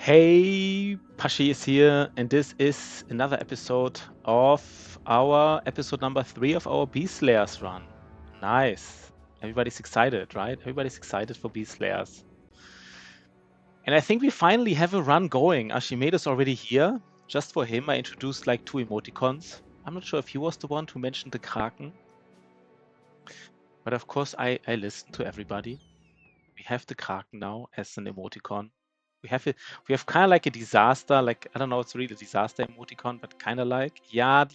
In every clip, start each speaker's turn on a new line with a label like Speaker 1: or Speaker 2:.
Speaker 1: Hey, Pashi is here, and this is another episode of our episode number 3 of our Beast Slayers run. Nice. Everybody's excited, right? Everybody's excited for Beast Slayers. And I think we finally have a run going. Archimedes already here. Just for him, I introduced like 2 emoticons. I'm not sure if he was the one who mentioned the Kraken. But of course, I listened to everybody. We have the Kraken now as an emoticon. We have kind of like a disaster, like, I don't know, it's really a disaster emoticon, but kind of like, yeah,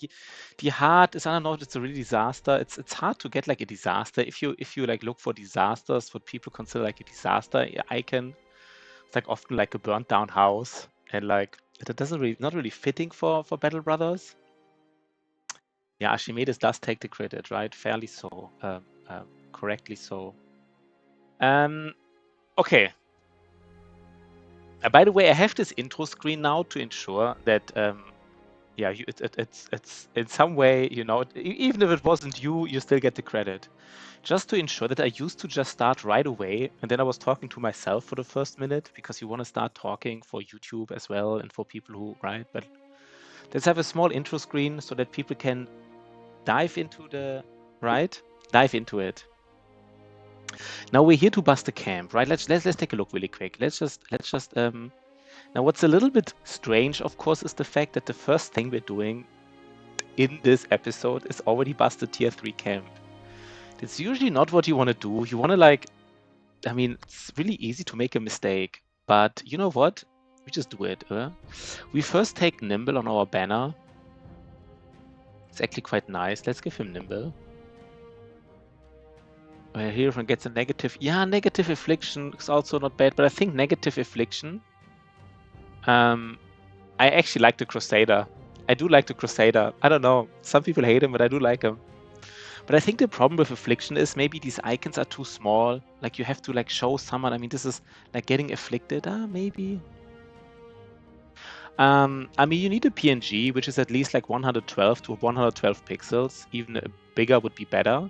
Speaker 1: the heart is, I don't know if it's a really disaster. It's hard to get like a disaster. If you like look for disasters, what people consider like a disaster icon, it's like often like a burnt down house, and like it doesn't really, not really fitting for Battle Brothers. Yeah, Archimedes does take the credit, right? Fairly so, correctly so. Okay. By the way, I have this intro screen now to ensure that, yeah, it's in some way, you know, even if it wasn't you, you still get the credit. Just to ensure that I used to just start right away, and then I was talking to myself for the first minute because you want to start talking for YouTube as well and for people who, right? But let's have a small intro screen so that people can dive into the, right? Dive into it. Now we're here to bust a camp, right? Let's take a look really quick. Let's just now, what's a little bit strange, of course, is the fact that the first thing we're doing in this episode is already bust a tier 3 camp. It's usually not what you want to do. You want to like, I mean, it's really easy to make a mistake, but you know what? We just do it. We first take Nimble on our banner. It's actually quite nice. Let's give him Nimble. Here one gets a negative. Yeah, negative affliction is also not bad, but I think negative affliction. I actually like the Crusader. I do like the Crusader. I don't know. Some people hate him, but I do like him. But I think the problem with affliction is maybe these icons are too small. Like you have to like show someone. I mean, this is like getting afflicted. Maybe. I mean, you need a PNG, which is at least like 112 to 112 pixels. Even bigger would be better.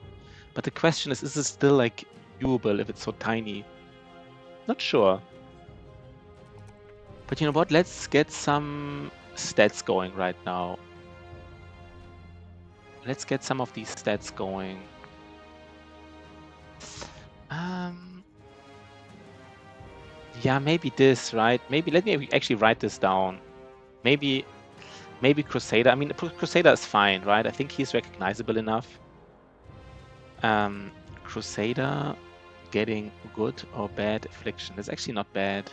Speaker 1: But the question is it still like doable if it's so tiny? Not sure. But you know what? Let's get some stats going right now. Let's get some of these stats going. Yeah, maybe this, right? Maybe let me actually write this down. Maybe Crusader. I mean, Crusader is fine, right? I think he's recognizable enough. Crusader getting good or bad affliction. It's actually not bad.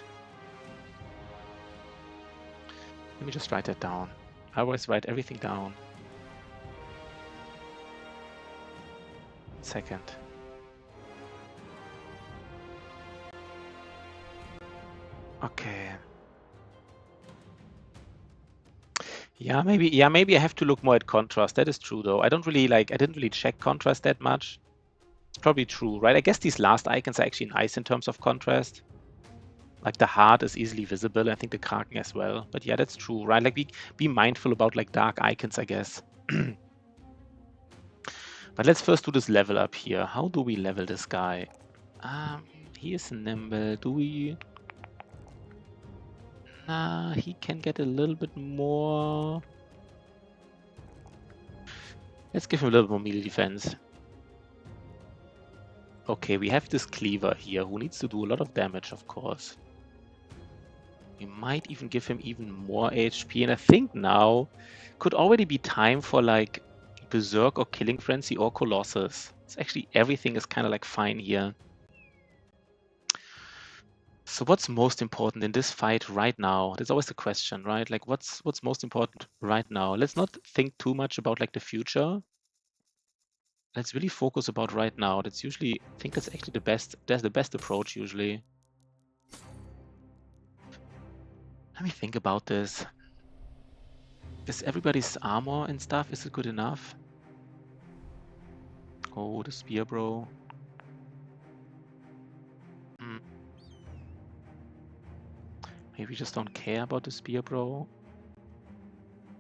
Speaker 1: Let me just write that down. I always write everything down. Second. Okay. Yeah, maybe I have to look more at contrast. That is true though. I didn't really check contrast that much. It's probably true, right? I guess these last icons are actually nice in terms of contrast. Like the heart is easily visible. I think the Kraken as well. But yeah, that's true, right? Like be mindful about like dark icons, I guess. But let's first do this level up here. How do we level this guy? He is nimble. Do we? Nah, he can get a little bit more. Let's give him a little more melee defense. Okay, we have this cleaver here who needs to do a lot of damage, of course. We might even give him even more HP, and I think now could already be time for like Berserk or Killing Frenzy or Colossus. It's actually everything is kind of like fine here. So what's most important in this fight right now? That's always the question, right? Like what's most important right now? Let's not think too much about like the future. Let's really focus about right now. That's usually, I think that's actually the best. That's the best approach usually. Let me think about this. Is everybody's armor and stuff, is it good enough? Oh, the spear, bro. Maybe we just don't care about the spear, bro.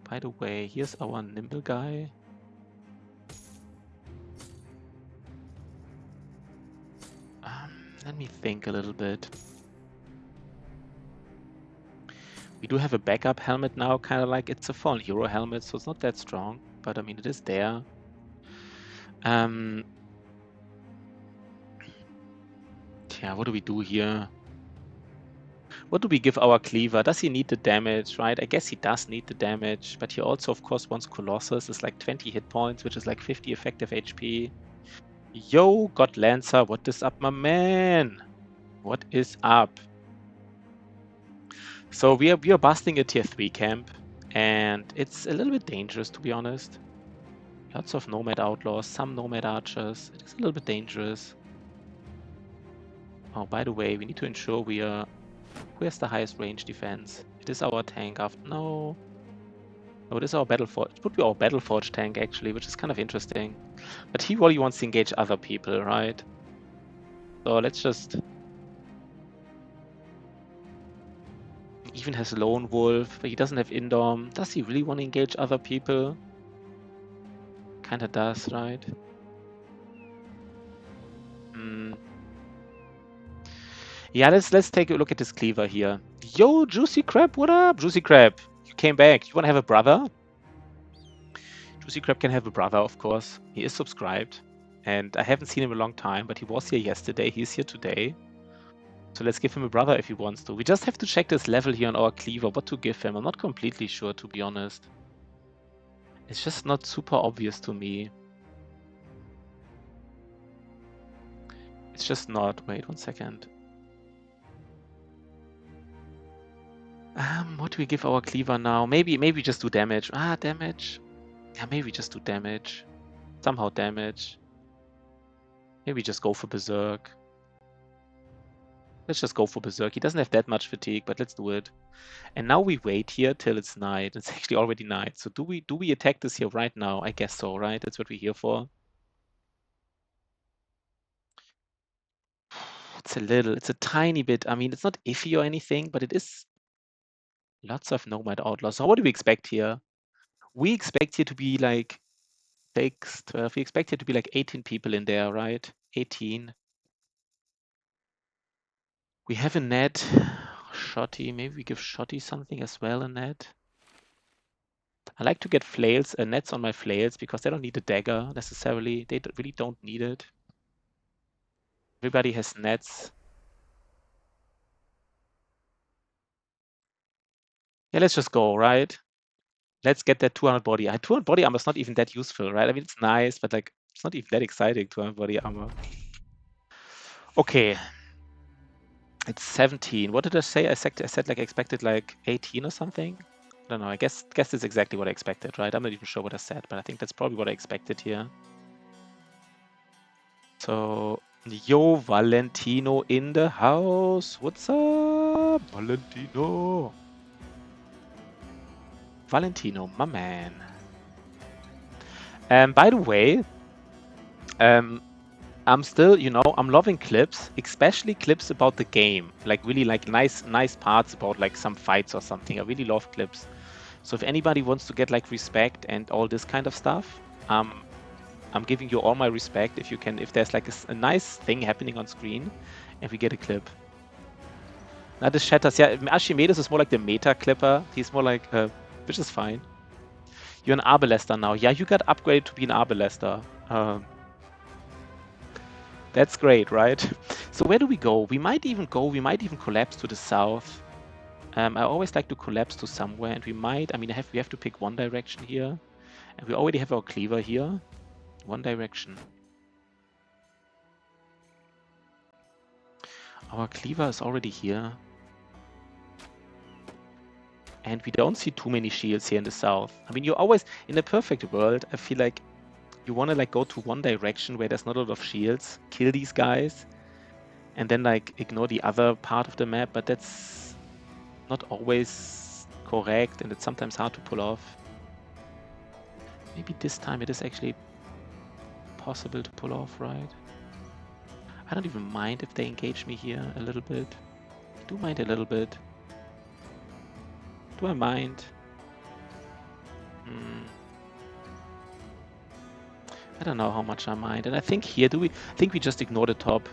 Speaker 1: By the way, here's our nimble guy. Let me think a little bit. We do have a backup helmet now, kind of like it's a fallen hero helmet, so it's not that strong, but I mean, it is there. Yeah, what do we do here? What do we give our cleaver? Does he need the damage, right? I guess he does need the damage, but he also, of course, wants Colossus. It's like 20 hit points, which is like 50 effective HP. Yo, God Lancer, what is up, my man? What is up? So we are busting a tier 3 camp, and it's a little bit dangerous, to be honest. Lots of Nomad Outlaws, some Nomad Archers. It is a little bit dangerous. Oh, by the way, we need to ensure we are... Who has the highest range defense? It is our tank after... No, it is our Battleforge. It would be our Battleforge tank, actually, which is kind of interesting. But he really wants to engage other people, right? So let's just... He even has Lone Wolf, but he doesn't have Indom. Does he really want to engage other people? Kinda does, right? Yeah, let's take a look at this cleaver here. Yo, Juicy Crab, what up? Juicy Crab, you came back. You want to have a brother? Juicy Crab can have a brother, of course. He is subscribed. And I haven't seen him in a long time, but he was here yesterday. He's here today. So let's give him a brother if he wants to. We just have to check this level here on our cleaver, what to give him. I'm not completely sure, to be honest. It's just not super obvious to me. It's just not. Wait 1 second. What do we give our cleaver now? Maybe just do damage. Damage. Yeah, maybe just do damage. Somehow damage. Maybe just go for Berserk. Let's just go for Berserk. He doesn't have that much fatigue, but let's do it. And now we wait here till it's night. It's actually already night. So do we attack this here right now? I guess so, right? That's what we're here for. It's a tiny bit. I mean, it's not iffy or anything, but it is lots of Nomad Outlaws. So what do we expect here? We expect here to be like 6, 12. We expect here to be like 18 people in there, right? 18. We have a net. Shotty. Maybe we give Shotty something as well, a net. I like to get flails, nets on my flails because they don't need a dagger necessarily. They really don't need it. Everybody has nets. Yeah, let's just go, right? Let's get that 200 body. 200 body armor is not even that useful, right? I mean, it's nice, but like, it's not even that exciting, 200 body armor. Okay. It's 17. What did I say? I said like I expected like 18 or something. I don't know. I guess that's exactly what I expected, right? I'm not even sure what I said, but I think that's probably what I expected here. So, yo, Valentino in the house. What's up, Valentino? Valentino, my man. By the way, I'm still, I'm loving clips, especially clips about the game. Like really like nice parts about like some fights or something. I really love clips. So if anybody wants to get like respect and all this kind of stuff, I'm giving you all my respect if there's like a nice thing happening on screen and we get a clip. Now this shatters. Yeah, Archimedes is more like the meta clipper. He's more like, which is fine. You're an Arbelester now. Yeah, you got upgraded to be an Arbelester. That's great, right? So where do we go? We might even collapse to the south. I always like to collapse to somewhere, and we have to pick one direction here. And we already have our cleaver here. One direction. Our cleaver is already here. And we don't see too many shields here in the south. I mean, you always, in a perfect world, I feel like you want to like go to one direction where there's not a lot of shields, kill these guys, and then like ignore the other part of the map, but that's not always correct, and it's sometimes hard to pull off. Maybe this time it is actually possible to pull off, right? I don't even mind if they engage me here a little bit. I do mind a little bit. Do I mind? I don't know how much I mind. And I think here, I think we just ignore the top.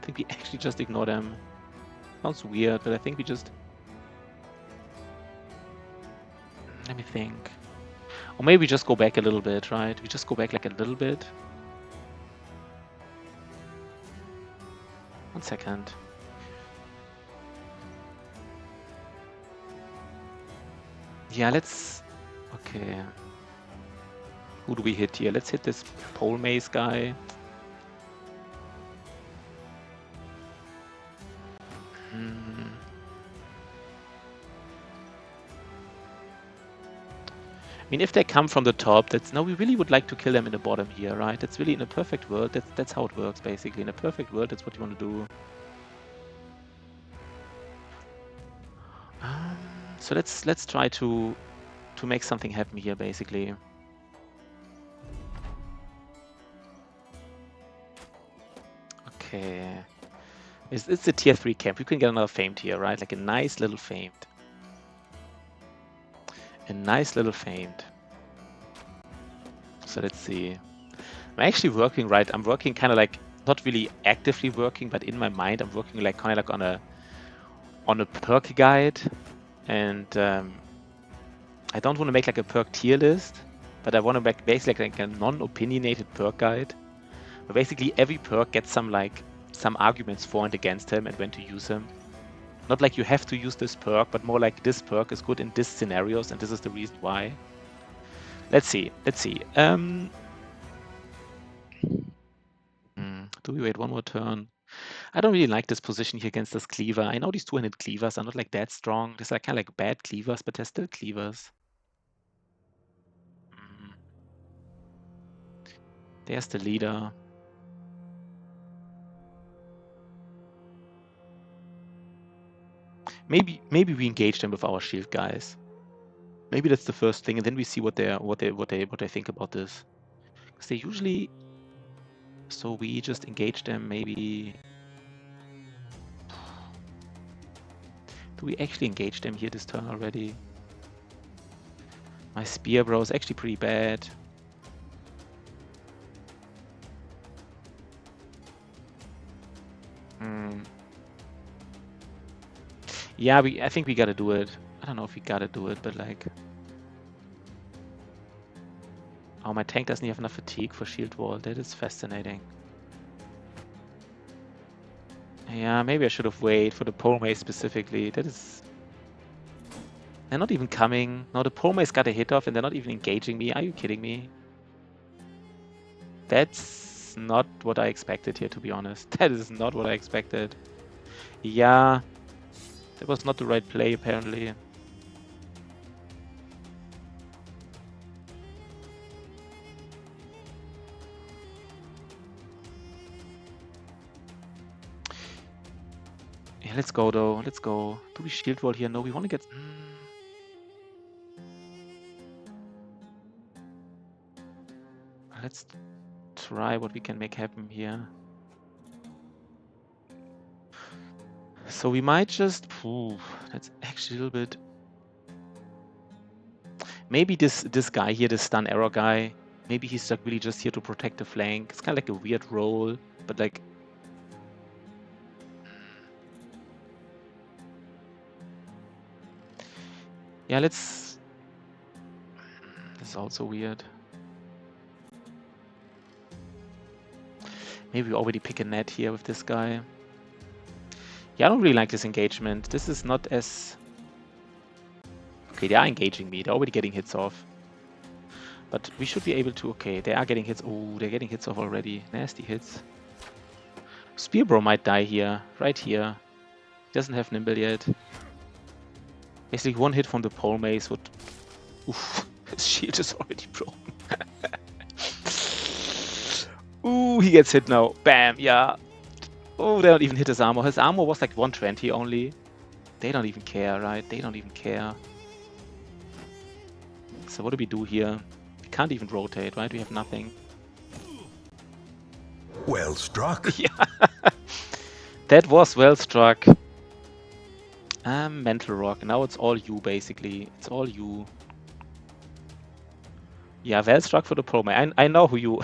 Speaker 1: I think we actually just ignore them. Sounds weird, but I think we just... Let me think. Or maybe we just go back a little bit, right? We just go back like a little bit. 1 second. Yeah, let's... Okay. Who do we hit here? Let's hit this pole maze guy. I mean, if they come from the top, that's... No, we really would like to kill them in the bottom here, right? That's really, in a perfect world, that's how it works, basically. In a perfect world, that's what you want to do. So let's try to make something happen here, basically. Okay. It's a tier 3 camp. You can get another famed here, right? Like a nice little famed. A nice little famed. So let's see. I'm actually working, right? I'm working kind of like, not really actively working, but in my mind, I'm working like kind of like on a perk guide. And I don't want to make like a perk tier list, but I want to make basically like a non-opinionated perk guide. But basically every perk gets some arguments for and against him and when to use him. Not like you have to use this perk, but more like this perk is good in this scenarios and this is the reason why. Let's see. Do we wait one more turn? I don't really like this position here against this cleaver. I know these two-handed cleavers are not like that strong. These are kind of like bad cleavers, but they're still cleavers. There's the leader. Maybe we engage them with our shield guys. Maybe that's the first thing, and then we see what they think about this. Because they usually... So we just engage them, maybe... Do we actually engage them here this turn already? My spear, bro, is actually pretty bad. Yeah, I think we gotta do it. I don't know if we gotta do it, but like... Oh, my tank doesn't have enough fatigue for shield wall. That is fascinating. Yeah, maybe I should have waited for the pole mace specifically. That is... They're not even coming. No, the pole mace got a hit off and they're not even engaging me. Are you kidding me? That's not what I expected here, to be honest. That is not what I expected. Yeah. That was not the right play, apparently. Yeah, let's go, though. Let's go. Do we shield wall here? No, we want to get... Let's try what we can make happen here. So we might just... that's actually a little bit... Maybe this guy here, this stun arrow guy, maybe he's like really just here to protect the flank. It's kind of like a weird role, but like... Yeah, let's... This is also weird. Maybe we already pick a net here with this guy. Yeah, I don't really like this engagement. This is not as... Okay, they are engaging me. They're already getting hits off. But we should be able to... Okay, they are getting hits. Oh, they're getting hits off already. Nasty hits. Spearbro might die here. Right here. He doesn't have Nimble yet. Basically, one hit from the pole mace would... Oof, his shield is already broken. Ooh, he gets hit now. Bam, yeah. Oh, they don't even hit his armor. His armor was like 120 only. They don't even care, right? They don't even care. So what do we do here? We can't even rotate, right? We have nothing.
Speaker 2: Well struck.
Speaker 1: Yeah. That was well struck. Mental Rock. Now it's all you, basically. It's all you. Yeah, well struck for the pro. I know who you...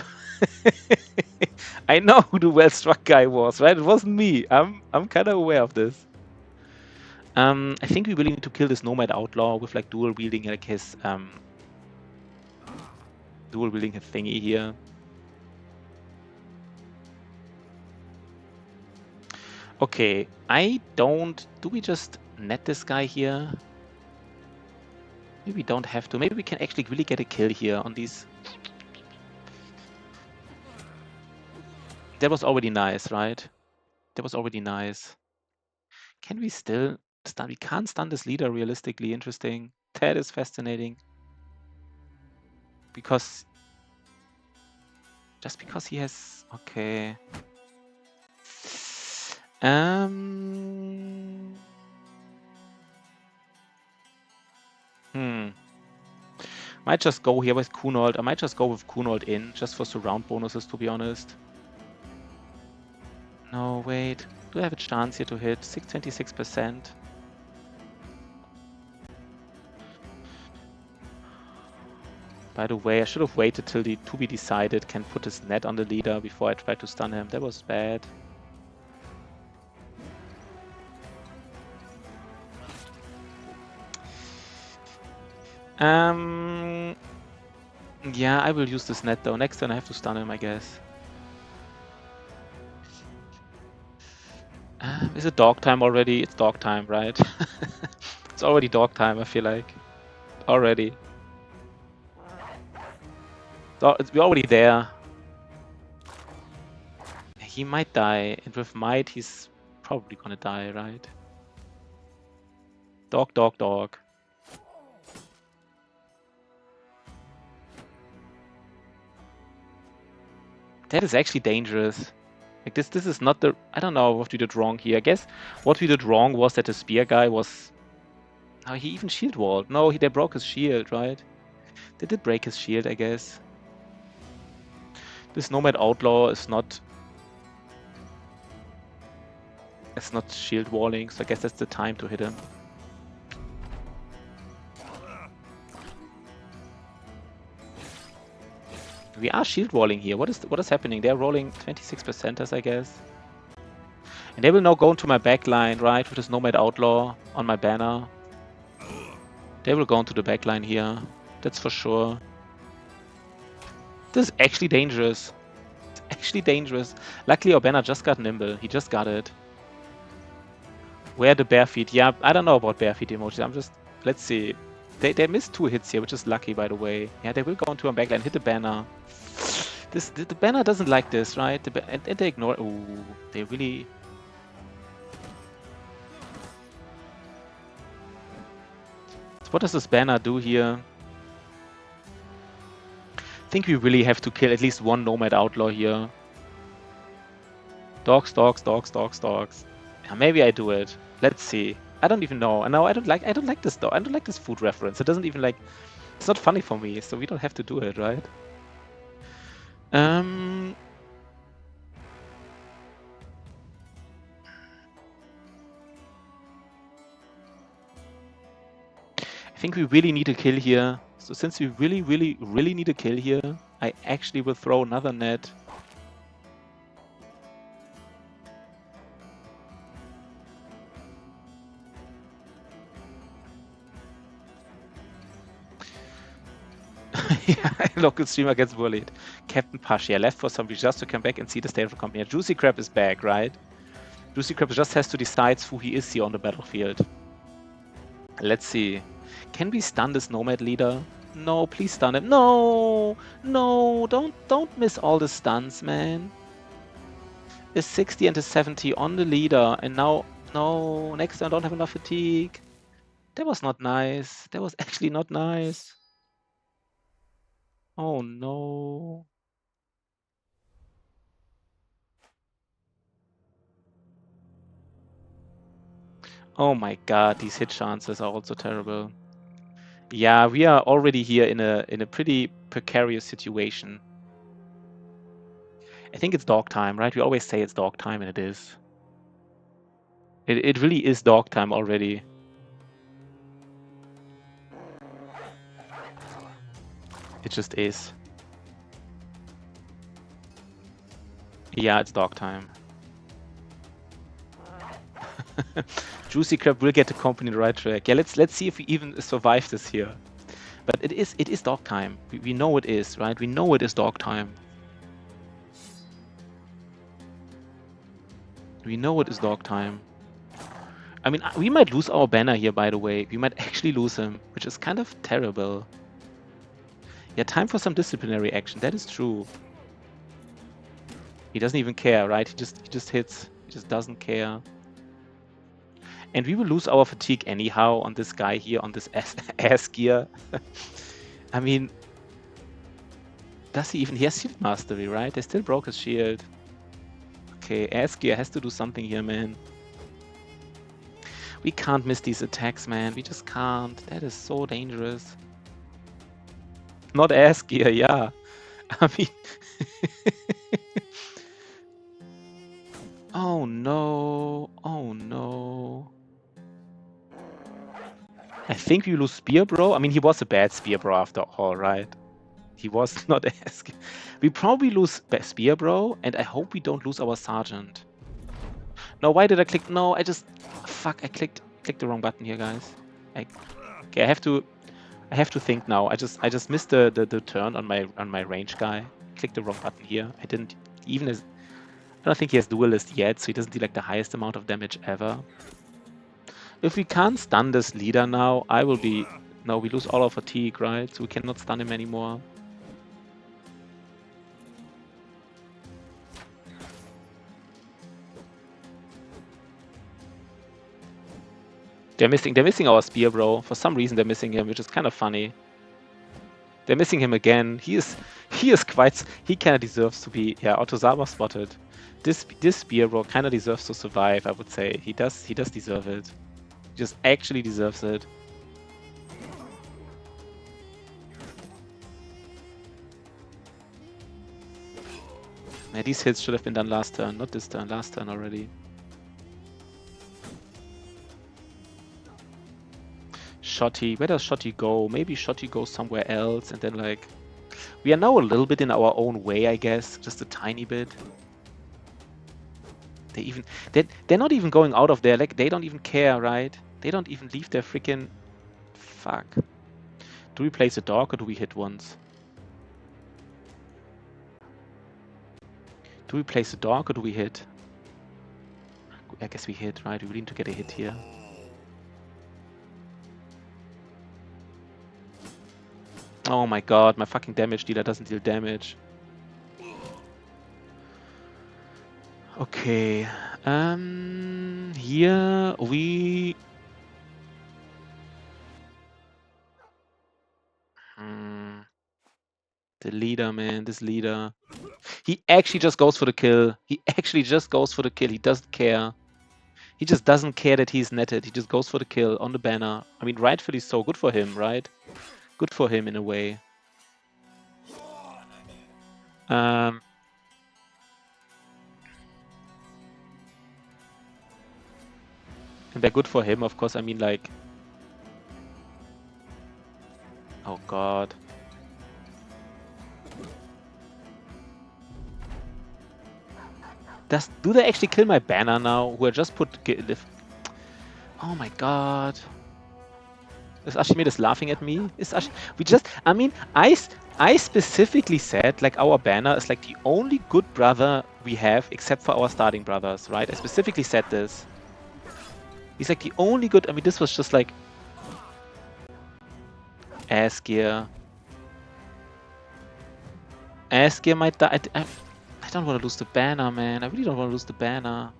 Speaker 1: I know who the well struck guy was, right? It wasn't me. I'm kind of aware of this. I think we really need to kill this Nomad Outlaw with like dual wielding like his thingy here. Okay, do we just net this guy here? Maybe we don't have to. Maybe we can actually really get a kill here on these. That was already nice, right? That was already nice. Can we still stun? We can't stun this leader realistically. Interesting. That is fascinating. Because just because he has okay. Might just go here with Kunold. I might just go with Kunold in, just for surround bonuses, to be honest. No, wait. Do I have a chance here to hit? 26%. By the way, I should have waited till the to be decided can put his net on the leader before I tried to stun him. That was bad. Yeah, I will use this net though. Next turn I have to stun him, I guess. Is it dog time already? It's dog time, right? It's already dog time, I feel like. Already. So we're already there. He might die, and with might, he's probably gonna die, right? Dog, dog, dog. That is actually dangerous. Like this is not the... I don't know what we did wrong here. I guess what we did wrong was that the spear guy was... Oh, he even shield walled. No, they broke his shield, right? They did break his shield, I guess. This Nomad Outlaw is not... It's not shield walling, so I guess that's the time to hit him. We are shield walling here. What is happening? They're rolling 26%, I guess. And they will now go into my backline, right? With this Nomad Outlaw on my banner. They will go into the backline here. That's for sure. This is actually dangerous. It's actually dangerous. Luckily, our banner just got nimble. He just got it. Where the bare feet? Yeah, I don't know about bare feet emojis. I'm just... Let's see. They missed 2 hits here, which is lucky, by the way. Yeah, they will go into our backline, hit the banner. The banner doesn't like this, right? And they ignore... Ooh, they really... So what does this banner do here? I think we really have to kill at least one Nomad Outlaw here. Dogs, dogs, dogs, dogs, dogs. Yeah, maybe I do it. Let's see. I don't even know. No, I don't like this though. I don't like this food reference. It doesn't even like... It's not funny for me, so we don't have to do it, right? I think we really need a kill here. So since we really, really, really need a kill here, I actually will throw another net. Yeah, local streamer gets bullied. Captain Pash, yeah, left for some reason just to come back and see the state of the company. Yeah, Juicy Crab is back, right? Juicy Crab just has to decide who he is here on the battlefield. Let's see. Can we stun this Nomad leader? No, please stun him. No! No! Don't miss all the stuns, man. A 60 and a 70 on the leader, and now... No, next turn I don't have enough fatigue. That was not nice. That was actually not nice. Oh no. Oh my god, these hit chances are also terrible. Yeah, we are already here in a pretty precarious situation. I think it's dog time, right? We always say it's dog time, and it is. It really is dog time already. It just is. Yeah, it's dog time. Juicy Crab will get the company on the right track. Yeah, let's see if we even survive this here. But it is dog time. We know it is, right? We know it is dog time. We know it is dog time. I mean, we might lose our banner here, by the way. We might actually lose him, which is kind of terrible. Yeah, time for some disciplinary action. That is true. He doesn't even care, right? He just hits. He just doesn't care. And we will lose our fatigue anyhow on this guy here, on this ass gear. I mean, does he even... He has shield mastery, right? They still broke his shield. Okay, ass gear has to do something here, man. We can't miss these attacks, man. We just can't. That is so dangerous. Not ass gear, yeah. I mean... Oh no. Oh no. I think we lose Spear Bro. I mean, he was a bad Spear Bro after all, right? He was not asking. We probably lose Spear Bro, and I hope we don't lose our Sergeant. No, why did I click? No, I just... Fuck, I clicked the wrong button here, guys. Okay, I have to think now. I just missed the turn on my range guy. Clicked the wrong button here. I didn't even... I don't think he has Duelist yet, so he doesn't do like the highest amount of damage ever. If we can't stun this leader now, I will be... No, we lose all our fatigue, right? So we cannot stun him anymore. They're missing our Spear Bro. For some reason they're missing him, which is kind of funny. They're missing him again. He kind of deserves to be... Yeah, Otozama spotted. This Spear Bro kind of deserves to survive, I would say. He does deserve it. He just actually deserves it. Yeah, these hits should have been done last turn, not this turn, last turn already. Shotty, where does Shotty go? Maybe Shotty goes somewhere else, and then like... We are now a little bit in our own way, I guess, just a tiny bit. They're not even going out of there, like, they don't even care, right? They don't even leave their freaking... Fuck. Do we place a dog or do we hit once? Do we place a dog or do we hit? I guess we hit, right? We really need to get a hit here. Oh my god, my fucking damage dealer doesn't deal damage. Okay. Here we... The leader, man, this leader. He actually just goes for the kill. He actually just goes for the kill. He doesn't care. He just doesn't care that he's netted. He just goes for the kill on the banner. I mean, rightfully so. Good for him, right? Good for him in a way. And they're good for him, of course. I mean, like... Oh, God. Do they actually kill my banner now? Who I just put... Oh, my God. Is Archimedes laughing at me? We just... I mean, I specifically said, like, our banner is, like, the only good brother we have, except for our starting brothers, right? I specifically said this. He's, like, the only good... I mean, this was just, like... Ass gear. Ass gear might die. I don't want to lose the banner, man. I really don't want to lose the banner.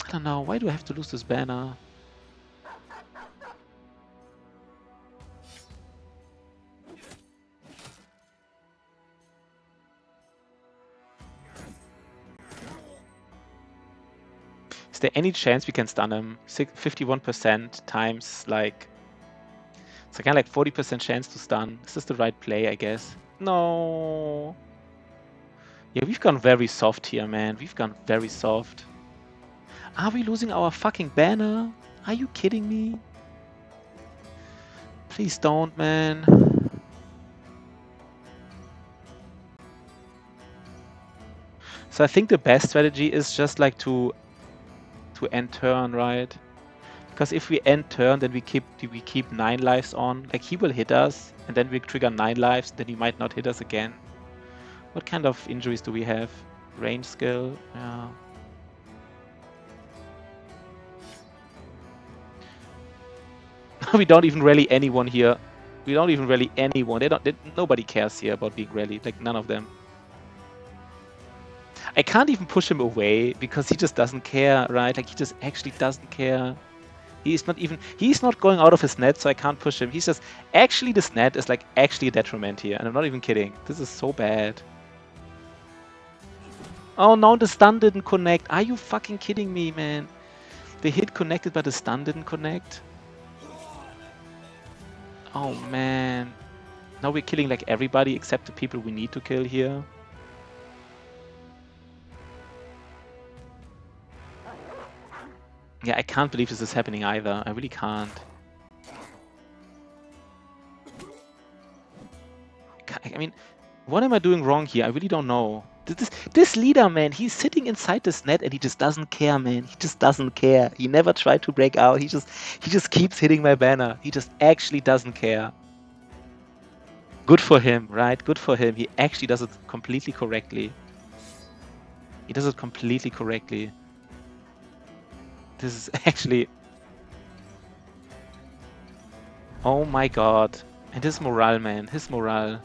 Speaker 1: I don't know. Why do I have to lose this banner? Is there any chance we can stun him? 51% times, like... It's kind of like 40% chance to stun. Is this the right play, I guess? No. Yeah, we've gone very soft here, man. We've gone very soft. Are we losing our fucking banner? Are you kidding me? Please don't, man. So I think the best strategy is just like to end turn, right? Because if we end turn, then we keep 9 lives on. Like he will hit us, and then we trigger 9 lives, then he might not hit us again. What kind of injuries do we have? Range skill, yeah. We don't even rally anyone here. We don't even rally anyone. Nobody cares here about being rallied. Like none of them. I can't even push him away because he just doesn't care, right? Like he just actually doesn't care. He's not going out of his net, so I can't push him. He's just, actually this net is like actually a detriment here, and I'm not even kidding. This is so bad. Oh no, the stun didn't connect. Are you fucking kidding me, man? The hit connected, but the stun didn't connect? Oh man. Now we're killing like everybody except the people we need to kill here. Yeah, I can't believe this is happening either. I really can't. I mean, what am I doing wrong here? I really don't know. This leader, man, he's sitting inside this net and he just doesn't care, man. He just doesn't care. He never tried to break out. He just keeps hitting my banner. He just actually doesn't care. Good for him, right? Good for him. He actually does it completely correctly. He does it completely correctly. This is actually... Oh my god. And his morale, man. His morale.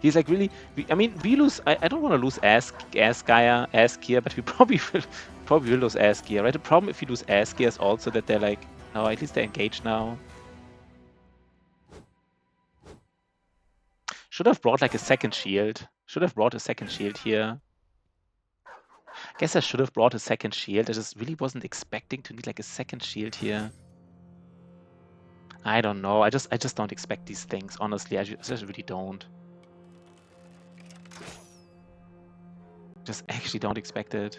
Speaker 1: He's like really... I mean, we lose... I don't want to lose ass gear, but we probably will lose ass gear, right? The problem if we lose ass gear is also that they're like... No, at least they're engaged now. Should have brought like a second shield. Should have brought a second shield here. I guess I should have brought a second shield. I just really wasn't expecting to need like a second shield here. I don't know. I just don't expect these things, honestly. I just really don't. Just actually don't expect it.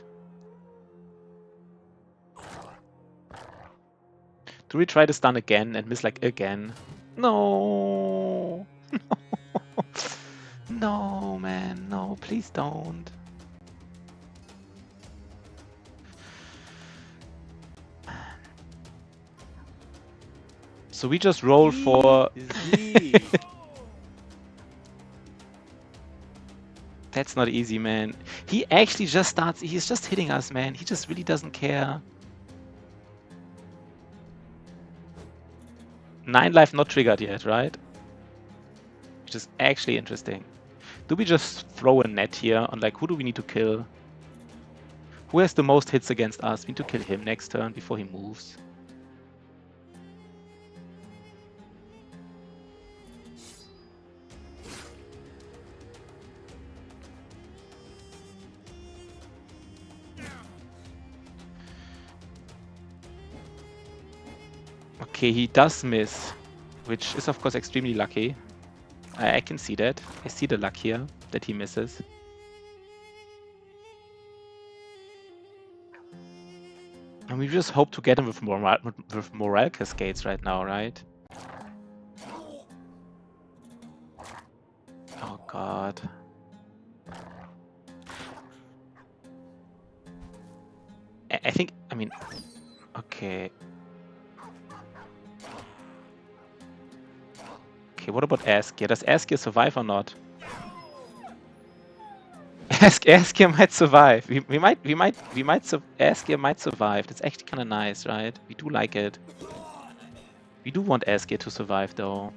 Speaker 1: Do we try to stun again and miss like again? No. No, man. No, please don't. So we just roll for... That's not easy, man. He actually just starts... He's just hitting us, man. He just really doesn't care. 9 life not triggered yet, right? Which is actually interesting. Do we just throw a net here on like, who do we need to kill? Who has the most hits against us? We need to kill him next turn before he moves. Okay, he does miss, which is of course extremely lucky. I can see that. I see the luck here that he misses. And we just hope to get him with morale cascades right now, right? Oh god. I think, I mean, okay. Okay, what about Askia? Does Askia survive or not? Askia might survive. Askia might survive. That's actually kind of nice, right? We do like it. We do want Askia to survive, though.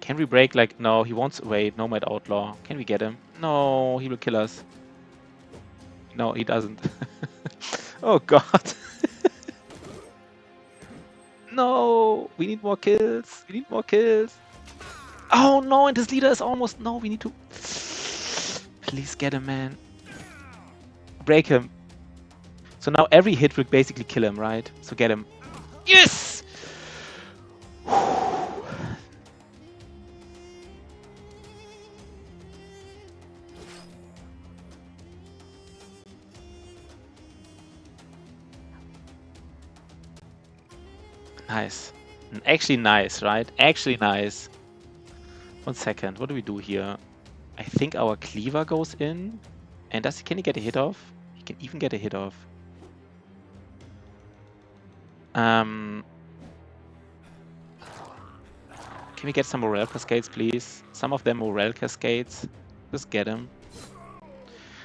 Speaker 1: Can we break, like, no, he wants, wait, Nomad Outlaw. Can we get him? No, he will kill us. No, he doesn't. Oh, God. No, we need more kills. We need more kills. Oh, no, and this leader is almost, no, we need to. Please get him, man. Break him. So now every hit will basically kill him, right? So get him. Yes! Nice. Actually nice, right? Actually nice. 1 second, what do we do here? I think our cleaver goes in. And can he get a hit off? He can even get a hit off. Can we get some morale cascades, please? Some of them morale cascades. Just get him.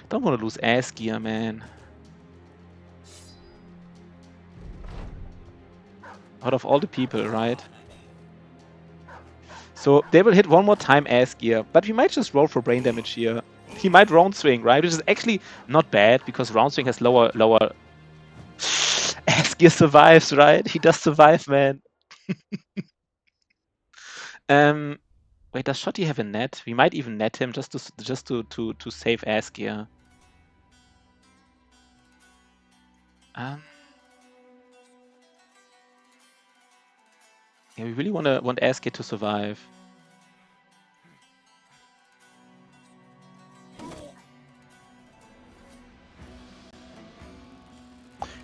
Speaker 1: Don't want to lose ass gear, man. Out of all the people, right? So they will hit one more time ass gear, but we might just roll for brain damage here. He might round swing, right? Which is actually not bad because round swing has lower. Ass gear survives, right? He does survive, man. Wait, does Shotty have a net? We might even net him just to save ass gear. Yeah, we really want ass gear to survive.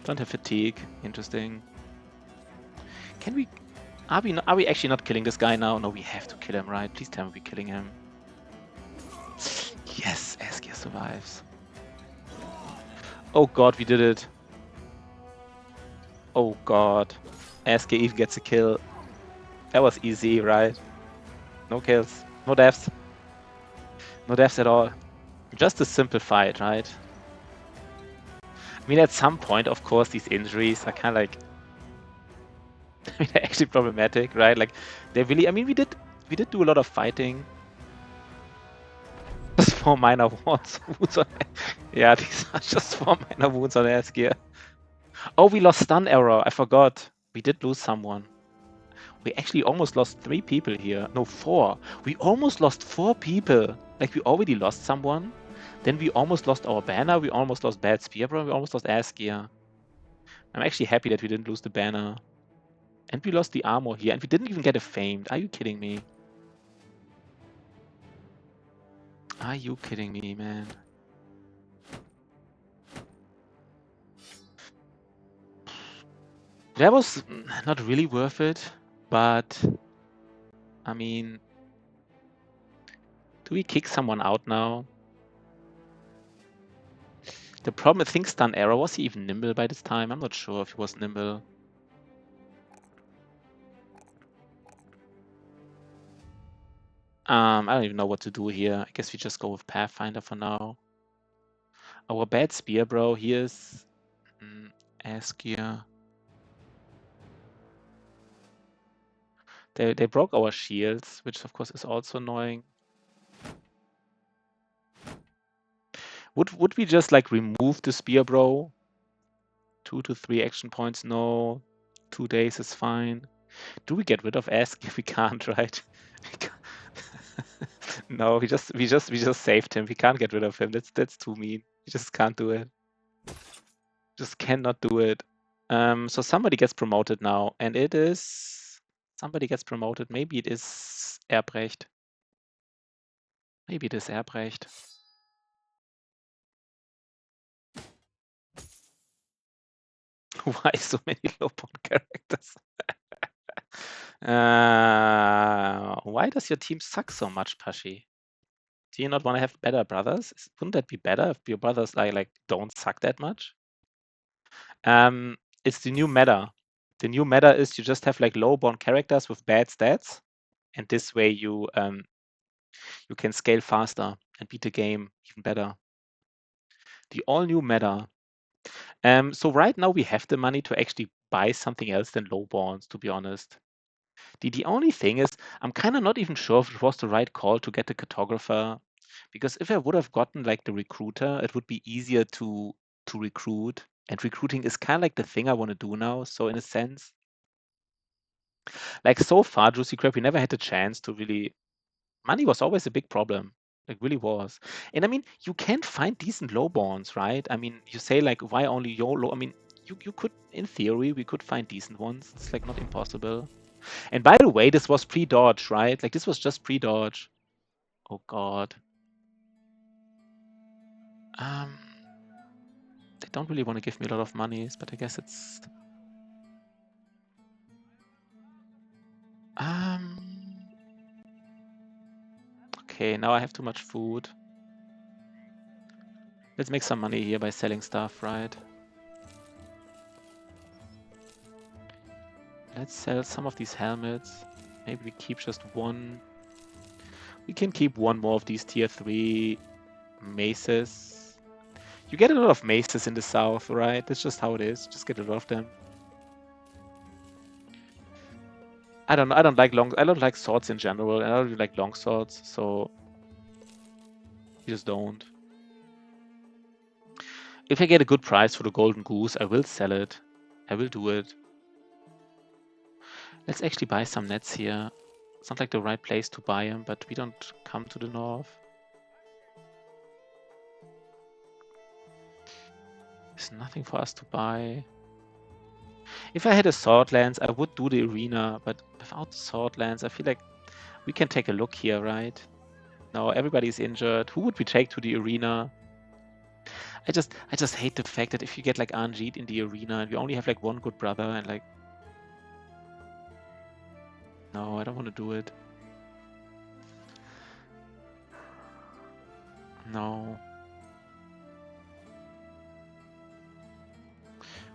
Speaker 1: Don't have fatigue. Interesting. Can we? Are we actually not killing this guy now? No, we have to kill him, right? Please tell me we're killing him. Yes, Askia survives. Oh god, we did it. Oh god. Askia even gets a kill. That was easy, right? No kills. No deaths. No deaths at all. Just a simple fight, right? I mean, at some point, of course, these injuries are kind of like... I mean, they're actually problematic, right? Like, they really... I mean, we did do a lot of fighting. Just 4 minor wounds on... Yeah, these are just 4 minor wounds on Askia. Oh, we lost stun error. I forgot. We did lose someone. We actually almost lost 3 people here. No, 4. We almost lost 4 people. Like, we already lost someone. Then we almost lost our banner. We almost lost Bad Spearbro. We almost lost Askia. I'm actually happy that we didn't lose the banner. And we lost the armor here. And we didn't even get a famed. Are you kidding me? Are you kidding me, man? That was not really worth it. But, I mean... Do we kick someone out now? The problem, I think stun arrow, was he even nimble by this time? I'm not sure if he was nimble. I don't even know what to do here. I guess we just go with Pathfinder for now. Our bad spear, bro, here's Askia. They broke our shields, which of course is also annoying. Would we just like remove the spear, bro? 2 to 3 action points, no. 2 days is fine. Do we get rid of Askia? We can't, right? We can't. No, we just saved him. We can't get rid of him. That's too mean. We just can't do it. Just cannot do it. So somebody gets promoted now, and it is somebody gets promoted. Maybe it is Erbrecht. Maybe it is Erbrecht. Why so many low-born characters? Why does your team suck so much, Pashi? Do you not want to have better brothers? Wouldn't that be better if your brothers like don't suck that much? It's the new meta. The new meta is you just have like low-born characters with bad stats, and this way you can scale faster and beat the game even better. The all-new meta. So right now we have the money to actually buy something else than low-borns, to be honest. The only thing is, I'm kind of not even sure if it was the right call to get the cartographer, because if I would have gotten like the recruiter, it would be easier to recruit. And recruiting is kind of like the thing I want to do now. So in a sense, like so far, Juicy Crab, we never had the chance to really. Money was always a big problem. It really was. And I mean, you can find decent low bonds, right? I mean, you say like, why only your low? I mean, you could, in theory, we could find decent ones. It's like not impossible. And by the way, this was pre-dodge, right? Like this was just pre-dodge. Oh God. They don't really want to give me a lot of monies, but I guess it's... Okay, now I have too much food. Let's make some money here by selling stuff, right? Let's sell some of these helmets. Maybe we keep just one. We can keep one more of these tier 3 maces. You get a lot of maces in the south, right? That's just how it is. Just get a lot of them. I don't know. I don't like swords in general, and I don't really like long swords, so you just don't. If I get a good price for the golden goose, I will sell it. I will do it. Let's actually buy some nets here. It's not like the right place to buy them, but we don't come to the north. There's nothing for us to buy. If I had a sword lance, I would do the arena, but without the sword lance, I feel like we can take a look here, right? No, everybody's injured. Who would we take to the arena? I just hate the fact that if you get like Anjit in the arena and you only have like one good brother and like, no, I don't want to do it. No.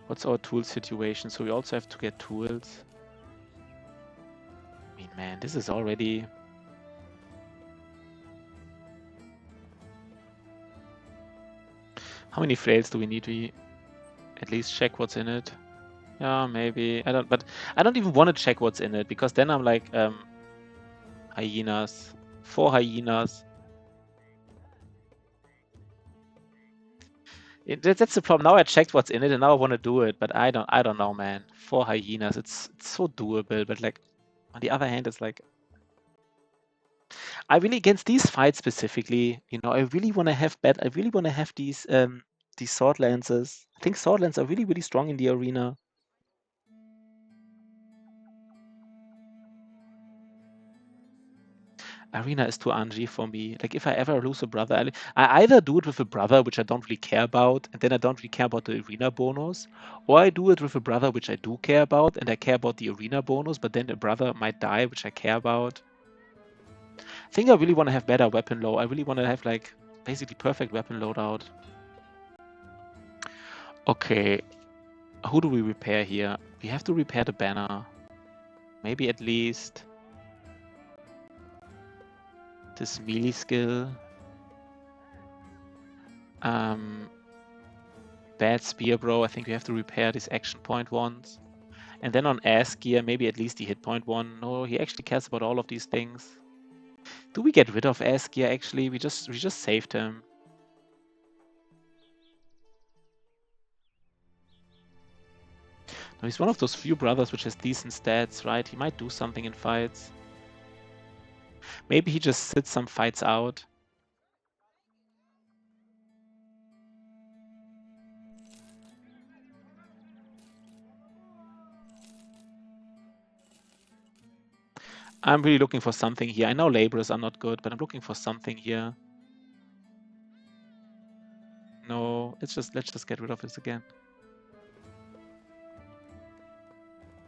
Speaker 1: What's our tool situation? So we also have to get tools. I mean, man, this is already... How many flails do we need? We at least check what's in it. Yeah, maybe. I don't even want to check what's in it, because then I'm like, hyenas. 4 hyenas. That's the problem. Now I checked what's in it, and now I want to do it, but I don't know, man. 4 hyenas. It's so doable, but like on the other hand, it's like I really, against these fights specifically, you know, I really want to have these sword lances. I think sword lances are really, really strong in the arena. Arena is too RNG for me. Like, if I ever lose a brother, I either do it with a brother, which I don't really care about, and then I don't really care about the arena bonus, or I do it with a brother, which I do care about, and I care about the arena bonus, but then a brother might die, which I care about. I think I really want to have better weapon load. I really want to have, like, basically perfect weapon loadout. Okay. Who do we repair here? We have to repair the banner. Maybe at least this melee skill. Bad spear, bro. I think we have to repair this action point ones. And then on ass gear, maybe at least the hit point one. No, he actually cares about all of these things. Do we get rid of ass gear actually? We just saved him. No, he's one of those few brothers which has decent stats, right? He might do something in fights. Maybe he just sits some fights out. I'm really looking for something here. I know laborers are not good, but I'm looking for something here. No, let's just get rid of this again.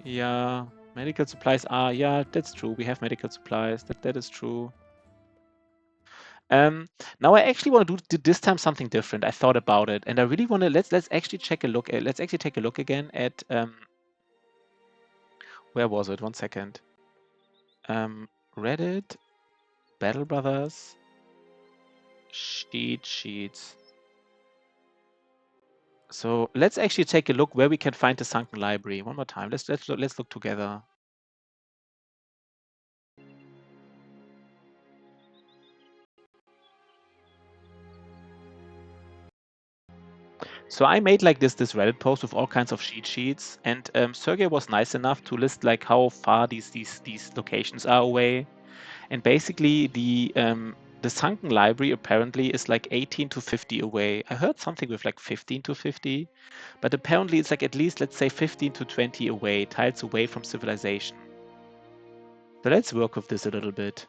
Speaker 1: Yeah, medical supplies are, yeah, that's true. We have medical supplies. That is true. Now I actually want to do this time something different. I thought about it, and I really want to let's actually take a look. Let's actually take a look again at where was it? 1 second. Reddit, Battle Brothers, sheets. So let's actually take a look where we can find the sunken library. One more time. Let's look together. So I made like this Reddit post with all kinds of sheets, and Sergey was nice enough to list like how far these locations are away, and basically the sunken library apparently is like 18 to 50 away. I heard something with like 15 to 50, but apparently it's like at least, let's say, 15 to 20 away, tiles away from civilization. So let's work with this a little bit.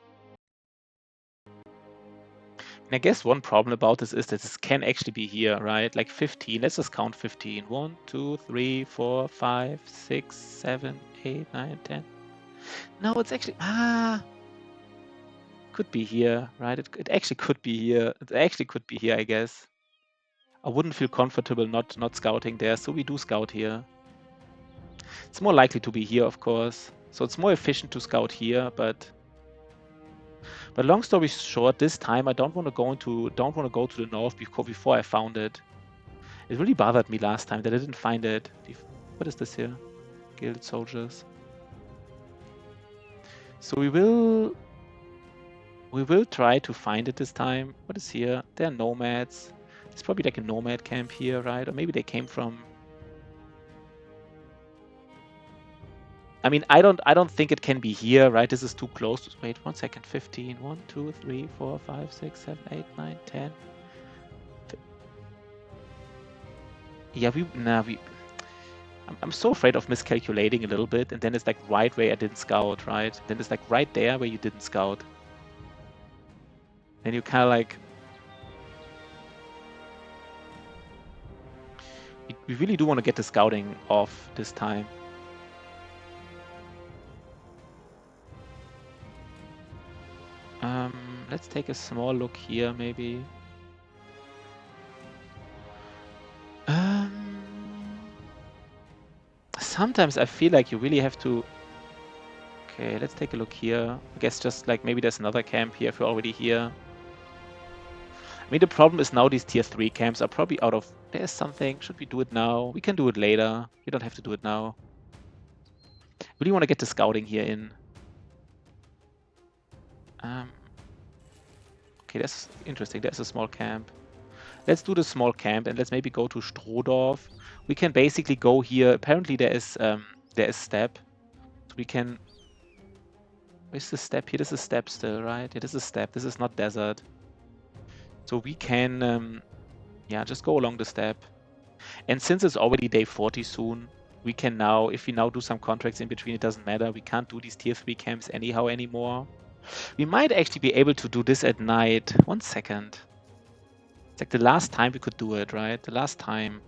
Speaker 1: And I guess one problem about this is that this can actually be here, right? Like 15. Let's just count 15. 1, 2, 3, 4, 5, 6, 7, 8, 9, 10. No, it's actually could be here, right? It actually could be here. It actually could be here, I guess. I wouldn't feel comfortable not scouting there, so we do scout here. It's more likely to be here, of course. So it's more efficient to scout here, but long story short, this time I don't want to go to the north before I found it. It really bothered me last time that I didn't find it. What is this here? Guild soldiers. So we will try to find it this time. What is here? There are nomads. It's probably like a nomad camp here, right? Or maybe they came from. I mean, I don't think it can be here, right? This is too close. Wait 1 second. 15. 1, 2, 3, 4, 5, 6, 7, 8, 9, 10. Yeah, I'm so afraid of miscalculating a little bit, and then it's like right where I didn't scout, right? Then it's like right there where you didn't scout. Then you kind of like. We really do want to get the scouting off this time. Let's take a small look here, maybe. Sometimes I feel like you really have to. Okay, let's take a look here. I guess just like maybe there's another camp here if you're already here. I mean, the problem is now these tier 3 camps are probably out of. There's something. Should we do it now? We can do it later. We don't have to do it now. Really want to get the scouting here in. Okay, that's interesting. There's a small camp. Let's do the small camp and let's maybe go to Strohdorf. We can basically go here. Apparently there is step. So we can. Where's the step here? This is step still, right? Yeah, this is step. This is not desert. So we can, yeah, just go along the step. And since it's already day 40 soon, we can now, if we now do some contracts in between, it doesn't matter. We can't do these tier 3 camps anyhow anymore. We might actually be able to do this at night. 1 second. It's like the last time we could do it, right? The last time.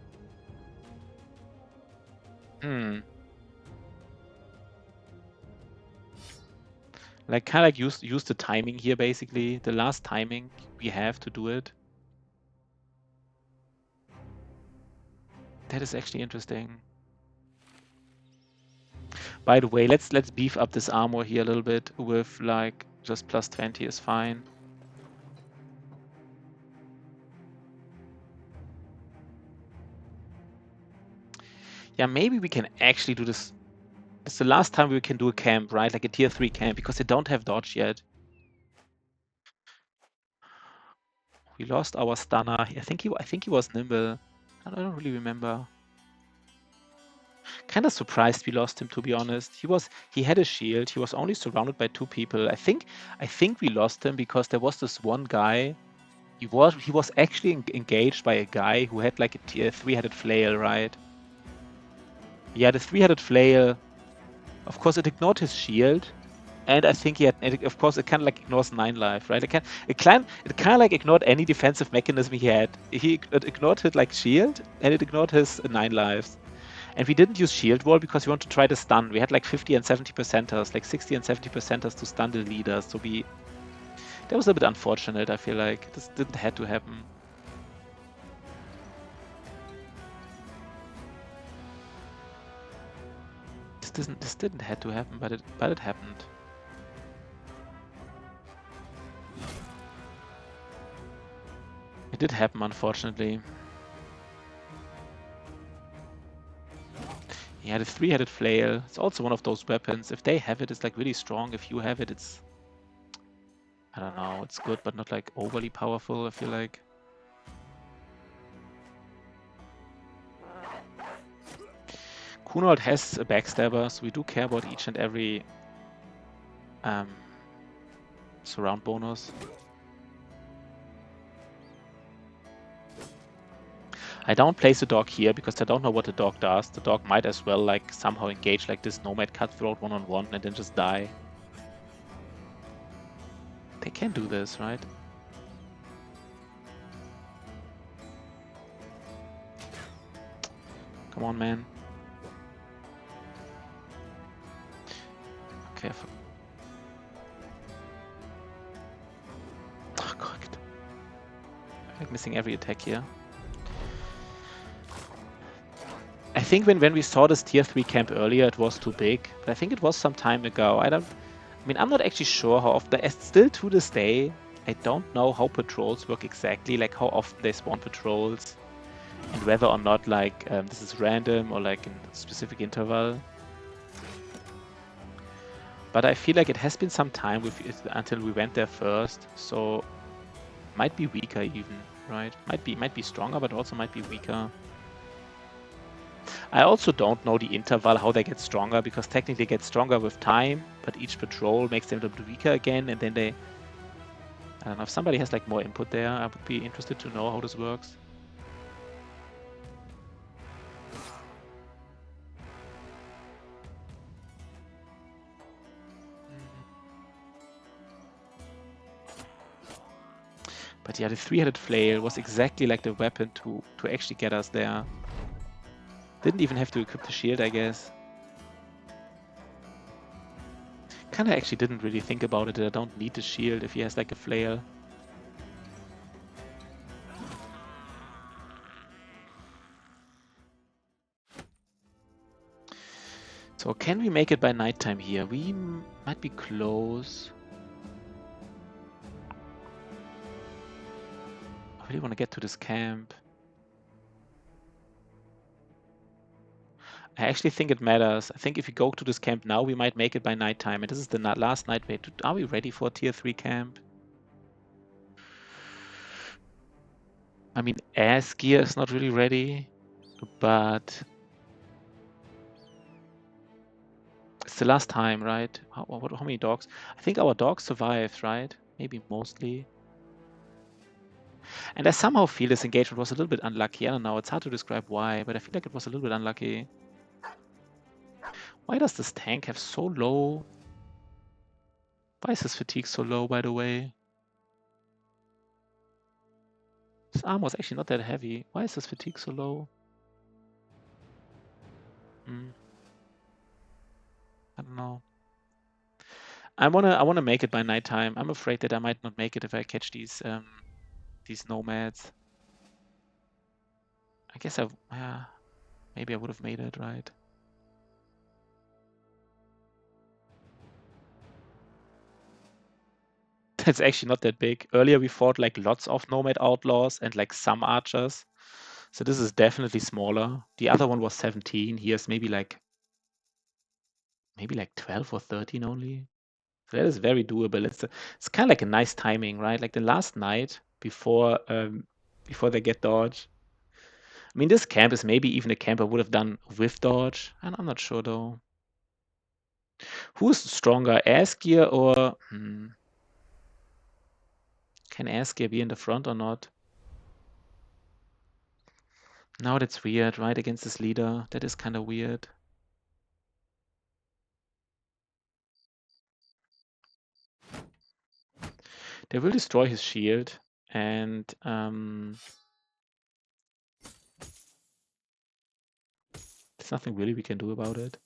Speaker 1: Like kind of like use the timing here, basically. The last timing we have to do it. That is actually interesting. By the way, let's beef up this armor here a little bit with like just plus 20 is fine. Yeah, maybe we can actually do this. It's the last time we can do a camp, right? Like a tier 3 camp, because they don't have dodge yet. We lost our stunner. I think he was nimble. I don't really remember. Kind of surprised we lost him, to be honest. He had a shield. He was only surrounded by 2 people. I think we lost him because there was this one guy. He was actually engaged by a guy who had like a 3-headed flail, right? Yeah, the 3-headed flail. Of course, it ignored his shield, and I think of course, it kind of like ignores 9 life, right? It kind of like ignored any defensive mechanism he had. It ignored his like shield, and it ignored his 9 lives. And we didn't use shield wall because we want to try to stun. We had like 50 and 70%ers, like 60 and 70%ers to stun the leaders. So that was a bit unfortunate. I feel like this didn't have to happen. This didn't have to happen, but it happened. It did happen, unfortunately. Yeah, the 3-headed flail. It's also one of those weapons. If they have it, it's like really strong. If you have it, it's... I don't know. It's good, but not like overly powerful, I feel like. Kunold has a backstabber, so we do care about each and every surround bonus. I don't place the dog here because I don't know what the dog does. The dog might as well like somehow engage like this nomad cutthroat one-on-one and then just die. They can do this, right? Come on, man. careful. Oh, God. I'm like missing every attack here. I think when we saw this tier 3 camp earlier, it was too big. But I think it was some time ago. I mean, I'm not actually sure how often. Still to this day, I don't know how patrols work exactly, like how often they spawn patrols, and whether or not like this is random or like in a specific interval. But I feel like it has been some time until we went there first, so might be weaker even, right? Might be stronger, but also might be weaker. I also don't know the interval, how they get stronger, because technically they get stronger with time, but each patrol makes them a little bit weaker again, and then they... I don't know, if somebody has like more input there, I would be interested to know how this works. But yeah, the 3-headed flail was exactly like the weapon to actually get us there. Didn't even have to equip the shield, I guess. Kinda actually didn't really think about it that I don't need the shield if he has like a flail. So can we make it by nighttime here? We might be close. I really want to get to this camp. I actually think it matters. I think if we go to this camp now, we might make it by nighttime. And this is the last night. Wait, are we ready for a tier 3 camp? I mean, ass gear is not really ready, but it's the last time, right? How many dogs? I think our dogs survived, right? Maybe mostly. And I somehow feel this engagement was a little bit unlucky. I don't know. It's hard to describe why, but I feel like it was a little bit unlucky. Why does this tank have so low? Why is his fatigue so low, by the way? His armor was actually not that heavy. Why is his fatigue so low? I don't know. I wanna make it by nighttime. I'm afraid that I might not make it if I catch these nomads. I guess maybe I would have made it, right? That's actually not that big. Earlier we fought like lots of nomad outlaws and like some archers. So this is definitely smaller. The other one was 17. Here's maybe like 12 or 13 only. So that is very doable. It's kind of like a nice timing, right? Like the last night before they get dodge. I mean, this camp is maybe even a camp I would have done with dodge. And I'm not sure though. Who's stronger, ass gear or can ass gear be in the front or not? Now that's weird, right? Against this leader. That is kind of weird. They will destroy his shield, and there's nothing really we can do about it.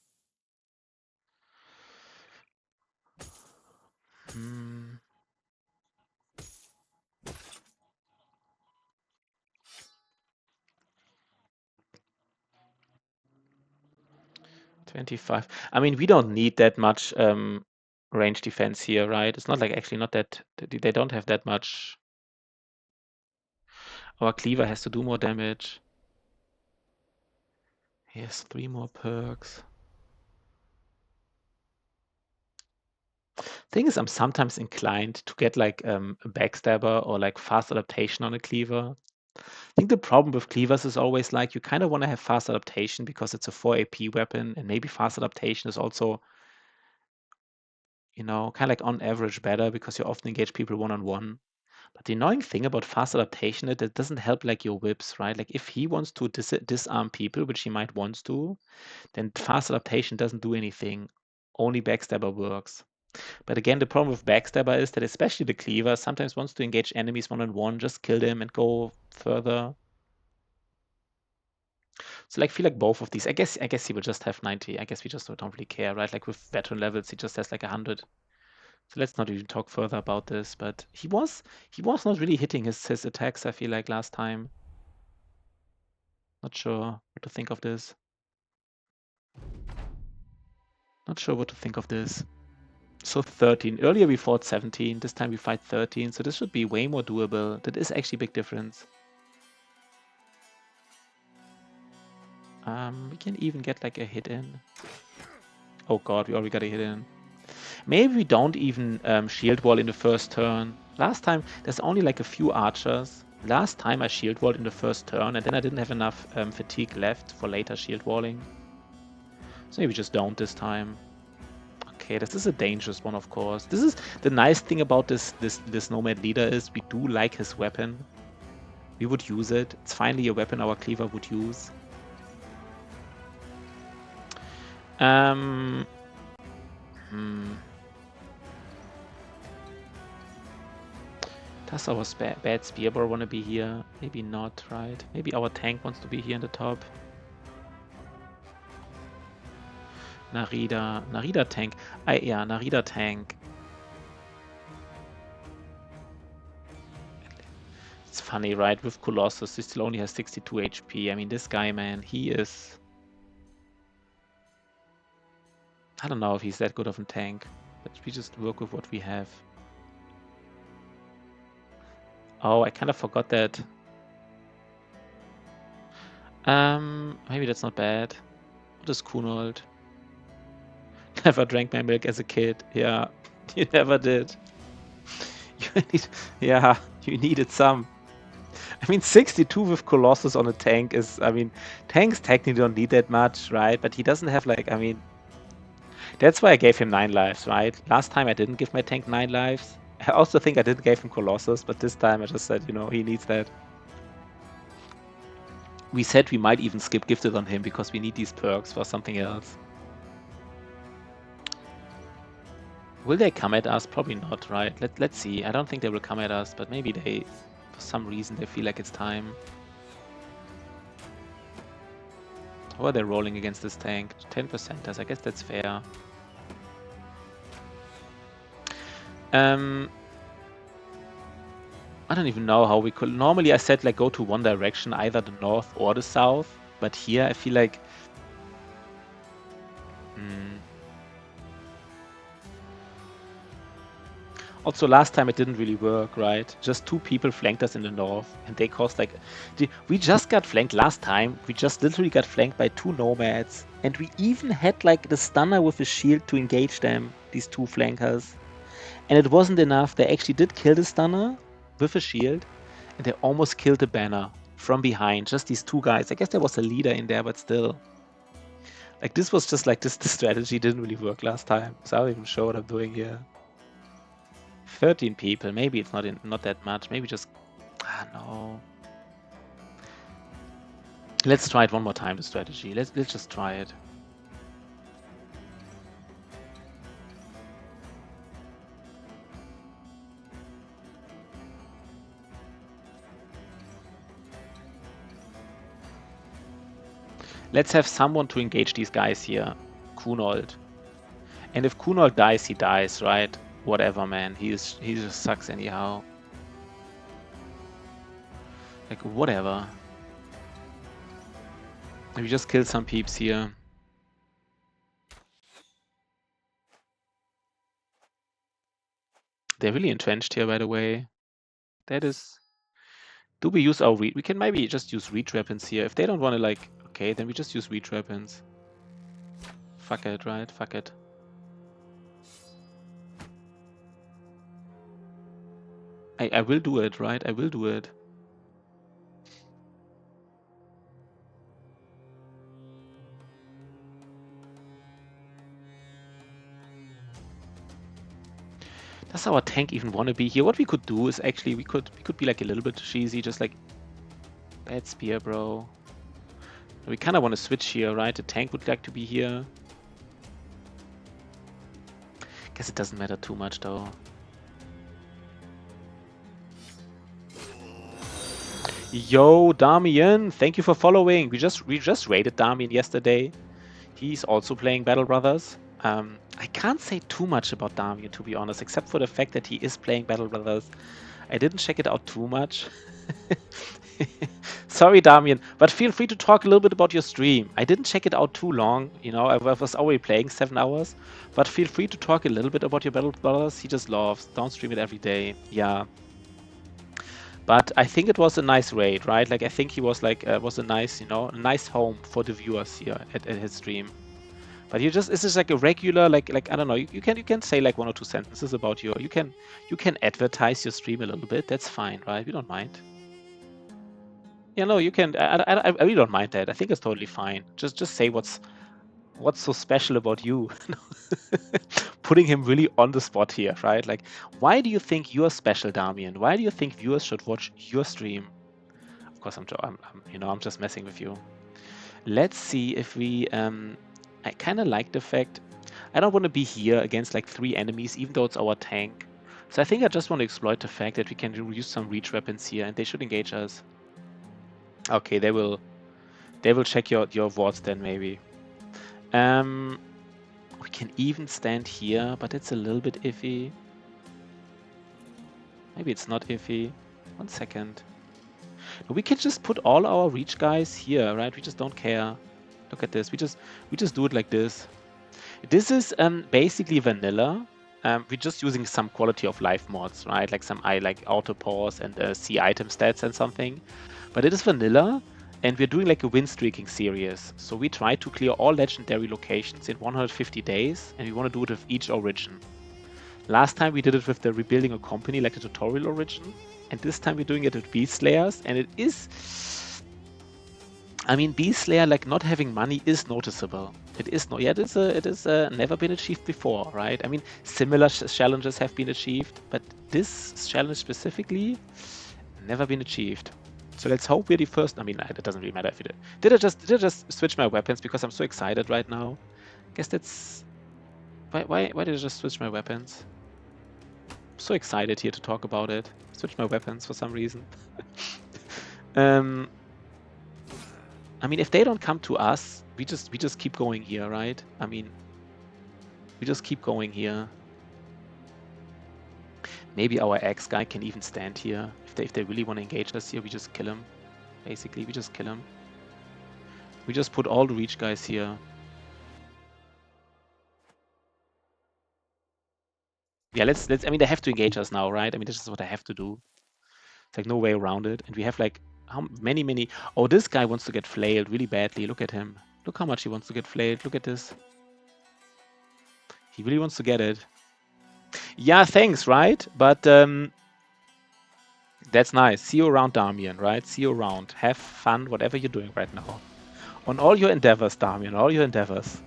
Speaker 1: 25. I mean, we don't need that much range defense here, right? It's not like actually not that they don't have that much. Our cleaver has to do more damage. He has 3 more perks. Thing is, I'm sometimes inclined to get like a backstabber or like fast adaptation on a cleaver. I think the problem with cleavers is always like you kind of want to have fast adaptation because it's a 4 AP weapon, and maybe fast adaptation is also, kind of like on average better because you often engage people one-on-one. But the annoying thing about fast adaptation is that it doesn't help like your whips, right? Like if he wants to disarm people, which he might want to, then fast adaptation doesn't do anything. Only backstabber works. But again, the problem with backstabber is that especially the cleaver sometimes wants to engage enemies one-on-one, just kill them and go further. So like, feel like both of these. I guess he will just have 90. I guess we just don't really care, right? Like with veteran levels, he just has like 100. So let's not even talk further about this. But he was not really hitting his attacks, I feel like, last time. Not sure what to think of this. Not sure what to think of this. So 13. Earlier we fought 17. This time we fight 13. So this should be way more doable. That is actually a big difference. We can even get like a hit in. Oh god, we already got a hit in. Maybe we don't even shield wall in the first turn. Last time, there's only like a few archers. Last time I shield walled in the first turn and then I didn't have enough fatigue left for later shield walling. So maybe just don't this time. Okay, this is a dangerous one, of course. This is the nice thing about this Nomad leader is we do like his weapon. We would use it. It's finally a weapon our cleaver would use. Does our bad spearbow want to be here? Maybe not, right? Maybe our tank wants to be here in the top. Narida tank. Yeah, Narida tank. It's funny, right? With Colossus, he still only has 62 HP. I mean, this guy, man, he is... I don't know if he's that good of a tank, but we just work with what we have. Oh, I kind of forgot that. Maybe that's not bad. What is Kunold? Never drank my milk as a kid. Yeah, you never did. You needed some. I mean, 62 with Colossus on a tank is, I mean, tanks technically don't need that much, right? But he doesn't have like, I mean, that's why I gave him 9 lives, right? Last time I didn't give my tank 9 lives. I also think I didn't give him Colossus, but this time I just said, you know, he needs that. We said we might even skip Gifted on him because we need these perks for something else. Will they come at us? Probably not, right? Let's see. I don't think they will come at us, but maybe they, for some reason, they feel like it's time. Or they're rolling against this tank. 10%, I guess that's fair. I don't even know how we could... Normally I said like go to one direction, either the north or the south. But here I feel like... Also, last time it didn't really work, right? Just 2 people flanked us in the north, and they caused like... We just got flanked last time. We just literally got flanked by 2 nomads. And we even had like the stunner with a shield to engage them, these 2 flankers. And it wasn't enough. They actually did kill the stunner with a shield, and they almost killed the banner from behind. Just these 2 guys. I guess there was a leader in there, but still. Like, this was just like, this strategy didn't really work last time. So I'm not even sure what I'm doing here. 13 people. Maybe it's not that much. Maybe just... no. Let's try it one more time, the strategy. Let's just try it. Let's have someone to engage these guys here. Kunold. And if Kunold dies, he dies, right? Whatever, man. He just sucks anyhow. Like, whatever. We just killed some peeps here. They're really entrenched here, by the way. That is... Do we use our read? We can maybe just use reach weapons here. If they don't want to, like... Okay, then we just use reach weapons. Fuck it, right? Fuck it. I will do it, right? I will do it. Does our tank even want to be here? What we could do is actually we could be like a little bit cheesy, just like bad spear, bro. We kind of want to switch here, right? The tank would like to be here. Guess it doesn't matter too much though. Yo, Damian, thank you for following. We just raided Damian yesterday. He's also playing Battle Brothers. I can't say too much about Damian, to be honest, except for the fact that he is playing Battle Brothers. I didn't check it out too much. Sorry, Damian, but feel free to talk a little bit about your stream. I didn't check it out too long. You know, I was already playing 7 hours, but feel free to talk a little bit about your Battle Brothers. He just loves. Don't stream it every day. Yeah. But I think it was a nice raid, right? Like I think he was like was a nice, you know, a nice home for the viewers here at his stream. But you just, this is like a regular, like I don't know. You can say like 1 or 2 sentences about your. You can advertise your stream a little bit. That's fine, right? We don't mind. Yeah, no, you can. I really don't mind that. I think it's totally fine. Just say what's so special about you. Putting him really on the spot here, right? Like, why do you think you're special, Damian? Why do you think viewers should watch your stream? Of course, I'm just messing with you. Let's see if we. I kind of like the fact I don't want to be here against like 3 enemies, even though it's our tank. So I think I just want to exploit the fact that we can use some reach weapons here, and they should engage us. Okay, they will check your wards then maybe. We can even stand here, but it's a little bit iffy. Maybe it's not iffy. 1 second. We can just put all our reach guys here, right? We just don't care. Look at this. We just do it like this. This is basically vanilla. We're just using some quality of life mods, right? Like some like auto pause and see item stats and something. But it is vanilla, and we're doing like a Winstreaking series. So we try to clear all legendary locations in 150 days, and we want to do it with each origin. Last time we did it with the rebuilding a company, like a tutorial origin, and this time we're doing it with Beast Slayers, and it is. I mean, Beast Slayer, like not having money, is noticeable. It is no, yeah, it is never been achieved before, right? I mean, similar challenges have been achieved, but this challenge specifically, never been achieved. So let's hope we're the first. I mean, it doesn't really matter if we did. Did I just switch my weapons because I'm so excited right now? Guess that's why did I just switch my weapons? I'm so excited here to talk about it. Switch my weapons for some reason. I mean, if they don't come to us, we just keep going here, right? I mean, we just keep going here. Maybe our X guy can even stand here. If they really want to engage us here, we just kill him. Basically, we just kill him. We just put all the reach guys here. Yeah, let's. I mean, they have to engage us now, right? I mean, this is what I have to do. It's like no way around it. And we have like how many. Oh, this guy wants to get flailed really badly. Look at him. Look how much he wants to get flailed. Look at this. He really wants to get it. Yeah, thanks, right? But that's nice. See you around, Damian, right? See you around. Have fun, whatever you're doing right now. On all your endeavors, Damian, all your endeavors.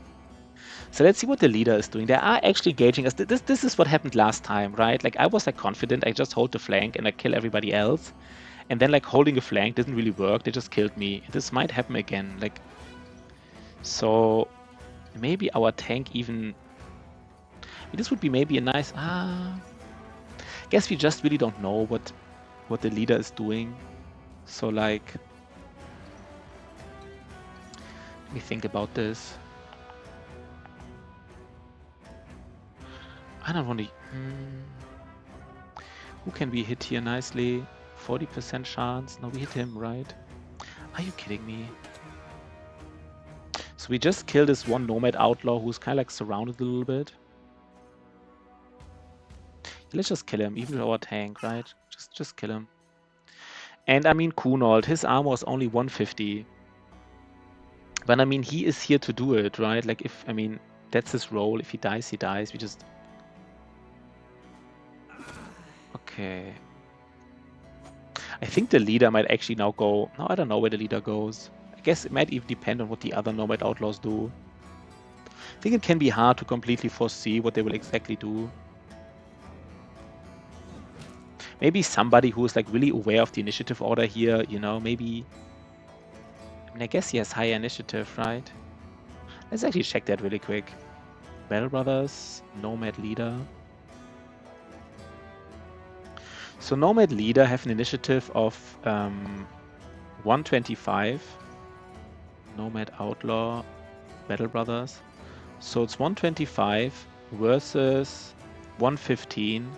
Speaker 1: So let's see what the leader is doing. They are actually engaging us. This is what happened last time, right? Like I was like confident. I just hold the flank and I kill everybody else. And then like holding a flank didn't really work. They just killed me. This might happen again. Like, so maybe our tank even. This would be maybe a nice. I guess we just really don't know what the leader is doing. So like, let me think about this. I don't want to. Who can we hit here nicely? 40% chance. No, we hit him, right? Are you kidding me? So we just killed this one nomad outlaw who's kind of like surrounded a little bit. Let's just kill him, even with our tank, right? Just kill him. And I mean, Kunold, his armor is only 150. But I mean, he is here to do it, right? Like if, I mean, that's his role. If he dies, he dies. We just... Okay. I think the leader might actually now go... No, I don't know where the leader goes. I guess it might even depend on what the other nomad outlaws do. I think it can be hard to completely foresee what they will exactly do. Maybe somebody who is like really aware of the initiative order here, you know, maybe... I mean, I guess he has higher initiative, right? Let's actually check that really quick. Battle Brothers, Nomad Leader. So Nomad Leader have an initiative of 125. Nomad Outlaw, Battle Brothers. So it's 125 versus 115.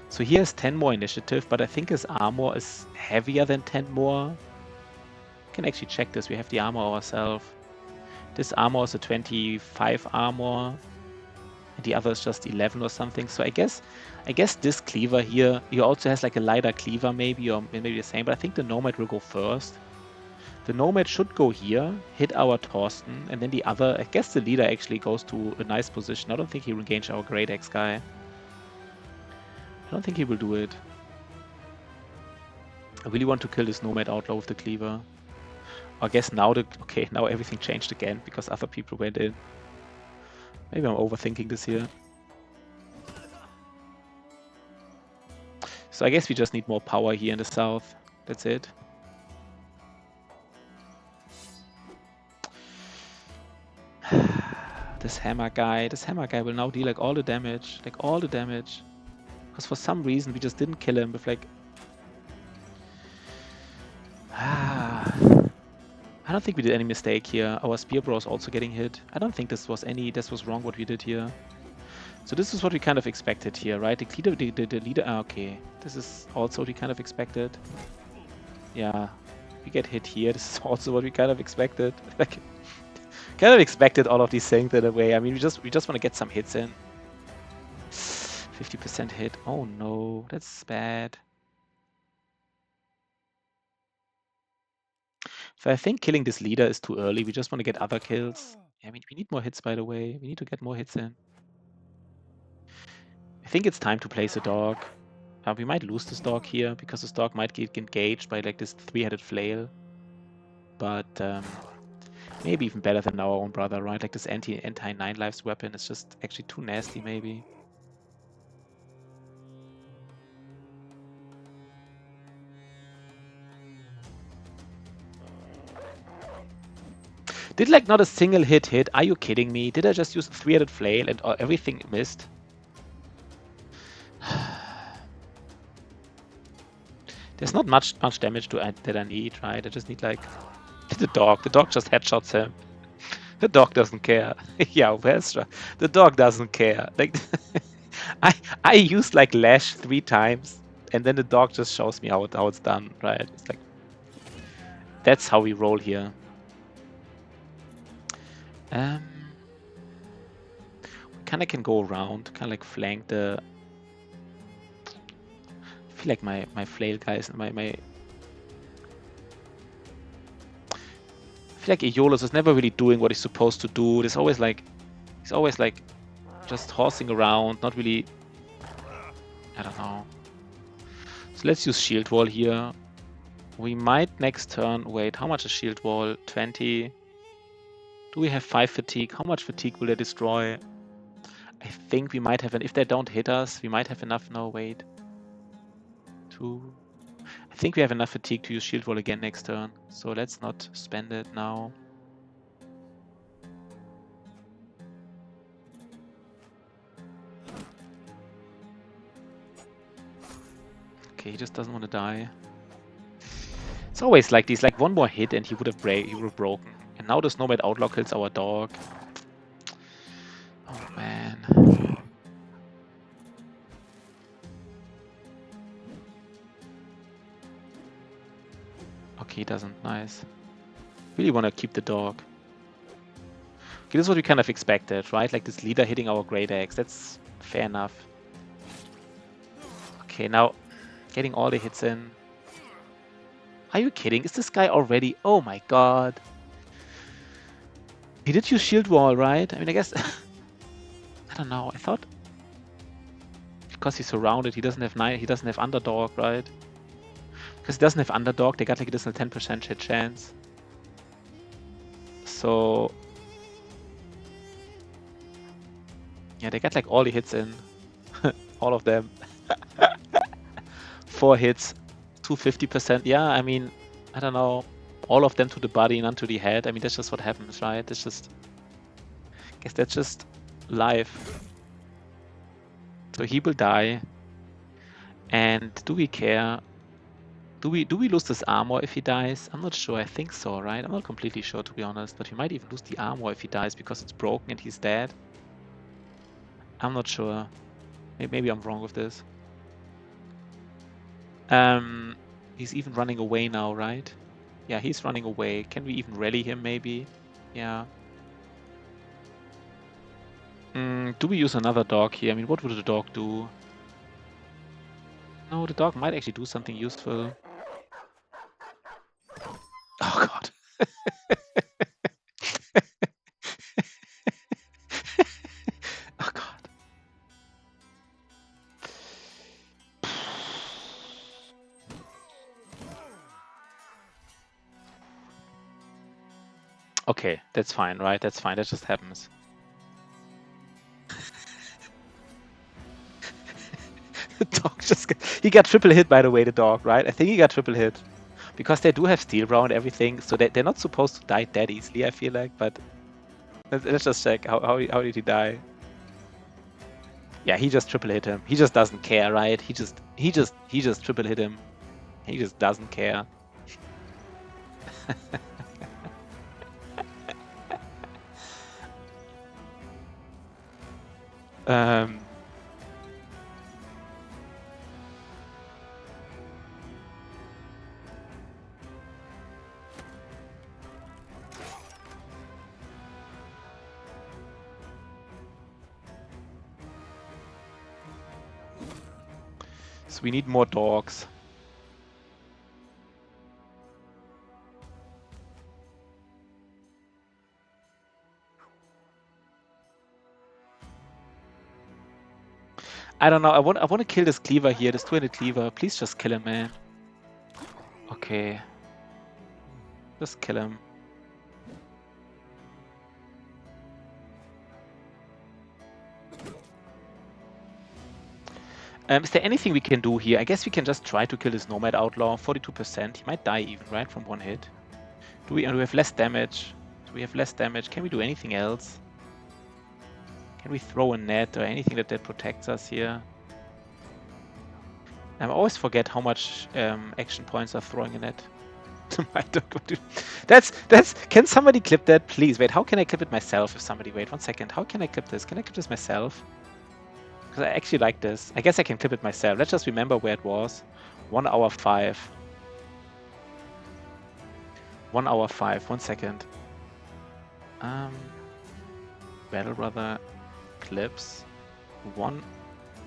Speaker 1: So he has 10 more initiative, but I think his armor is heavier than 10 more. We can actually check this. We have the armor ourselves. This armor is a 25 armor, and the other is just 11 or something. So I guess this cleaver here, he also has like a lighter cleaver maybe, or maybe the same, but I think the Nomad will go first. The Nomad should go here, hit our Torsten, and then the other, I guess the leader actually goes to a nice position. I don't think he will engage our Great Axe guy. I don't think he will do it. I really want to kill this Nomad Outlaw with the cleaver. I guess now now everything changed again because other people went in. Maybe I'm overthinking this here. So I guess we just need more power here in the south. That's it. This hammer guy will now deal like all the damage. Because for some reason we just didn't kill him with like... I don't think we did any mistake here. Our spear bro is also getting hit. I don't think this was wrong what we did here. So this is what we kind of expected here, right? The leader, okay. This is also what we kind of expected. Yeah, we get hit here. This is also what we kind of expected. Like, kind of expected all of these things in a way. I mean, we just want to get some hits in. 50% hit. Oh no, that's bad. So I think killing this leader is too early. We just want to get other kills. I mean, we need more hits, by the way. We need to get more hits in. I think it's time to place a dog. We might lose this dog here because this dog might get engaged by like this 3-headed flail. But maybe even better than our own brother, right? Like this anti 9 lives weapon is just actually too nasty, maybe. Did like not a single hit? Are you kidding me? Did I just use a 3-headed flail and everything missed? There's not much damage that I need, right? I just need like the dog. The dog just headshots him. The dog doesn't care. Yeah, the dog doesn't care. Like I used like lash 3 times, and then the dog just shows me how it's done, right? It's like that's how we roll here. We kind of can go around, kind of like flank the. I feel like my flail guys, I feel like Aeolus is never really doing what he's supposed to do. He's always like just horsing around, not really. I don't know. So let's use shield wall here. We might next turn. Wait, how much is shield wall? 20. Do we have 5 fatigue? How much fatigue will they destroy? I think we might have if they don't hit us, we might have enough. No, wait. 2. I think we have enough fatigue to use shield wall again next turn. So let's not spend it now. Okay, he just doesn't want to die. It's always like this, like one more hit and he would have broken. And now this Nomad Outlaw kills our dog. Oh man. Okay, he doesn't. Nice. Really want to keep the dog. Okay, this is what we kind of expected, right? Like this leader hitting our Great Axe. That's fair enough. Okay, now getting all the hits in. Are you kidding? Is this guy already? Oh my god. He did use shield wall, right? I mean, I guess... I don't know. I thought... Because he's surrounded, he doesn't have underdog, right? Because he doesn't have underdog, they got like additional 10% hit chance. So... Yeah, they got like all the hits in. All of them. 4 hits. 250%. Yeah, I mean, I don't know. All of them to the body, none to the head. I mean, that's just what happens, right? That's just... I guess that's just life. So he will die. And do we care? Do we lose this armor if he dies? I'm not sure. I think so, right? I'm not completely sure, to be honest. But we might even lose the armor if he dies because it's broken and he's dead. I'm not sure. Maybe I'm wrong with this. He's even running away now, right? Yeah, he's running away. Can we even rally him, maybe? Yeah. Do we use another dog here? I mean, what would the dog do? No, the dog might actually do something useful. Oh, God. Oh, God. Okay, that's fine, right? That's fine. That just happens. The dog just he got triple hit, by the way, the dog, right? I think he got triple hit. Because they do have steel brow and everything, so they're not supposed to die that easily, I feel like, but let's just check. How did he die? Yeah, he just triple hit him. He just doesn't care, right? He just triple hit him. He just doesn't care. So we need more dogs. I don't know. I want to kill this cleaver here, this 2-handed cleaver. Please just kill him, man. Okay. Just kill him. Is there anything we can do here? I guess we can just try to kill this Nomad Outlaw. 42%. He might die even, right? From one hit. Do we have less damage? Do we have less damage? Can we do anything else? Can we throw a net or anything that protects us here? I always forget how much action points are throwing a net. That's can somebody clip that, please? Wait, how can I clip it myself? If somebody, wait 1 second, how can I clip this? Can I clip this myself? Because I actually like this. I guess I can clip it myself. Let's just remember where it was. 1 hour 5. 1 hour 5. 1 second. Battle Brother clips. 1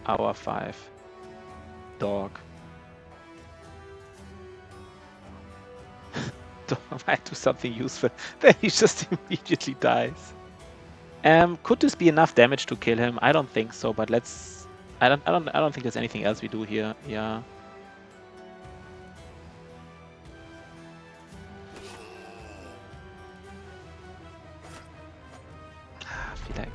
Speaker 1: hour 5. Dog. Might do something useful. Then he just immediately dies. Could this be enough damage to kill him? I don't think so, but let's. I don't think there's anything else we do here. Yeah. I feel like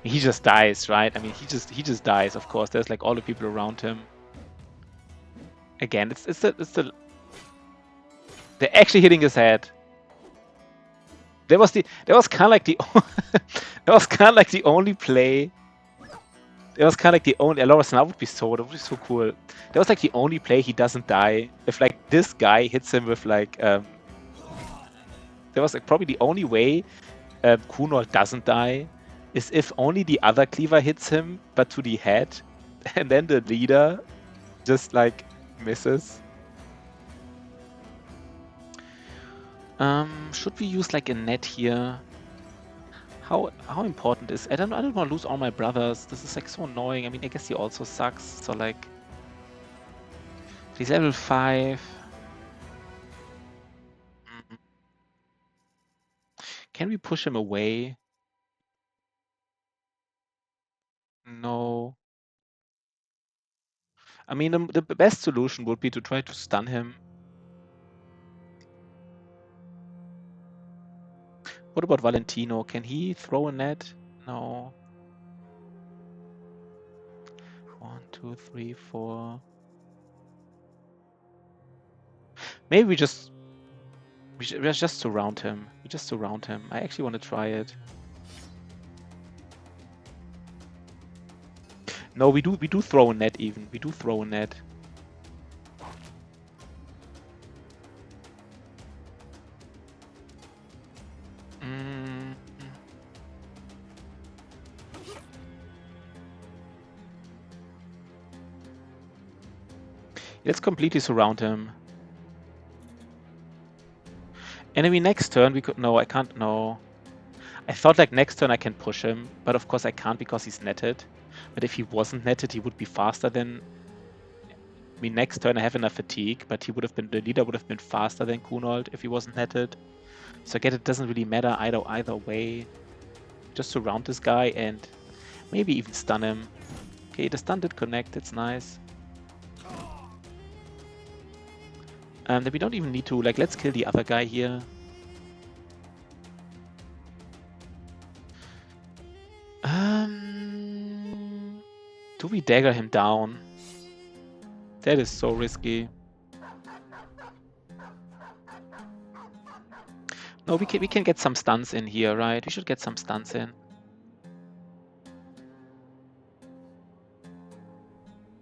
Speaker 1: he just dies, right? I mean, he just dies. Of course, there's like all the people around him. Again, it's the. They're actually hitting his head. That was kind of like the that was kind of like the only play. It was kind of like the only. Aloras now would be so. That would be so cool. That was like the only play he doesn't die. If like this guy hits him with like that was like probably the only way Kunal doesn't die is if only the other cleaver hits him, but to the head, and then the leader just like misses. Should we use like a net here? How important is... I don't want to lose all my brothers. This is like so annoying. I mean, I guess he also sucks. So like... He's level 5. Can we push him away? No. I mean, the best solution would be to try to stun him. What about Valentino? Can he throw a net? No. 1, 2, 3, 4. Maybe we just surround him. We just surround him. I actually want to try it. No, we do throw a net even. We do throw a net. Let's completely surround him. Enemy next turn, we could... No, I can't. No. I thought like next turn I can push him, but of course I can't because he's netted. But if he wasn't netted, he would be faster than... I mean, next turn I have enough fatigue, but he would have been... The leader would have been faster than Kunold if he wasn't netted. So I get it doesn't really matter either way. Just surround this guy and maybe even stun him. Okay, the stun did connect. It's nice. Then we don't even need to... Like, let's kill the other guy here. Do we dagger him down? That is so risky. No, we can get some stuns in here, right? We should get some stuns in.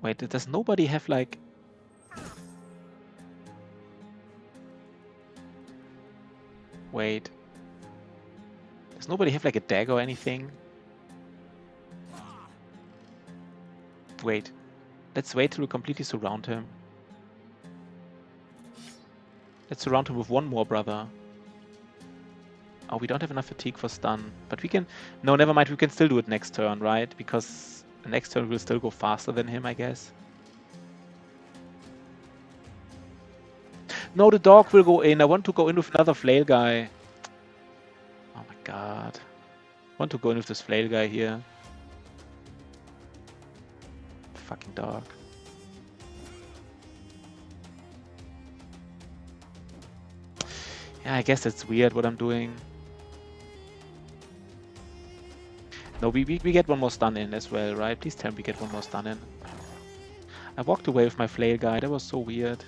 Speaker 1: Wait, does nobody have like... Wait. Does nobody have like a dagger or anything? Wait. Let's wait till we completely surround him. Let's surround him with one more brother. Oh, we don't have enough fatigue for stun. But we can... No, never mind. We can still do it next turn, right? Because the next turn will still go faster than him, I guess. No, the dog will go in. I want to go in with another flail guy. Oh my god. I want to go in with this flail guy here. Fucking dog. Yeah, I guess it's weird what I'm doing. No, we get one more stun in as well, right? Please tell me we get one more stun in. I walked away with my flail guy. That was so weird.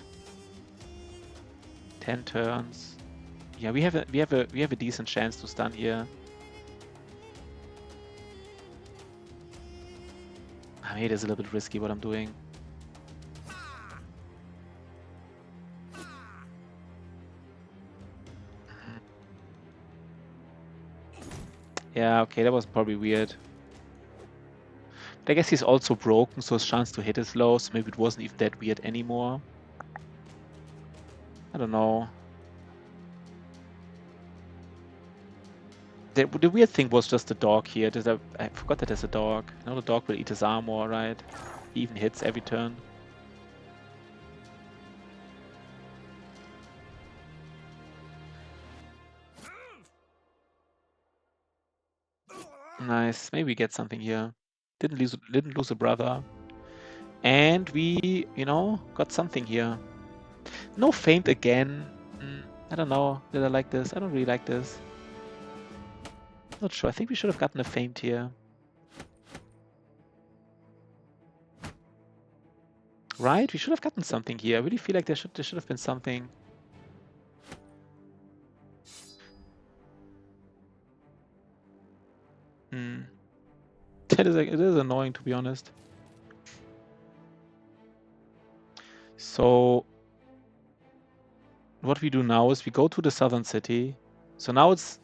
Speaker 1: 10 turns. Yeah, we have a decent chance to stun here. I mean, it is a little bit risky what I'm doing. Yeah, okay, that was probably weird. But I guess he's also broken, so his chance to hit is low, so maybe it wasn't even that weird anymore. I don't know. The weird thing was just the dog here. I forgot that there's a dog. You know, the dog will eat his armor, right? He even hits every turn. Nice. Maybe we get something here. Didn't lose a brother. And we, you know, got something here. No feint again. I don't know. Did I like this? I don't really like this. Not sure. I think we should have gotten a feint here. Right? We should have gotten something here. I really feel like there should have been something. It is annoying, to be honest. So what we do now is we go to the southern city. So now it's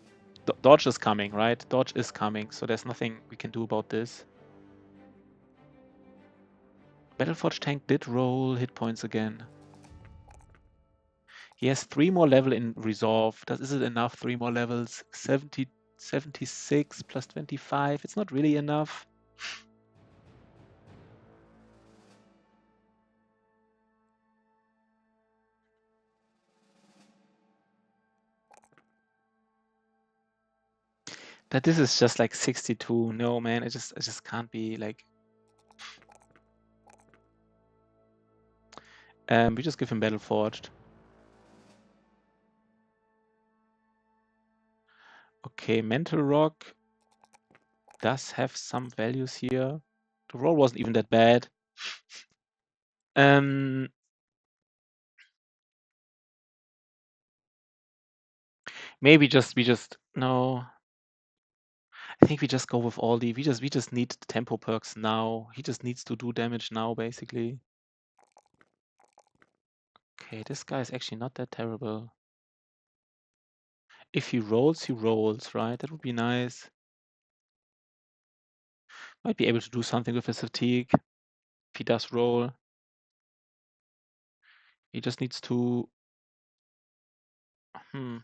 Speaker 1: Dodge is coming, right? Dodge is coming, so there's nothing we can do about this. Battleforge tank did roll hit points again. He has 3 more level in resolve. Is it enough? 3 more levels. 76 plus 25. It's not really enough. That this is just like 62. No, man, I just can't be like... We just give him Battleforged. Okay, Mental Rock does have some values here. The roll wasn't even that bad. Maybe we just no. I think we just go with all the... We just need the tempo perks now. He just needs to do damage now, basically. Okay, this guy is actually not that terrible. If he rolls, right? That would be nice. Might be able to do something with his fatigue if he does roll. He just needs to... I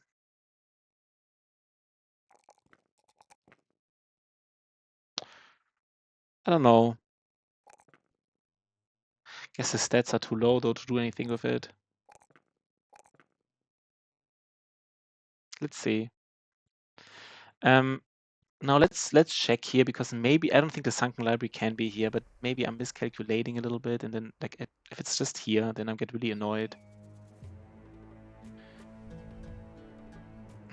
Speaker 1: don't know. Guess his stats are too low though to do anything with it. Let's see. Now let's check here, because maybe I don't think the sunken library can be here, but maybe I'm miscalculating a little bit, and then like if it's just here, then I get really annoyed.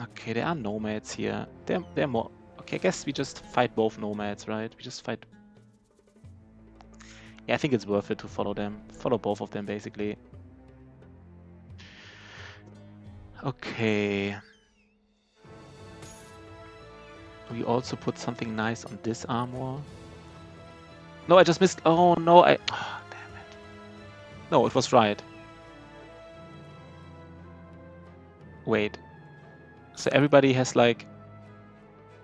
Speaker 1: Okay, there are nomads here. They're more... Okay, I guess we just fight both nomads, right? We just fight... Yeah, I think it's worth it to follow them. Follow both of them, basically. Okay. We also put something nice on this armor. No, I just missed... Oh, no, oh, damn it. No, it was right. Wait. So everybody has like...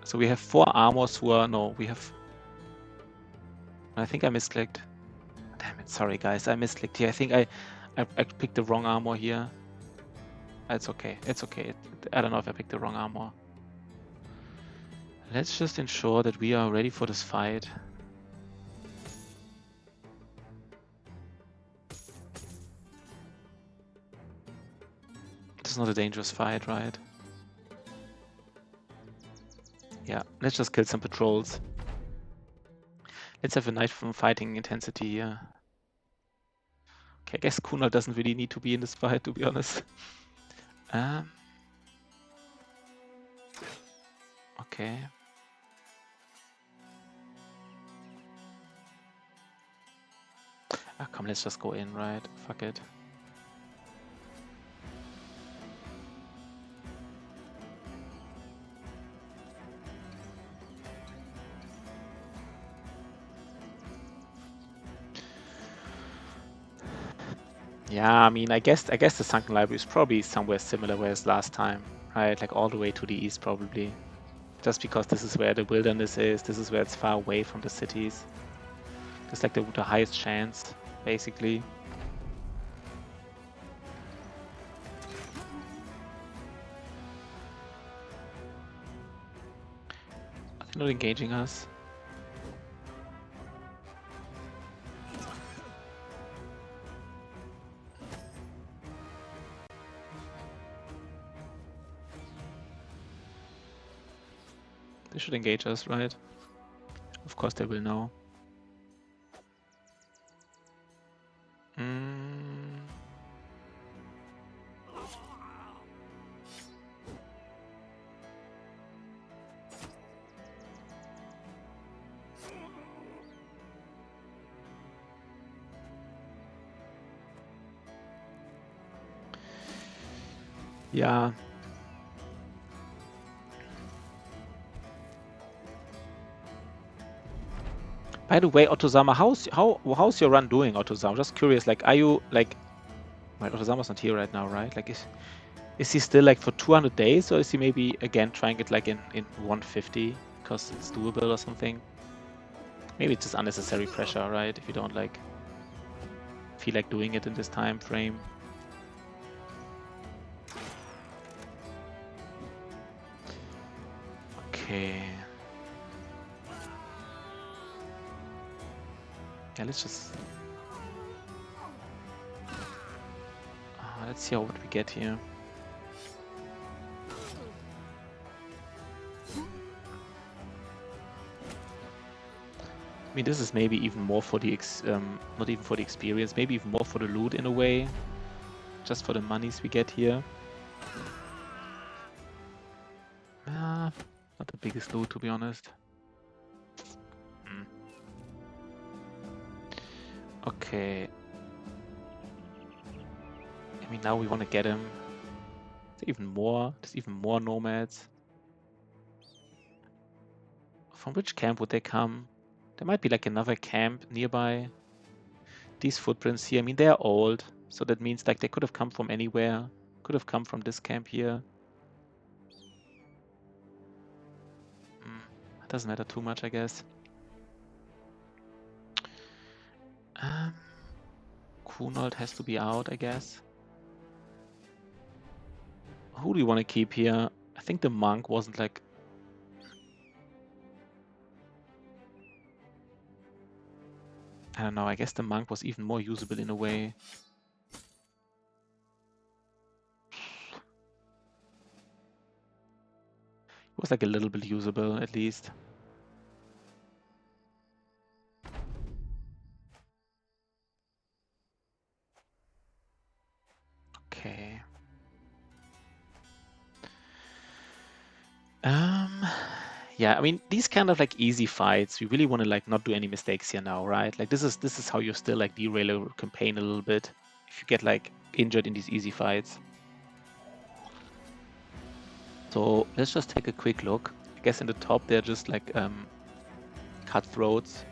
Speaker 1: So we have 4 armors who are... No, we have... I think I misclicked. Damn it, sorry guys, I misclicked here. I think I picked the wrong armor here. It's okay, it's okay. I don't know if I picked the wrong armor. Let's just ensure that we are ready for this fight. It's not a dangerous fight, right? Yeah, let's just kill some patrols. Let's have a nice fighting intensity here. Okay, I guess Kunal doesn't really need to be in this fight, to be honest. Okay. Ah, come, let's just go in, right? Fuck it. Yeah, I mean, I guess the sunken library is probably somewhere similar where it's last time, right? Like all the way to the east, probably. Just because this is where the wilderness is, this is where it's far away from the cities. It's like the highest chance, basically. They're not engaging us. They should engage us, right? Of course they will know. Yeah. By the way, Otozama, how's your run doing, Otozama? Just curious, like, are you like... Right, Otozama's not here right now, right? Like, is he still like for 200 days, or is he maybe again trying it like in 150 because it's doable or something? Maybe it's just unnecessary pressure, right? If you don't like feel like doing it in this time frame. Okay. Yeah, let's just... let's see what we get here. I mean, this is maybe even more for the not even for the experience, maybe even more for the loot in a way, just for the monies we get here. Not the biggest loot, to be honest. Okay. I mean, now we want to get him. There's even more nomads. From which camp would they come? There might be like another camp nearby. These footprints here, I mean, they're old, so that means like they could have come from anywhere. Could have come from this camp here. It doesn't matter too much, I guess. Kunold has to be out, I guess. Who do you want to keep here? I think the monk wasn't like... I don't know, I guess the monk was even more usable in a way. It was like a little bit usable, at least. Okay. Yeah, I mean, these kind of like easy fights, we really want to like not do any mistakes here now, right? Like this is how you still like derail a campaign a little bit if you get like injured in these easy fights. So let's just take a quick look. I guess in the top they're just like cutthroats.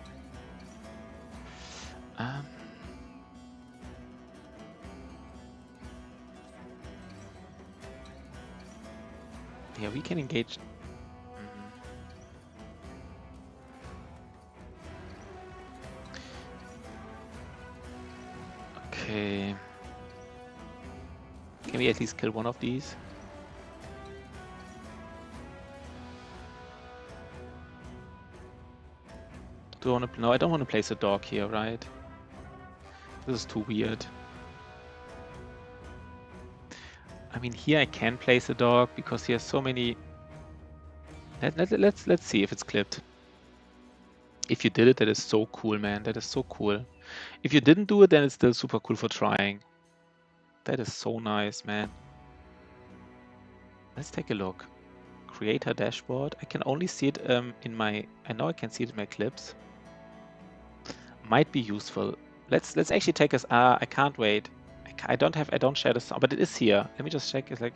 Speaker 1: Yeah, we can engage. Okay. Can we at least kill one of these? Do I want to? No, I don't want to place a dog here, right? This is too weird. I mean, here I can place a dog because he has so many. Let's see if it's clipped. If you did it, that is so cool, man. That is so cool. If you didn't do it, then it's still super cool for trying. That is so nice, man. Let's take a look. Creator dashboard. I can only see it in my. I know I can see it in my clips. Might be useful. Let's actually take us. I can't wait. I don't share the sound, but it is here. Let me just check. It's like.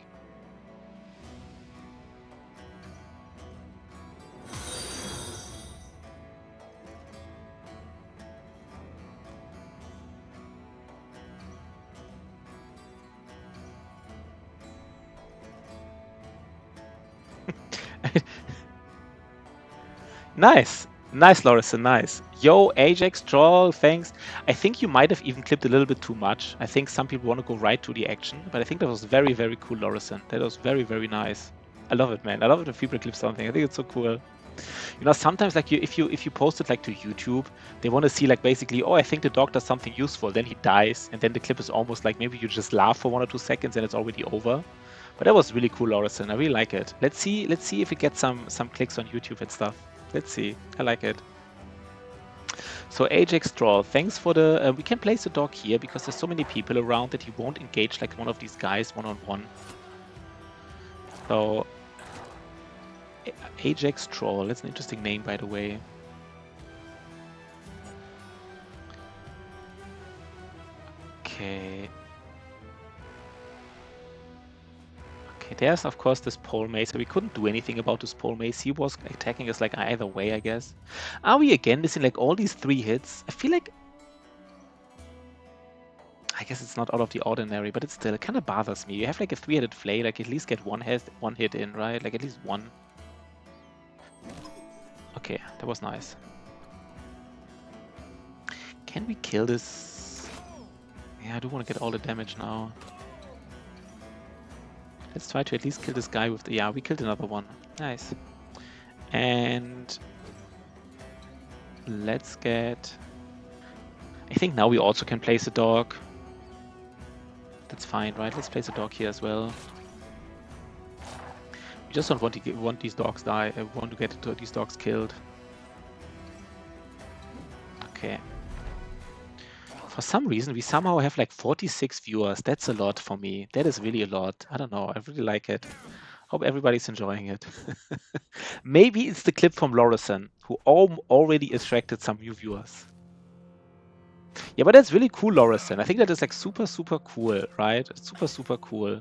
Speaker 1: Nice. Nice, Lorison, nice. Yo, Ajax, Troll, thanks. I think you might have even clipped a little bit too much. I think some people want to go right to the action, but I think that was very, very cool, Lorison. That was very, very nice. I love it, man. I love it when people clip something. I think it's so cool. You know, sometimes like if you post it like to YouTube, they want to see like basically, oh, I think the dog does something useful. Then he dies, and then the clip is almost like maybe you just laugh for 1 or 2 seconds and it's already over. But that was really cool, Lorison. I really like it. Let's see if it gets some clicks on YouTube and stuff. Let's see. I like it. So Ajax Troll, thanks for the... we can place a dog here because there's so many people around that he won't engage like one of these guys one-on-one. So Ajax Troll, that's an interesting name, by the way. Okay. Okay, there's of course this pole mace. We couldn't do anything about this pole mace. He was attacking us like either way, I guess. Are we again missing like all these 3 hits? I feel like... I guess it's not out of the ordinary, but it still kind of bothers me. You have like a 3-headed flay, like at least get one hit in, right? Like at least one. Okay, that was nice. Can we kill this? Yeah, I do want to get all the damage now. Let's try to at least kill this guy with the... Yeah, we killed another one. Nice. And let's get... I think now we also can place a dog. That's fine, right? Let's place a dog here as well. We just don't want these dogs die. I want to get these dogs killed. Okay. For some reason, we somehow have like 46 viewers. That's a lot for me. That is really a lot. I don't know. I really like it. Hope everybody's enjoying it. Maybe it's the clip from Lorison, who already attracted some new viewers. Yeah, but that's really cool, Lorison. I think that is like super, super cool, right? Super, super cool.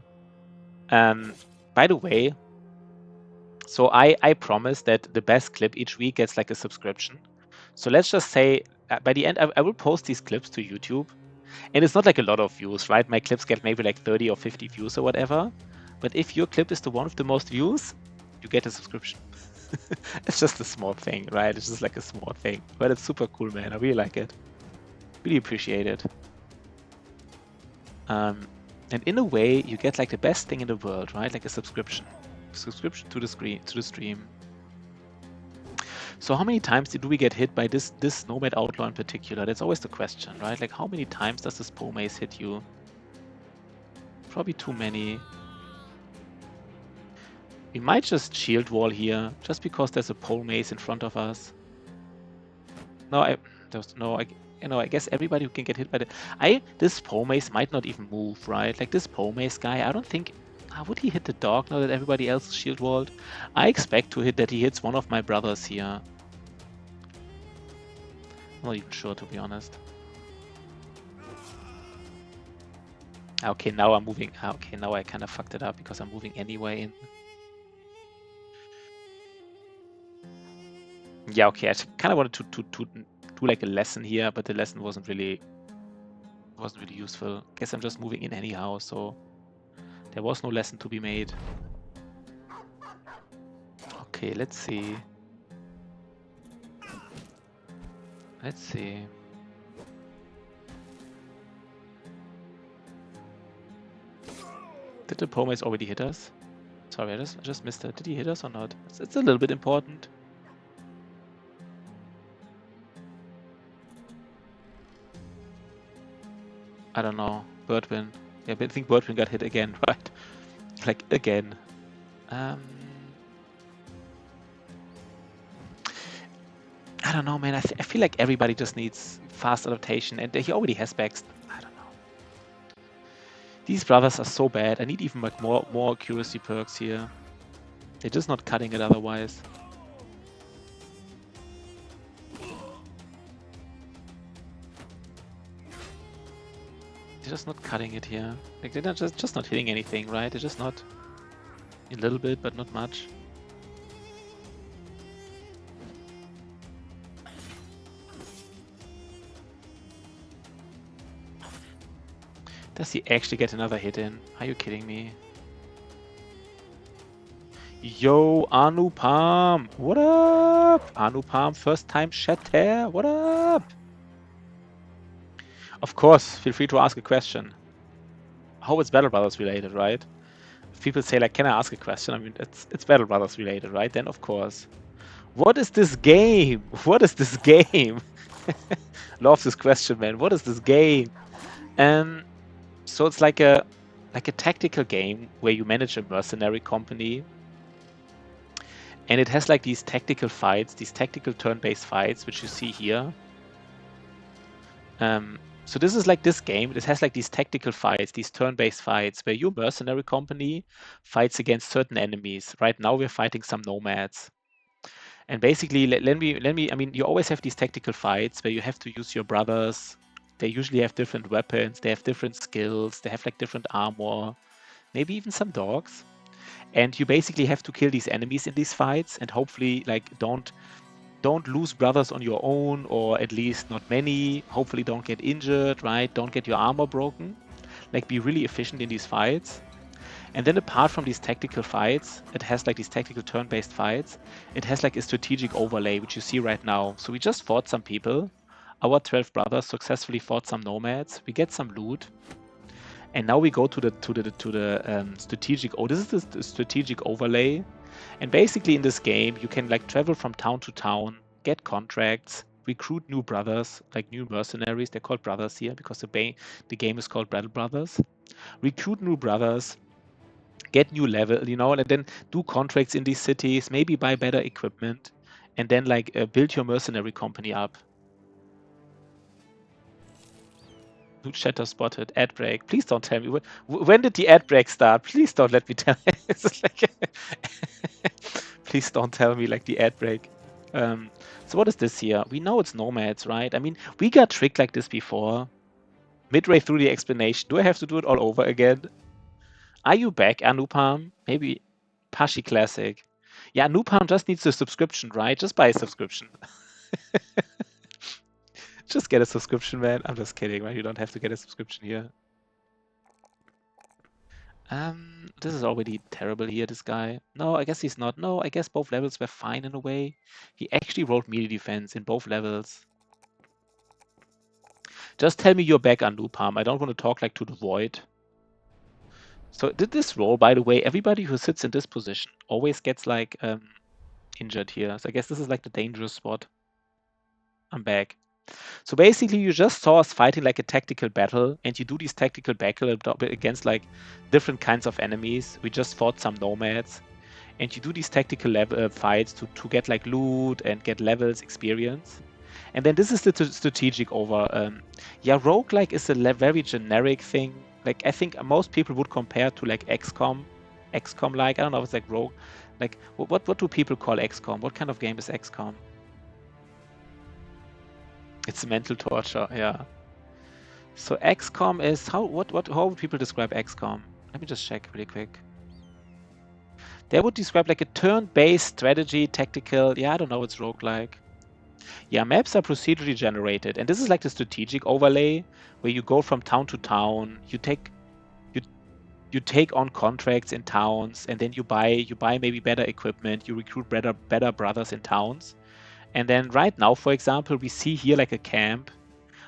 Speaker 1: By the way, so I promise that the best clip each week gets like a subscription. So let's just say by the end, I will post these clips to YouTube. And it's not like a lot of views, right? My clips get maybe like 30 or 50 views or whatever. But if your clip is the one with the most views, you get a subscription. It's just a small thing, right? It's just like a small thing. But it's super cool, man. I really like it. Really appreciate it. And in a way, you get like the best thing in the world, right? Like a subscription to the stream. So how many times do we get hit by this Nomad Outlaw in particular? That's always the question, right? Like how many times does this pole mace hit you? Probably too many. We might just shield wall here, just because there's a pole mace in front of us. No, I guess everybody who can get hit by this pole mace might not even move, right? Like this pole mace guy, I don't think. Would he hit the dog now that everybody else is shield walled? I expect that he hits one of my brothers here. I'm not even sure, to be honest. Okay, now I'm moving. Okay, now I kind of fucked it up because I'm moving anyway in. Yeah, okay, I kind of wanted to do like a lesson here, but the lesson wasn't really useful. Guess I'm just moving in anyhow, so there was no lesson to be made. Okay, let's see. Let's see. Did the pole mace already hit us? Sorry, I just missed it. Did he hit us or not? It's a little bit important. I don't know. Birdwin. Yeah, but I think Birdwin got hit again, right? Like, again. I don't know, man. I feel like everybody just needs fast adaptation, and he already has backs. I don't know. These brothers are so bad. I need even like more accuracy perks here. They're just not cutting it otherwise. They're just not cutting it here. Like they're not just not hitting anything, right? They're just not a little bit, but not much. Does he actually get another hit in? Are you kidding me? Yo, Anupam! What up? Anupam, first time chatter. What up? Of course, feel free to ask a question. I hope it's Battle Brothers related, right? If people say like, can I ask a question? I mean, it's Battle Brothers related, right? Then of course. What is this game? What is this game? Love this question, man. What is this game? So it's like a tactical game where you manage a mercenary company, and it has like these tactical fights, these tactical turn-based fights, which you see here. So this is like this game. It has like these tactical fights, these turn-based fights, where your mercenary company fights against certain enemies. Right now we're fighting some nomads. And basically, let me. I mean, you always have these tactical fights where you have to use your brothers. They usually have different weapons. They have different skills. They have like different armor, maybe even some dogs. And you basically have to kill these enemies in these fights, and hopefully, like, don't lose brothers on your own, or at least not many. Hopefully, don't get injured, right? Don't get your armor broken. Like, be really efficient in these fights. And then apart from these tactical fights, it has like these tactical turn-based fights. It has like a strategic overlay, which you see right now. So we just fought some people. Our 12 brothers successfully fought some nomads. We get some loot. And now we go to the strategic. Oh, this is the strategic overlay. And basically in this game, you can like travel from town to town, get contracts, recruit new brothers, like new mercenaries. They're called brothers here because the game is called Battle Brothers. Recruit new brothers, get new level, and then do contracts in these cities, maybe buy better equipment, and then like build your mercenary company up. New chatter spotted, ad break. Please don't tell me. When did the ad break start? Please don't let me tell you. Please don't tell me like the ad break. So what is this here? We know it's nomads, right? I mean, we got tricked like this before. Midway through the explanation, do I have to do it all over again? Are you back, Anupam? Maybe Pashi Classic. Yeah, Anupam just needs a subscription, right? Just buy a subscription. Just get a subscription, man. I'm just kidding, right? You don't have to get a subscription here. This is already terrible here, this guy. No, I guess he's not. No, I guess both levels were fine in a way. He actually rolled melee defense in both levels. Just tell me you're back, Anupam. I don't want to talk like to the void. So this roll, by the way, everybody who sits in this position always gets like injured here. So I guess this is like the dangerous spot. I'm back. So basically, you just saw us fighting like a tactical battle, and you do these tactical battle against like different kinds of enemies. We just fought some nomads, and you do these tactical level fights to get like loot and get levels, experience. And then this is the strategic over. Yeah, roguelike is a very generic thing. Like I think most people would compare to like XCOM, XCOM-like. I don't know if it's like rogue. Like what do people call XCOM? What kind of game is XCOM? It's mental torture. Yeah. So XCOM is how would people describe XCOM? Let me just check really quick. They would describe like a turn-based strategy, tactical. Yeah, I don't know. It's roguelike. Yeah, maps are procedurally generated, and this is like the strategic overlay where you go from town to town. You take on contracts in towns, and then you buy maybe better equipment. You recruit better brothers in towns, and then right now, for example, we see here like a camp.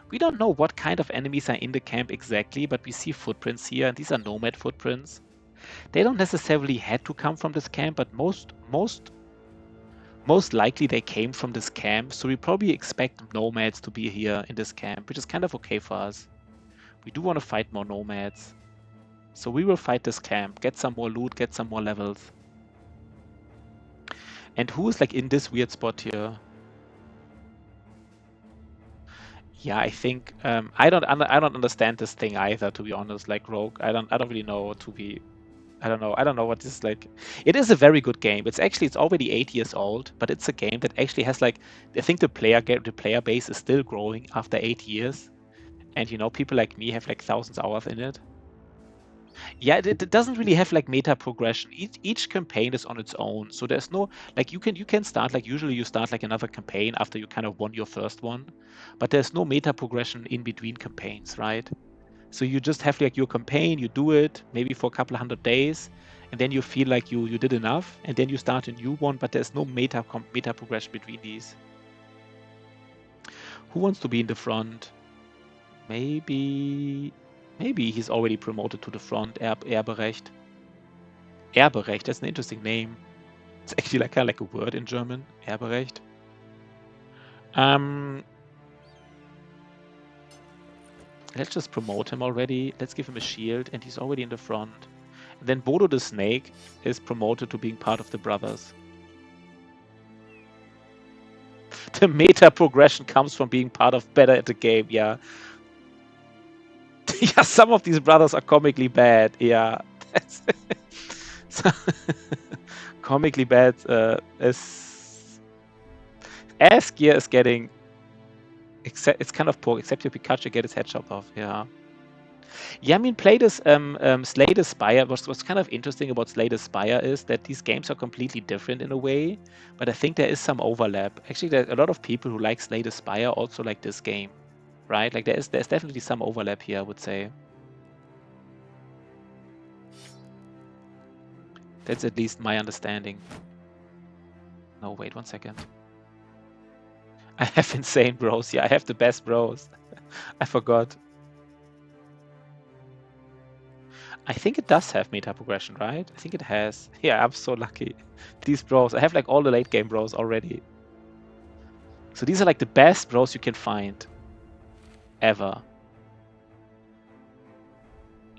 Speaker 1: We don't know what kind of enemies are in the camp exactly, but we see footprints here, and these are nomad footprints. They don't necessarily had to come from this camp, but most likely they came from this camp, so we probably expect nomads to be here in this camp, which is kind of okay for us. We do want to fight more nomads. So we will fight this camp, get some more loot, get some more levels. And who is like in this weird spot here? Yeah, I think I don't understand this thing either, to be honest. Like Rogue, I don't really know to be. I don't know what this is like. It is a very good game. It's already 8 years old, but it's a game that actually has like, I think the player base is still growing after 8 years, and people like me have like thousands of hours in it. Yeah, it doesn't really have like meta progression. Each campaign is on its own, so there's no like you can start like usually you start like another campaign after you kind of won your first one, but there's no meta progression in between campaigns, right? So you just have like your campaign, you do it maybe for a couple 100 days, and then you feel like you did enough, and then you start a new one. But there's no meta progression between these. Who wants to be in the front? Maybe he's already promoted to the front. Erberecht. Erberecht. That's an interesting name. It's actually like kind of like a word in German. Erberecht. Let's just promote him already. Let's give him a shield, and he's already in the front. And then Bodo the Snake is promoted to being part of the brothers. The meta progression comes from being part of better at the game, yeah. Yeah, some of these brothers are comically bad, yeah. Comically bad as gear is getting, it's kind of poor, except your Pikachu get his head chopped off, yeah. Yeah, I mean, play this Slay the Spire. What's kind of interesting about Slay the Spire is that these games are completely different in a way, but I think there is some overlap. Actually, there are a lot of people who like Slay the Spire also like this game, right? Like there's definitely some overlap here, I would say. That's at least my understanding. No, wait 1 second. I have insane bros. Yeah, I have the best bros. I forgot. I think it does have meta progression, right? I think it has. Yeah, I'm so lucky. These bros. I have like all the late game bros already. So these are like the best bros you can find. Ever.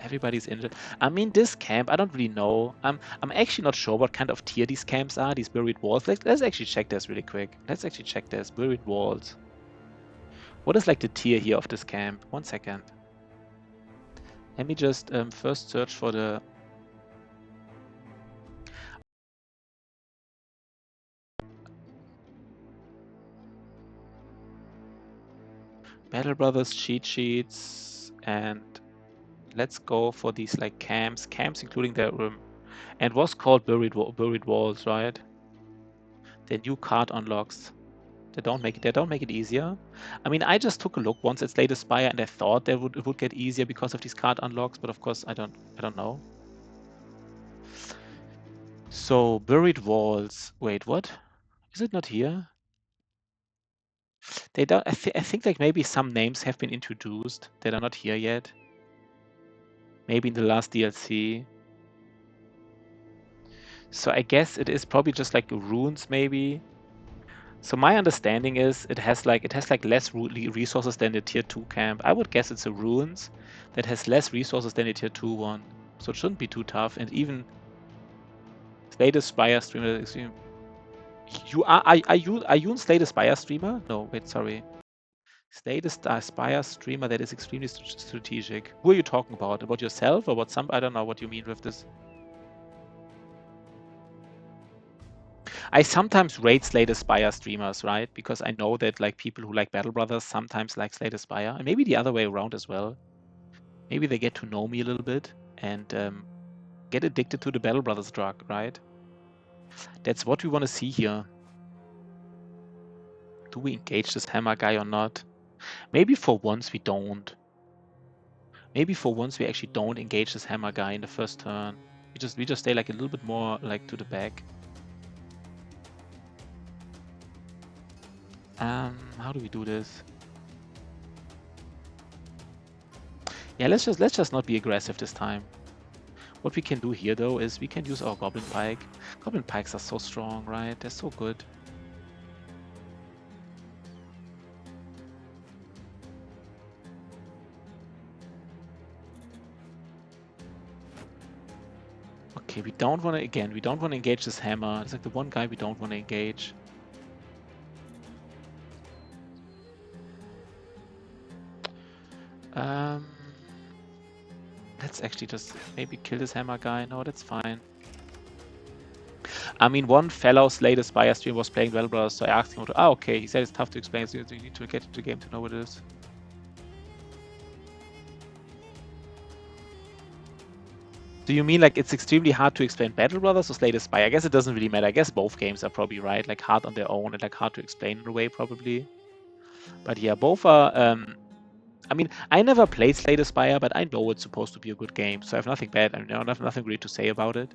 Speaker 1: Everybody's injured. I mean, this camp, I don't really know. I'm actually not sure what kind of tier these camps are, these buried walls. Let's actually check this really quick. Let's actually check this. Buried walls. What is like the tier here of this camp? 1 second. Let me just first search for the... Battle Brothers cheat sheets, and let's go for these like camps including their room, and was called buried walls, right? The new card unlocks. They don't make it easier. I mean, I just took a look once at Slay the Spire, and I thought it would get easier because of these card unlocks, but of course I don't know. So buried walls. Wait, what? Is it not here? They don't. I think like maybe some names have been introduced that are not here yet. Maybe in the last DLC. So I guess it is probably just like runes, maybe. So my understanding is it has like less resources than the tier 2 camp. I would guess it's a runes that has less resources than the tier 2 one. So it shouldn't be too tough. And even Slay the Spire streamer. You are you a Slay the Spire streamer? No, wait, sorry. Slay the Spire streamer that is extremely strategic. Who are you talking about? About yourself or about some? I don't know what you mean with this. I sometimes rate Slay the Spire streamers, right? Because I know that like people who like Battle Brothers sometimes like Slay the Spire, and maybe the other way around as well. Maybe they get to know me a little bit and get addicted to the Battle Brothers drug, right? That's what we want to see here. Do we engage this hammer guy or not? Maybe for once we don't. Maybe for once we actually don't engage this hammer guy in the first turn. We just stay like a little bit more like to the back. How do we do this? Yeah, let's just not be aggressive this time. What we can do here though is we can use our Goblin Pike. Goblin Pikes are so strong, right? They're so good. Okay, we don't want to engage this hammer. It's like the one guy we don't want to engage. Let's actually just maybe kill this hammer guy. No, that's fine. I mean, one fellow Slay the Spire stream was playing Battle Brothers, so I asked him, okay, he said it's tough to explain, so you need to get into the game to know what it is. Do you mean like it's extremely hard to explain Battle Brothers or Slay the Spire? I guess it doesn't really matter. I guess both games are probably right, like hard on their own and like hard to explain in a way, probably. But yeah, both are. I mean, I never played Slay the Spire, but I know it's supposed to be a good game, so I have nothing bad. I mean, I have nothing really to say about it.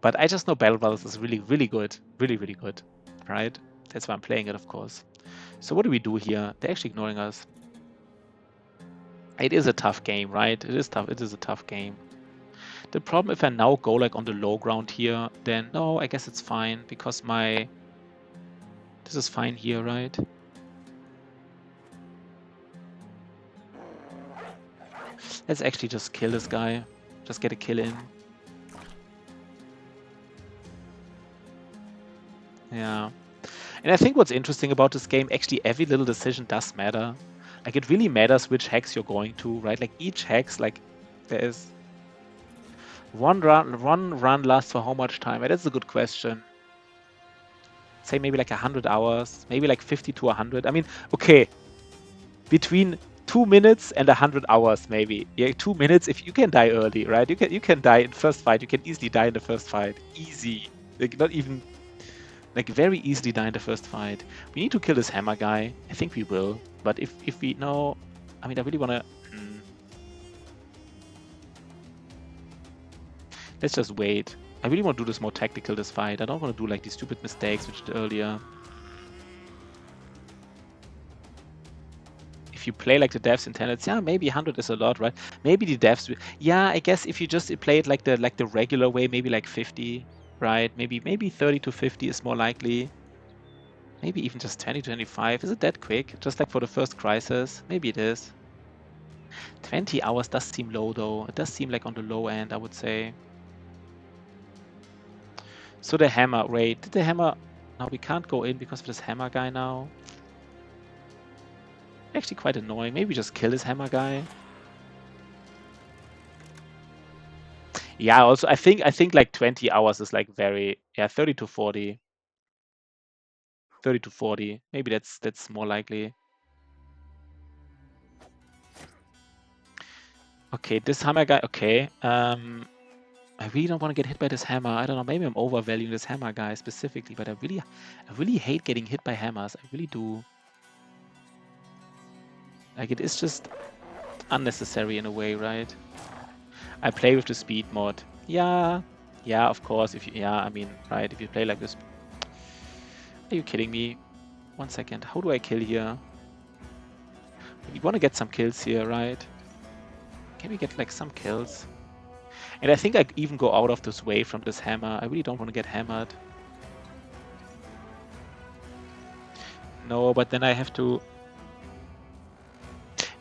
Speaker 1: But I just know Battle Brothers is really, really good. Really, really good. Right? That's why I'm playing it, of course. So what do we do here? They're actually ignoring us. It is a tough game, right? It is tough. It is a tough game. The problem if I now go like on the low ground here, then no, I guess it's fine because this is fine here, right? Let's actually just kill this guy. Just get a kill in. Yeah. And I think what's interesting about this game, actually every little decision does matter. Like it really matters which hex you're going to, right? Like each hex, like there is one run lasts for how much time? That's a good question. Say maybe like 100 hours, maybe like 50 to 100. I mean, okay, between 2 minutes and 100 hours, maybe. Yeah, 2 minutes. If you can die early, right? You can die in first fight. You can easily die in the first fight. Easy. Like not even like very easily die in the first fight. We need to kill this hammer guy. I think we will. But if we no, I mean I really wanna. Let's just wait. I really want to do this more tactical this fight. I don't want to do like these stupid mistakes which I did earlier. If you play like the devs intended, yeah, maybe 100 is a lot, right? Maybe the devs, yeah, I guess if you just play it like the regular way, maybe like 50, right? Maybe 30 to 50 is more likely. Maybe even just 20 to 25. Is it that quick? Just like for the first crisis? Maybe it is. 20 hours does seem low though. It does seem like on the low end, I would say. So the hammer, wait, did the hammer... No, we can't go in because of this hammer guy now. Actually quite annoying. Maybe just kill this hammer guy. Yeah, also I think like 20 hours is like very 30 to 40. 30 to 40. Maybe that's more likely. Okay, this hammer guy, okay. I really don't want to get hit by this hammer. I don't know, maybe I'm overvaluing this hammer guy specifically, but I really hate getting hit by hammers. I really do. Like it is just unnecessary in a way, right? I play with the speed mod. Yeah, of course. I mean, right, if you play like this. Are you kidding me? 1 second. How do I kill here? We want to get some kills here, right? Can we get like some kills? And I think I even go out of this way from this hammer. I really don't want to get hammered. No, but then I have to...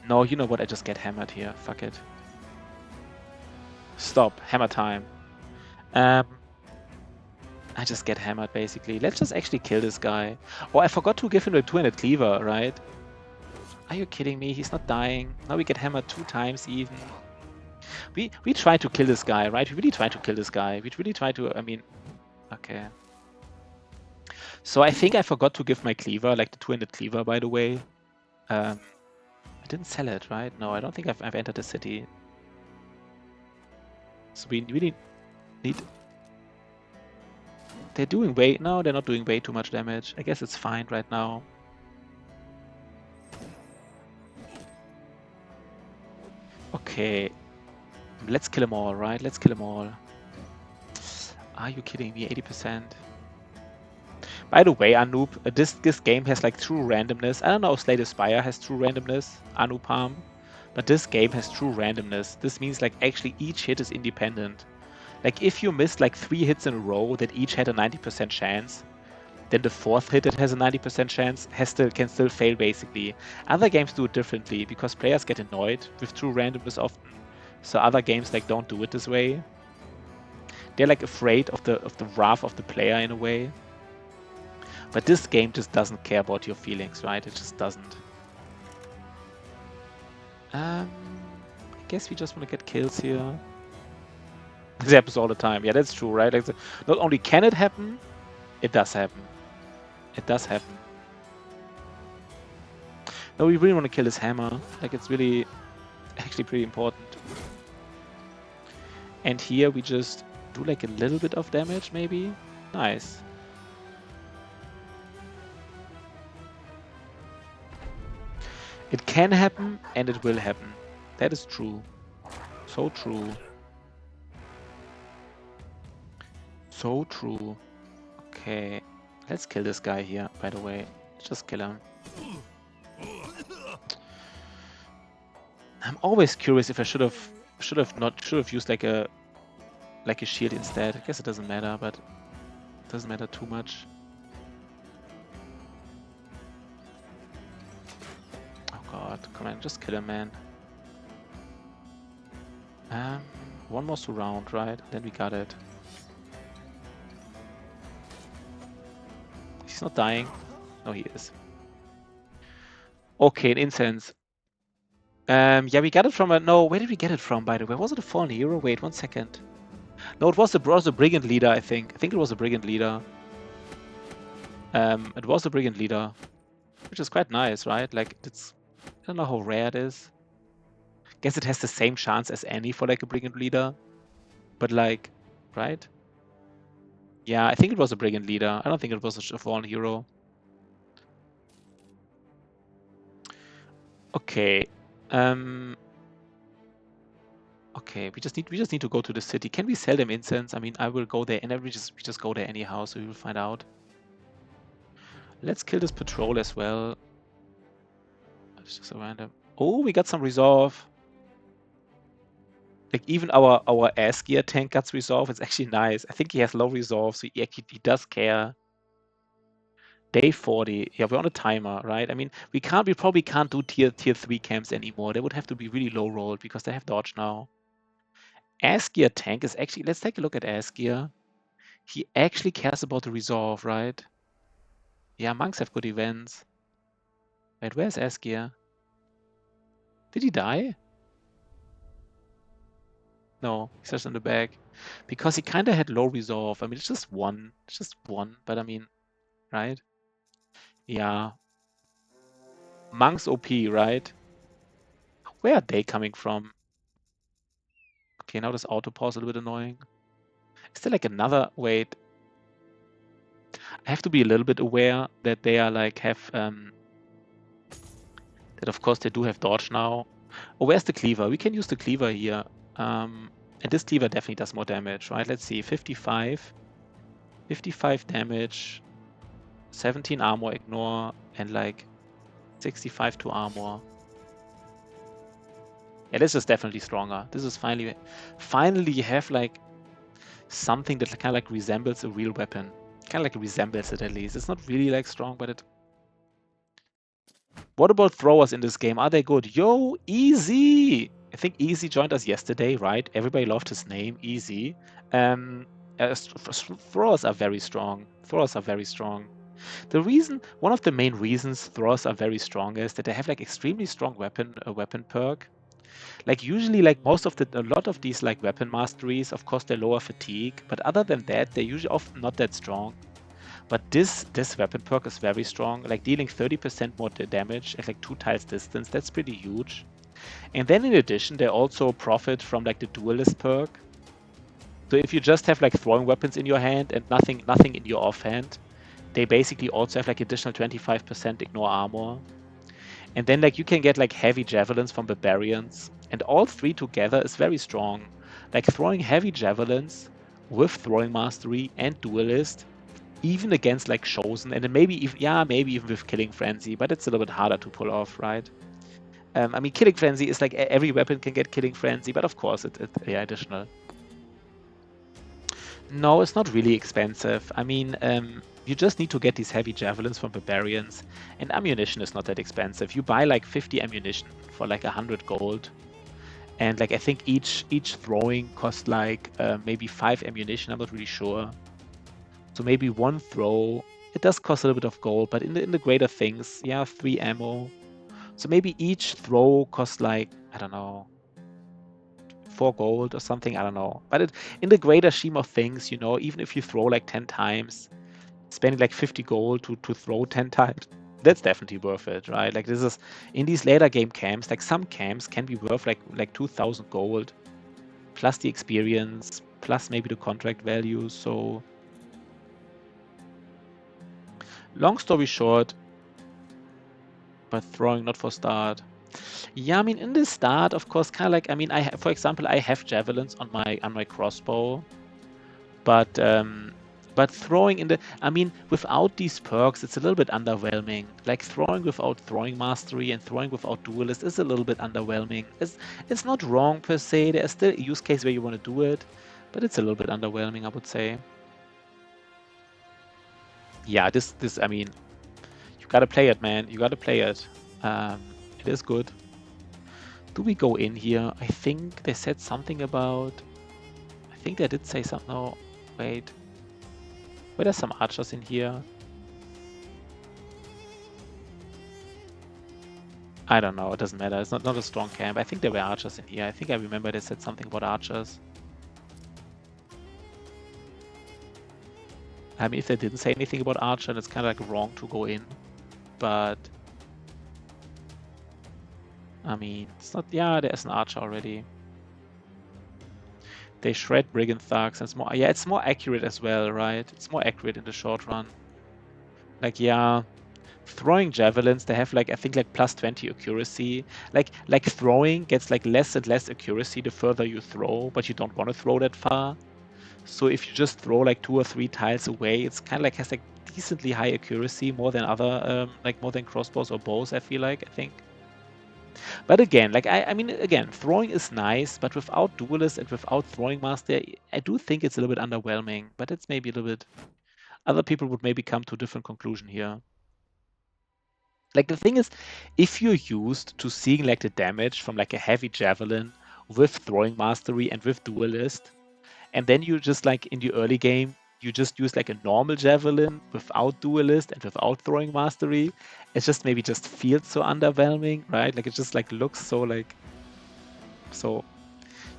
Speaker 1: No, you know what? I just get hammered here. Fuck it. Stop. Hammer time. I just get hammered, basically. Let's just actually kill this guy. Oh, I forgot to give him the 200 cleaver, right? Are you kidding me? He's not dying. Now we get hammered 2 times even. We try to kill this guy, right? We really try to kill this guy. We really try to... I mean... Okay. So I think I forgot to give my cleaver, like the 200 cleaver, by the way. I didn't sell it, right? No, I don't think I've entered the city. So we really need... They're doing way... No, they're not doing way too much damage. I guess it's fine right now. Okay. Let's kill them all, right? Let's kill them all. Are you kidding me? 80%. By the way, Anoop, this game has like true randomness. I don't know if Slay the Spire has true randomness, Anoopam, but this game has true randomness. This means like actually each hit is independent. Like if you missed like 3 hits in a row that each had a 90% chance, then the 4th hit that has a 90% chance can still fail basically. Other games do it differently because players get annoyed with true randomness often. So other games like don't do it this way. They're like afraid of the wrath of the player in a way. But this game just doesn't care about your feelings, right? It just doesn't. I guess we just want to get kills here. This happens all the time. Yeah, that's true, right? Like not only can it happen, it does happen. It does happen. No, we really want to kill this hammer. Like it's really actually pretty important. And here we just do like a little bit of damage, maybe. Nice. It can happen and it will happen. That is true. So true. So true. Okay. Let's kill this guy here, by the way. Let's just kill him. I'm always curious if I should have used like a shield instead. I guess it doesn't matter, but it doesn't matter too much. Oh god, come on, just kill him, man. One more round, right? Then we got it. He's not dying. No, he is. Okay, an incense. Yeah, we got it from a... No, where did we get it from, by the way? Was it a fallen hero? Wait, 1 second. No, it was a brigand leader, I think. I think it was a brigand leader. It was a brigand leader. Which is quite nice, right? Like, it's... I don't know how rare it is. Guess it has the same chance as any for, like, a brigand leader. But, like... Right? Yeah, I think it was a brigand leader. I don't think it was a fallen hero. Okay. Okay, we just need to go to the city. Can we sell them incense? I mean, I will go there, and we just go there anyhow, so we will find out. Let's kill this patrol as well. It's just a random. Oh, we got some resolve. Like even our ass gear tank got resolve. It's actually nice. I think he has low resolve, so he does care. Day 40. Yeah, we're on a timer, right? I mean, we probably can't do tier 3 camps anymore. They would have to be really low rolled because they have dodge now. Ass gear tank is actually... Let's take a look at ass gear. He actually cares about the resolve, right? Yeah, monks have good events. Wait, where's ass gear? Did he die? No, he's just in the back. Because he kind of had low resolve. I mean, it's just one. It's just one, but I mean, right? Yeah. Monks OP, right? Where are they coming from? Okay, now this auto pause is a little bit annoying. Is there like another... Wait. I have to be a little bit aware that they are like that of course they do have dodge now. Oh, where's the cleaver? We can use the cleaver here. And this cleaver definitely does more damage, right? Let's see, 55 damage, 17 armor ignore, and like 65 to armor. Yeah, this is definitely stronger. This is finally you have like something that kind of like resembles a real weapon. Kind of like resembles it at least. It's not really like strong, but it. What about throwers in this game? Are they good? Yo, Easy! I think Easy joined us yesterday, right? Everybody loved his name, Easy. Throwers are very strong. Throwers are very strong. One of the main reasons throwers are very strong is that they have like extremely strong weapon perk. Like usually, like a lot of these like weapon masteries, of course, they lower fatigue, but other than that, they're usually often not that strong. But this weapon perk is very strong, like dealing 30% more damage at like 2 tiles distance. That's pretty huge. And then in addition, they also profit from like the duelist perk. So if you just have like throwing weapons in your hand and nothing in your offhand, they basically also have like additional 25% ignore armor. And then like you can get like heavy javelins from barbarians, and all three together is very strong. Like throwing heavy javelins with throwing mastery and duelist, even against like chosen, and then maybe even with killing frenzy, but it's a little bit harder to pull off, right? I mean, killing frenzy is like every weapon can get killing frenzy, but of course it's additional. No, it's not really expensive. I mean, you just need to get these heavy javelins from barbarians, and ammunition is not that expensive. You buy like 50 ammunition for like 100 gold, and like I think each throwing costs like maybe 5 ammunition. I'm not really sure. So maybe one throw, it does cost a little bit of gold, but in the greater things, yeah, 3 ammo. So maybe each throw costs like, I don't know, 4 gold or something, I don't know. But in the greater scheme of things, you know, even if you throw like 10 times, spending like 50 gold to throw 10 times, that's definitely worth it, right? Like this is, in these later game camps, like some camps can be worth like 2,000 gold, plus the experience, plus maybe the contract value, so... Long story short, but throwing not for start. Yeah, I mean, in the start, of course, kind of like, I mean, for example, I have javelins on my crossbow, but throwing I mean, without these perks, it's a little bit underwhelming. Like throwing without throwing mastery and throwing without duelist is a little bit underwhelming. It's not wrong per se. There's still a use case where you want to do it, but it's a little bit underwhelming, I would say. Yeah, this I mean, you gotta play it, man. You gotta play it. It is good. Do we go in here? I think they said something about... I think they did say something. No, wait. Wait, there's some archers in here. I don't know. It doesn't matter. It's not a strong camp. I think there were archers in here. I think I remember they said something about archers. I mean, if they didn't say anything about archer, then it's kind of like wrong to go in. But... I mean, it's not... Yeah, there's an archer already. They shred brigand thugs, and it's more... Yeah, it's more accurate as well, right? It's more accurate in the short run. Like, yeah... Throwing javelins, they have like, I think like plus 20 accuracy. Like throwing gets like less and less accuracy the further you throw, but you don't want to throw that far. So if you just throw like 2 or 3 tiles away, it's kind of like has like decently high accuracy, more than other more than crossbows or bows, I feel like, I think. But again, like I mean, again, throwing is nice, but without duelist and without throwing master, I do think it's a little bit underwhelming. But it's maybe a little bit... Other people would maybe come to a different conclusion here. Like the thing is, if you're used to seeing like the damage from like a heavy javelin with throwing mastery and with duelist, and then you just like in the early game, you just use like a normal javelin without duelist and without throwing mastery, it just maybe just feels so underwhelming, right? Like it just like looks so like... So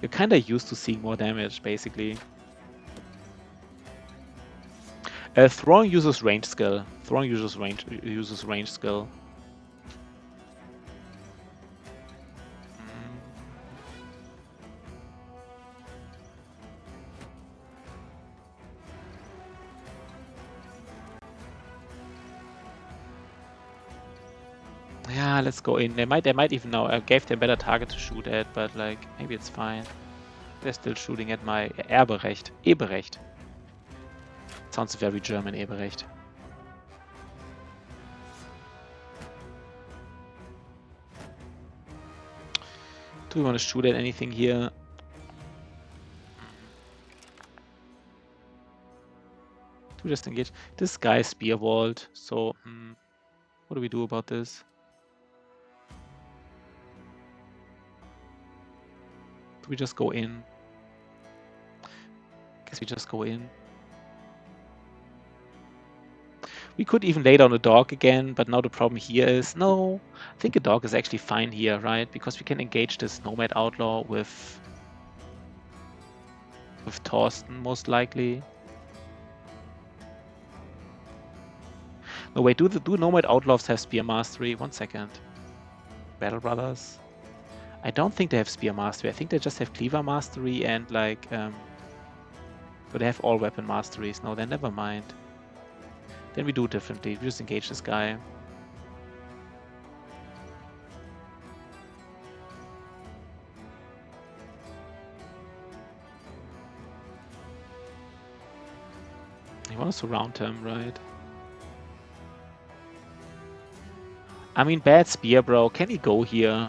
Speaker 1: you're kind of used to seeing more damage, basically. Throwing uses range skill. Throwing uses range skill. Yeah, let's go in. They might even know. I gave them better target to shoot at, but like maybe it's fine. They're still shooting at my Erberecht. Eberecht. Sounds very German, Eberecht. Do we want to shoot at anything here? Do we just engage? This guy is spear walled, so what do we do about this? Do we just go in? Guess we just go in. We could even lay down a dog again, but now the problem here is, no, I think a dog is actually fine here, right? Because we can engage this Nomad Outlaw with Torsten, most likely. No, wait, do Nomad Outlaws have Spear Mastery? 1 second. Battle Brothers? I don't think they have Spear Mastery. I think they just have Cleaver Mastery and like, but they have all weapon masteries. No, then never mind. Then we do it differently. We just engage this guy. You want to surround him, right? I mean, bad spear, bro. Can he go here?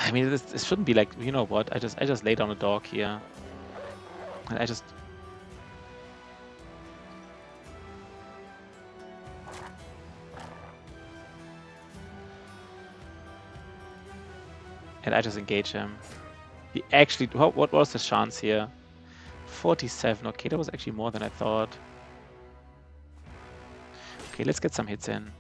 Speaker 1: I mean, this shouldn't be like, you know what? I just lay down a dog here, and I just engage him. He actually, what was the chance here? 47. Okay, that was actually more than I thought. Okay, let's get some hits in.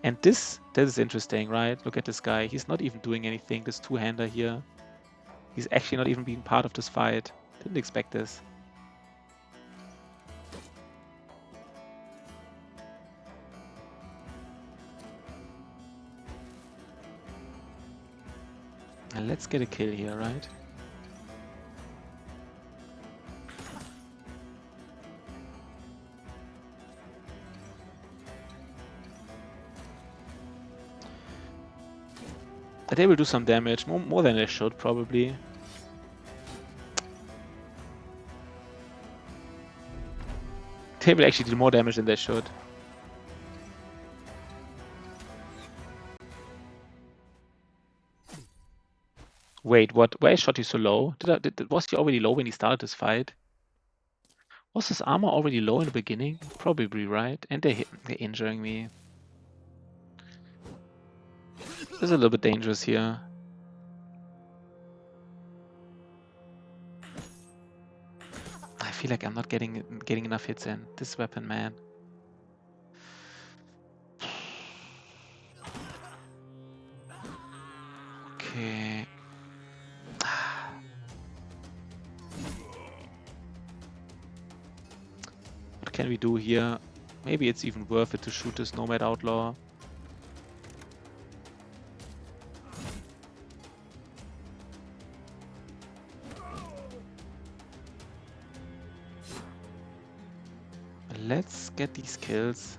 Speaker 1: And this is interesting, right? Look at this guy. He's not even doing anything. This two-hander here. He's actually not even being part of this fight. Didn't expect this. And let's get a kill here, right? They will do some damage, more than they should, probably. They will actually do more damage than they should. Wait, what? Why shot he so low? Was he already low when he started this fight? Was his armor already low in the beginning? Probably, right? And they're injuring me. This is a little bit dangerous here. I feel like I'm not getting enough hits in. This weapon, man. Okay. What can we do here? Maybe it's even worth it to shoot this Nomad Outlaw. Let's get these kills.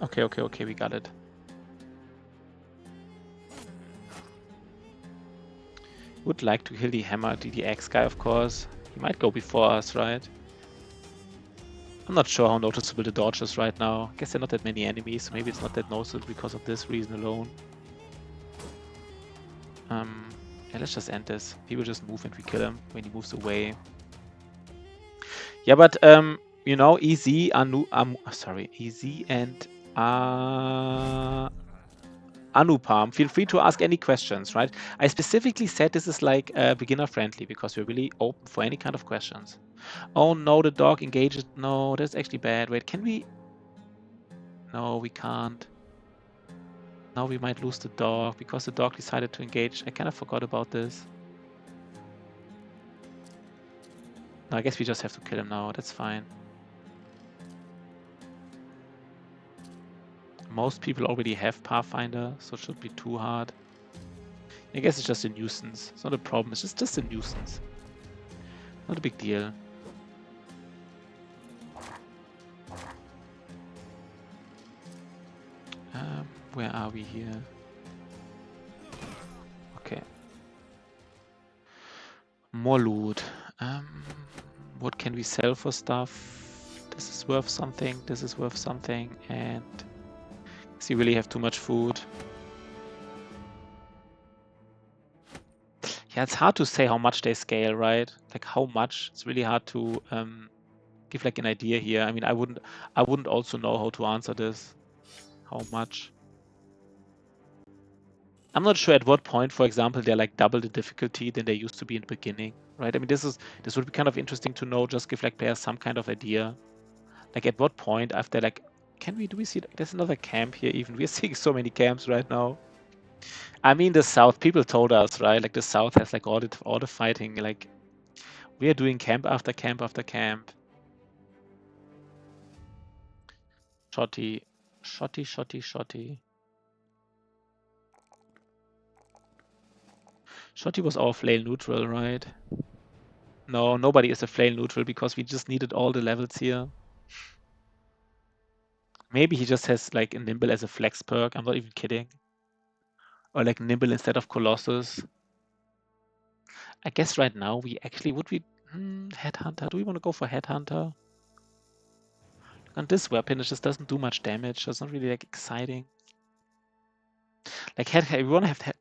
Speaker 1: Okay, we got it. Would like to kill the hammer, the axe guy, of course. He might go before us, right? I'm not sure how noticeable the dodge is right now. I guess there are not that many enemies, so maybe it's not that noticeable because of this reason alone. Yeah, let's just end this. He will just move and we kill him when he moves away. Yeah, but you know, EZ and Anupam, feel free to ask any questions, right? I specifically said this is like beginner friendly because we're really open for any kind of questions. Oh no, the dog engages. No, that's actually bad. Wait, can we? No, we can't. Now we might lose the dog because the dog decided to engage. I kind of forgot about this. No, I guess we just have to kill him now. That's fine. Most people already have Pathfinder, so it shouldn't be too hard. I guess it's just a nuisance. It's not a problem. It's just a nuisance. Not a big deal. Where are we here? Okay. More loot. What can we sell for stuff? This is worth something. This is worth something. And does he really have too much food? Yeah, it's hard to say how much they scale, right? Like how much? It's really hard to give like an idea here. I mean, I wouldn't also know how to answer this. How much? I'm not sure at what point, for example, they're like double the difficulty than they used to be in the beginning, right? I mean, this would be kind of interesting to know. Just give like players some kind of idea. Like at what point after like, do we see? There's another camp here. Even we're seeing so many camps right now. I mean, the South. People told us, right? Like the South has like all the fighting. Like we are doing camp after camp after camp. Shotty, shotty, shotty, shotty. Shotty was our flail neutral, right? No, nobody is a flail neutral because we just needed all the levels here. Maybe he just has like a nimble as a flex perk. I'm not even kidding. Or like nimble instead of Colossus. I guess right now we actually Headhunter. Do we want to go for Headhunter? And this weapon, it just doesn't do much damage. It's not really like exciting. Like we want to have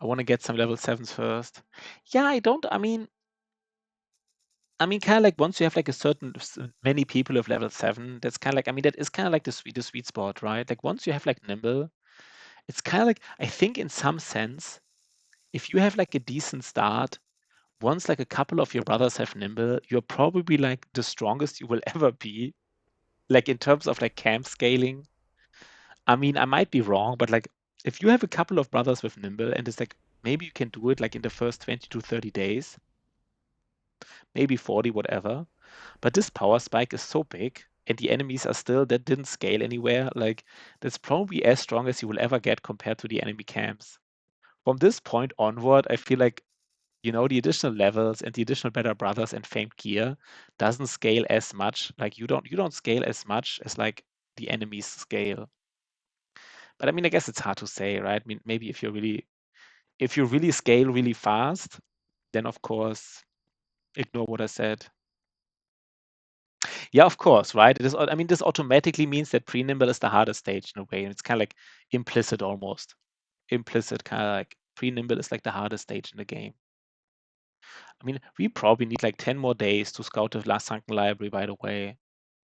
Speaker 1: I want to get some level 7s first. Yeah, I mean, kind of like once you have like a certain many people of level 7, that's kind of like, I mean, that is kind of like the sweet spot, right? Like once you have like nimble, it's kind of like, I think in some sense, if you have like a decent start, once like a couple of your brothers have nimble, you're probably like the strongest you will ever be. Like in terms of like camp scaling. I mean, I might be wrong, but like if you have a couple of brothers with nimble and it's like maybe you can do it like in the first 20 to 30 days, maybe 40, whatever. But this power spike is so big and the enemies are still that didn't scale anywhere. Like that's probably as strong as you will ever get compared to the enemy camps. From this point onward, I feel like the additional levels and the additional better brothers and famed gear doesn't scale as much. Like you don't scale as much as like the enemies scale. But I mean, I guess it's hard to say, right? I mean, maybe if you really scale really fast, then of course ignore what I said. Yeah, of course, right? I mean, this automatically means that pre-nimble is the hardest stage in a way, and it's kind of like implicit almost. Implicit, kind of like pre-nimble is like the hardest stage in the game. I mean, we probably need like 10 more days to scout the last sunken library, by the way.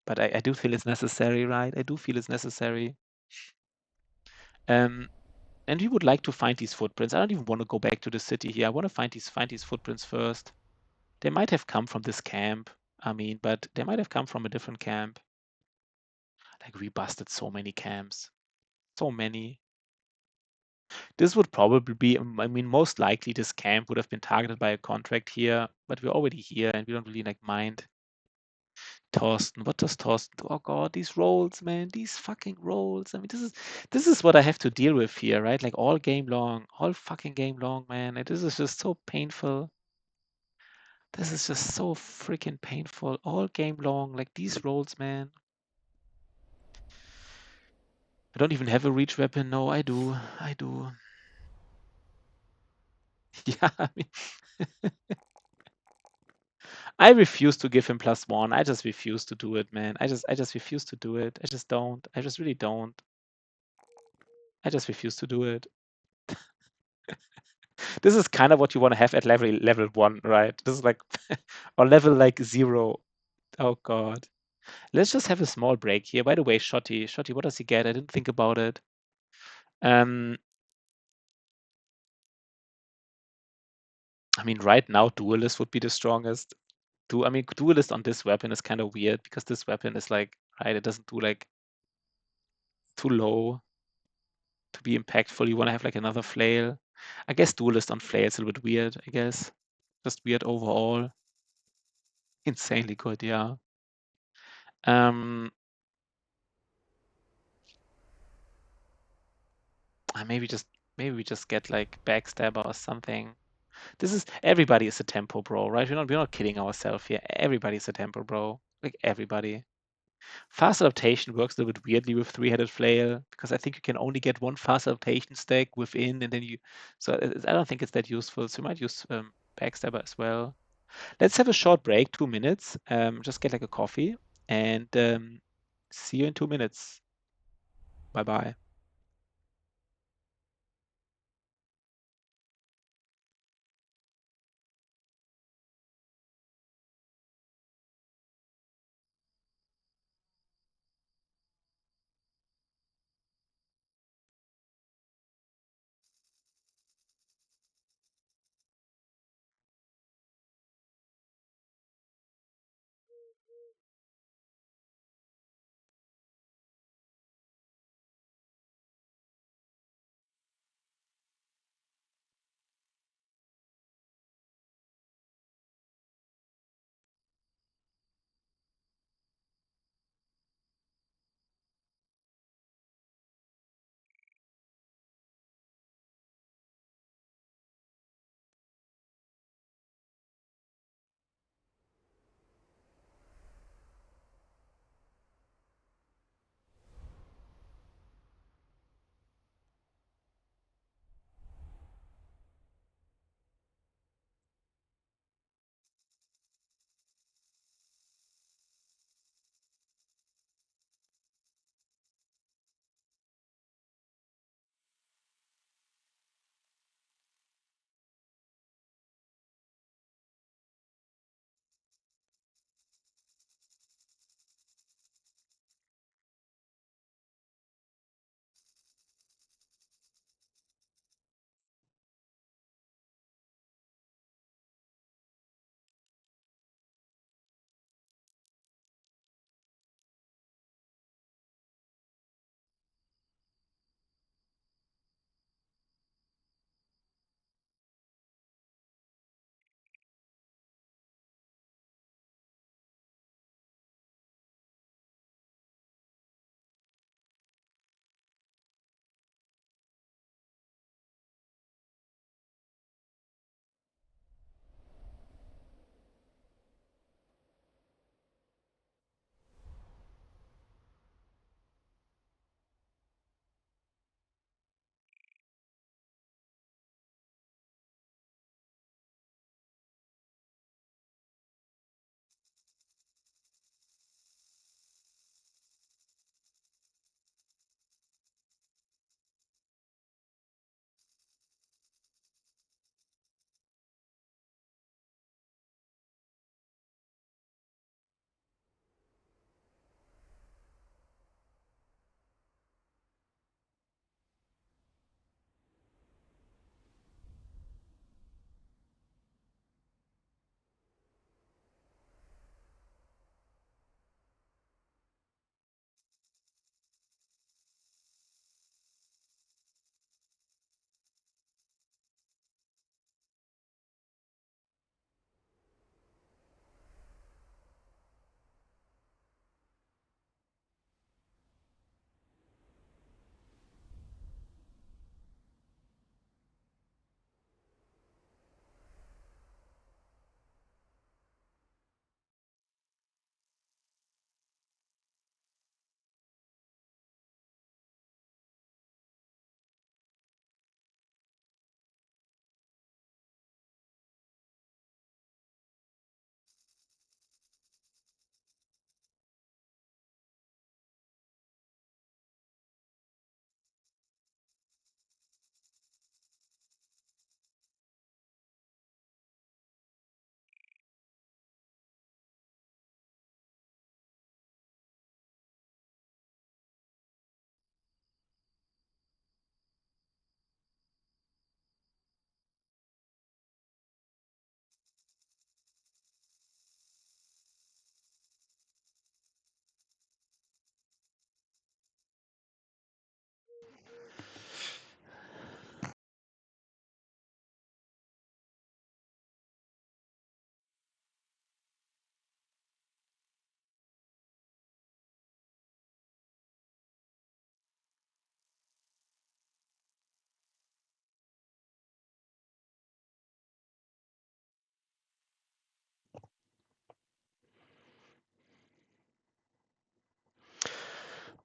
Speaker 1: But I do feel it's necessary, right? I do feel it's necessary. And we would like to find these footprints. I don't even want to go back to the city here. I want to find these footprints first. They might have come from this camp. I mean, but they might have come from a different camp. Like we busted so many camps. So many. This would probably be, I mean, most likely this camp would have been targeted by a contract here, but we're already here and we don't really like mind. Thorsten, what does Thorsten? Oh God, these rolls, man, these fucking rolls. I mean, this is what I have to deal with here, right? Like all game long, all fucking game long, man. And this is just so painful. This is just so freaking painful all game long. Like these rolls, man. I don't even have a reach weapon. No, I do. I do. Yeah, I mean, I refuse to give him +1. I just refuse to do it, man. I just refuse to do it. I just don't. I just really don't. I just refuse to do it. This is kind of what you want to have at level 1, right? This is like or level like 0. Oh God. Let's just have a small break here. By the way, Shotty, what does he get? I didn't think about it. I mean, right now, Duelist would be the strongest. I mean, Duelist on this weapon is kind of weird because this weapon is like, right, it doesn't do like too low to be impactful. You want to have like another flail. I guess Duelist on flail is a little bit weird, I guess. Just weird overall. Insanely good, yeah. Maybe we just get like Backstabber or something. Everybody is a tempo bro, right? We're not kidding ourselves here. Everybody's a tempo bro. Like everybody. Fast adaptation works a little bit weirdly with three-headed flail because I think you can only get one fast adaptation stack within, and then you. So I don't think it's that useful. So you might use backstabber as well. Let's have a short break, 2 minutes. Just get like a coffee, and see you in 2 minutes. Bye bye.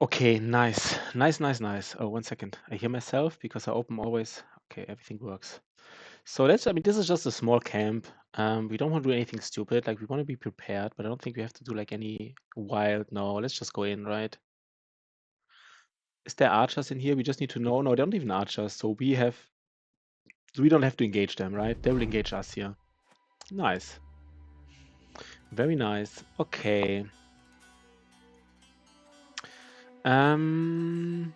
Speaker 1: Okay, nice. Nice. Oh, 1 second. I hear myself because I open always. Okay, everything works. So I mean, this is just a small camp. We don't want to do anything stupid. Like, we want to be prepared, but I don't think we have to do like any wild. No, let's just go in, right? Is there archers in here? We just need to know. No, they don't even archers. So we don't have to engage them, right? They will engage us here. Nice. Very nice. Okay. Um,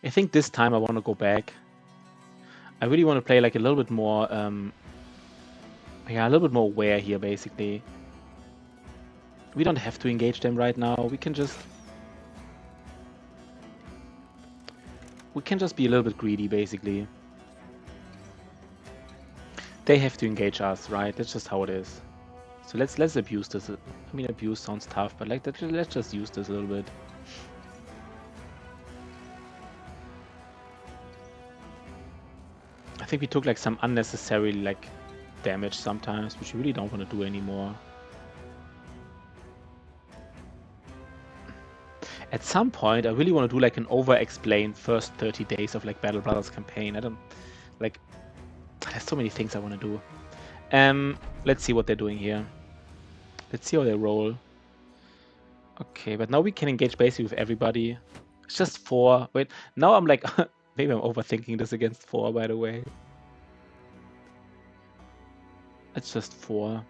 Speaker 1: I think this time I want to go back. I really want to play like a little bit more, yeah, a little bit more aware here, basically. We don't have to engage them right now. We can just be a little bit greedy, basically. They have to engage us, right? That's just how it is. So let's abuse this. I mean, abuse sounds tough, but like let's just use this a little bit. I think we took like some unnecessary like damage sometimes, which we really don't want to do anymore. At some point, I really want to do like an over-explain first 30 days of like Battle Brothers campaign. I don't like. There's so many things I want to do. Let's see what they're doing here. Let's see how they roll. Okay, but now we can engage basically with everybody. It's just 4. Wait, now I'm like, maybe I'm overthinking this against 4, by the way. It's just 4.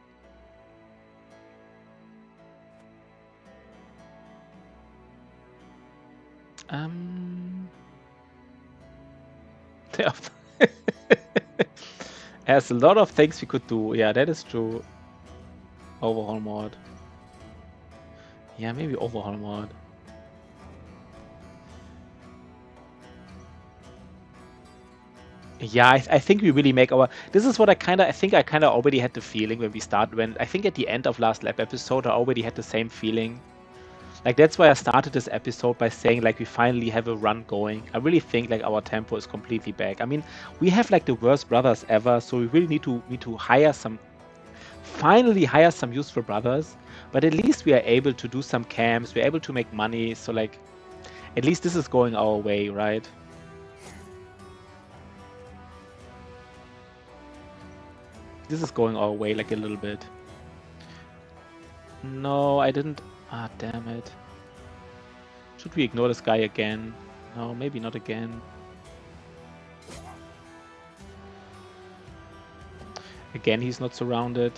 Speaker 1: There's a lot of things we could do. Yeah, that is true. Overhaul mod. Yeah, maybe overhaul mod. Yeah, I think we really make our. This is what I kind of already had the feeling when we started. When I think at the end of last lab episode, I already had the same feeling. Like that's why I started this episode by saying like we finally have a run going. I really think like our tempo is completely back. I mean, we have like the worst brothers ever, so we really need to finally hire some useful brothers. But at least we are able to do some camps. We're able to make money. So like, at least this is going our way, right? This is going our way like a little bit. No, I didn't. Ah, damn it. Should we ignore this guy again? No, maybe not again. Again, he's not surrounded.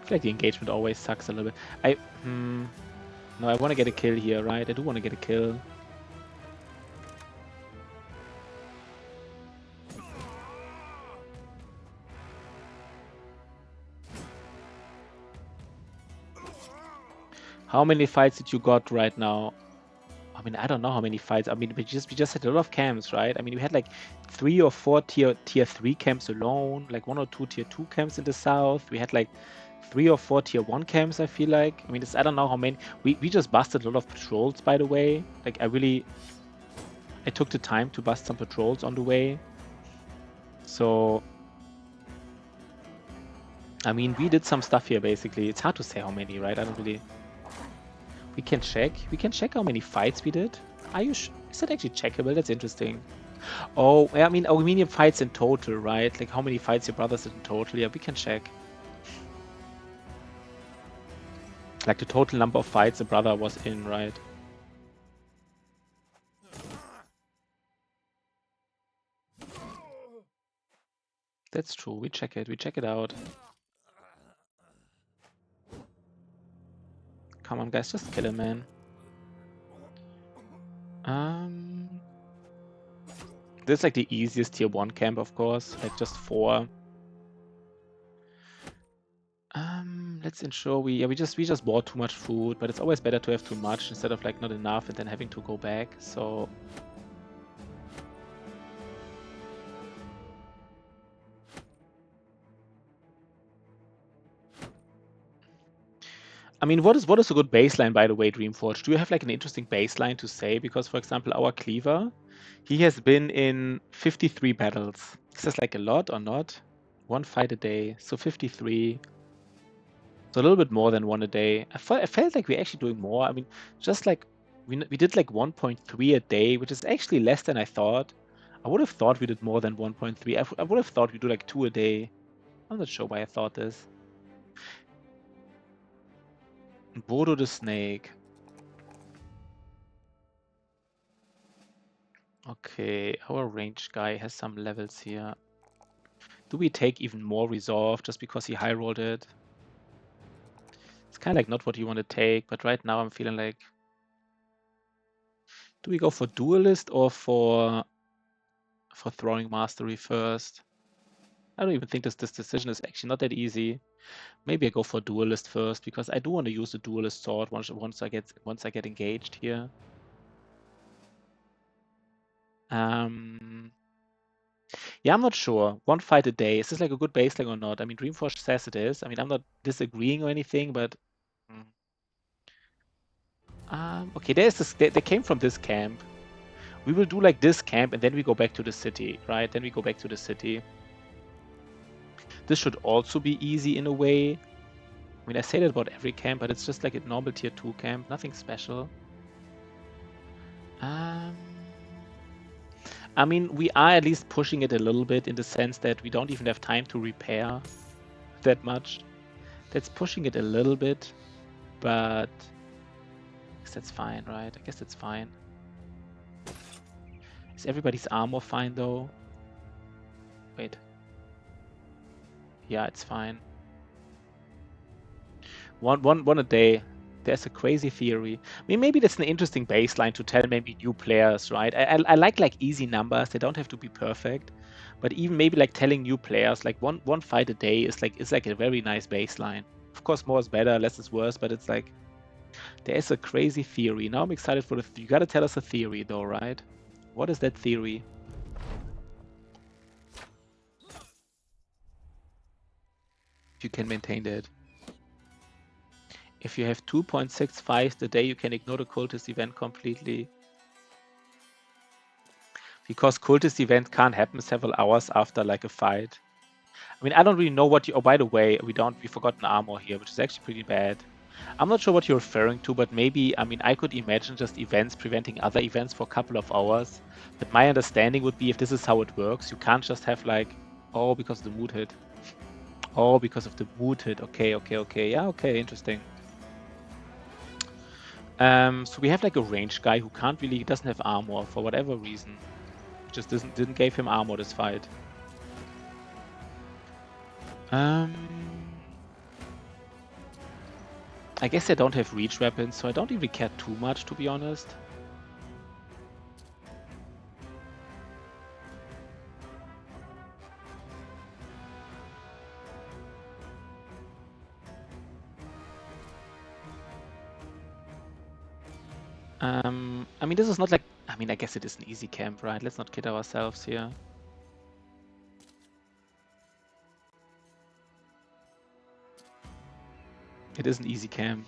Speaker 1: I feel like the engagement always sucks a little bit. No, I want to get a kill here, right? I do want to get a kill. How many fights did you got right now? I mean, I don't know how many fights. I mean, we just had a lot of camps, right? I mean, we had like 3 or 4 tier 3 camps alone, like 1 or 2 tier 2 camps in the south. We had like 3 or 4 tier 1 camps, I feel like. I mean, I don't know how many. We just busted a lot of patrols, by the way. Like, I took the time to bust some patrols on the way. So, I mean, we did some stuff here, basically. It's hard to say how many, right? I don't really... We can check how many fights we did. Is that actually checkable? That's interesting. Oh, I mean, Armenian fights in total, right? Like how many fights your brothers did in total? Yeah, we can check. Like the total number of fights a brother was in, right? That's true. We check it. We check it out. Come on, guys, just kill him, man. This is like the easiest tier 1 camp, of course. Like just 4. Let's ensure we just bought too much food, but it's always better to have too much instead of like not enough and then having to go back. So I mean, what is a good baseline, by the way, Dreamforge? Do you have like an interesting baseline to say? Because, for example, our Cleaver, he has been in 53 battles. Is this like a lot or not? 1 fight a day, so 53. So a little bit more than 1 a day. I felt like we're actually doing more. I mean, just like we did like 1.3 a day, which is actually less than I thought. I would have thought we did more than 1.3. I would have thought we do like 2 a day. I'm not sure why I thought this. Bodo the snake. Okay, our range guy has some levels here. Do we take even more resolve just because he high rolled it? It's kind of like not what you want to take, but right now I'm feeling like, do we go for duelist or for throwing mastery first? I don't even think this decision is actually not that easy. Maybe I go for duelist first because I do want to use the duelist sword once I get engaged here. Yeah, I'm not sure. 1 fight a day. Is this like a good baseline or not? I mean, Dreamforce says it is. I mean, I'm not disagreeing or anything, but okay, there's this. They came from this camp. We will do like this camp, and then we go back to the city, right? Then we go back to the city. This should also be easy in a way. I mean, I say that about every camp, but it's just like a normal tier 2 camp, nothing special. I mean, we are at least pushing it a little bit in the sense that we don't even have time to repair that much. That's pushing it a little bit, but I guess that's fine, right? I guess that's fine. Is everybody's armor fine though? Wait. Yeah, it's fine. One a day. There's a crazy theory. I mean, maybe that's an interesting baseline to tell maybe new players, right? I like easy numbers. They don't have to be perfect, but even maybe like telling new players like one fight a day is like a very nice baseline. Of course, more is better, less is worse, but it's like there is a crazy theory. Now I'm excited for you gotta tell us a theory though, right? What is that theory? If you can maintain that. If you have 2.65 a day, you can ignore the cultist event completely. Because cultist event can't happen several hours after like a fight. I mean, I don't really know what you... Oh, by the way, we forgot an armor here, which is actually pretty bad. I'm not sure what you're referring to, but maybe, I mean, I could imagine just events preventing other events for a couple of hours. But my understanding would be if this is how it works, you can't just have like, oh, because of the mood hit. Oh, because of the mood hit. Okay. Yeah, okay, interesting. So we have like a range guy who doesn't have armor for whatever reason. Just didn't give him armor this fight. I guess I don't have reach weapons, so I don't really care too much, to be honest. I mean, this is not like... I mean, I guess it is an easy camp, right? Let's not kid ourselves here. It is an easy camp.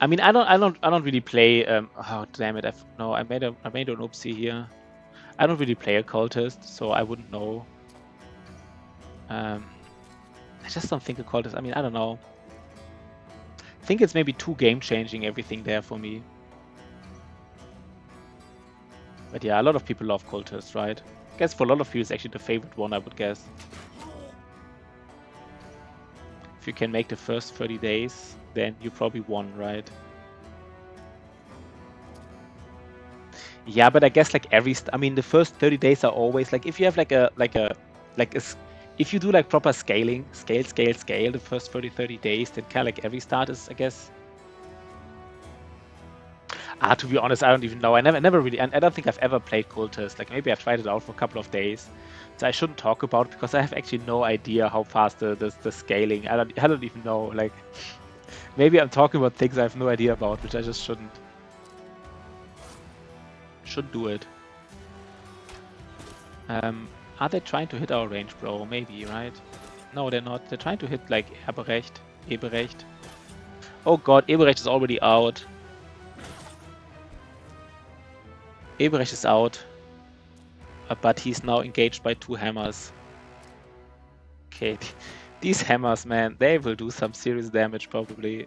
Speaker 1: I mean, I don't really play. Oh damn it! I made an oopsie here. I don't really play a cultist, so I wouldn't know. I just don't think a cultist. I mean, I don't know. I think it's maybe too game-changing everything there for me. But yeah, a lot of people love cultists, right? I guess for a lot of people, it's actually the favorite one, I would guess. If you can make the first 30 days, then you probably won, right? Yeah, but I guess like I mean, the first 30 days are always like if you have if you do like proper scaling, scale the first 30 days, then kind of like every start is, I guess. To be honest, I don't even know. I never really, I don't think I've ever played cultist. Like maybe I've tried it out for a couple of days, so I shouldn't talk about it because I have actually no idea how fast the scaling. I don't even know. Like maybe I'm talking about things I have no idea about, which I just shouldn't. Should do it. Are they trying to hit our range, bro? Maybe, right? No, they're not. They're trying to hit like Eberecht. Oh god, Eberecht is already out. Eberecht is out. but he's now engaged by 2 hammers. Okay, these hammers, man, they will do some serious damage probably.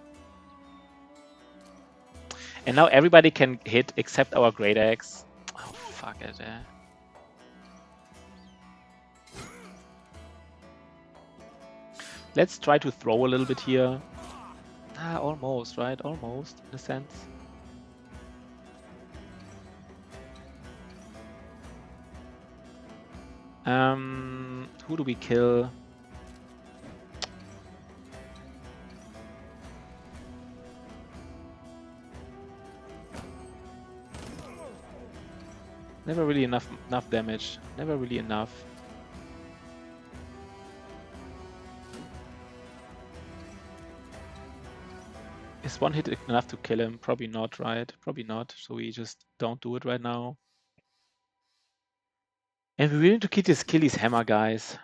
Speaker 1: And now everybody can hit except our great axe. Oh, fuck it, yeah. Let's try to throw a little bit here. Ah, almost, right? Almost, in a sense. Who do we kill? Never really enough damage. Never really enough. Is one hit enough to kill him? Probably not, right? Probably not. So we just don't do it right now. And we really need to kill his hammer, guys.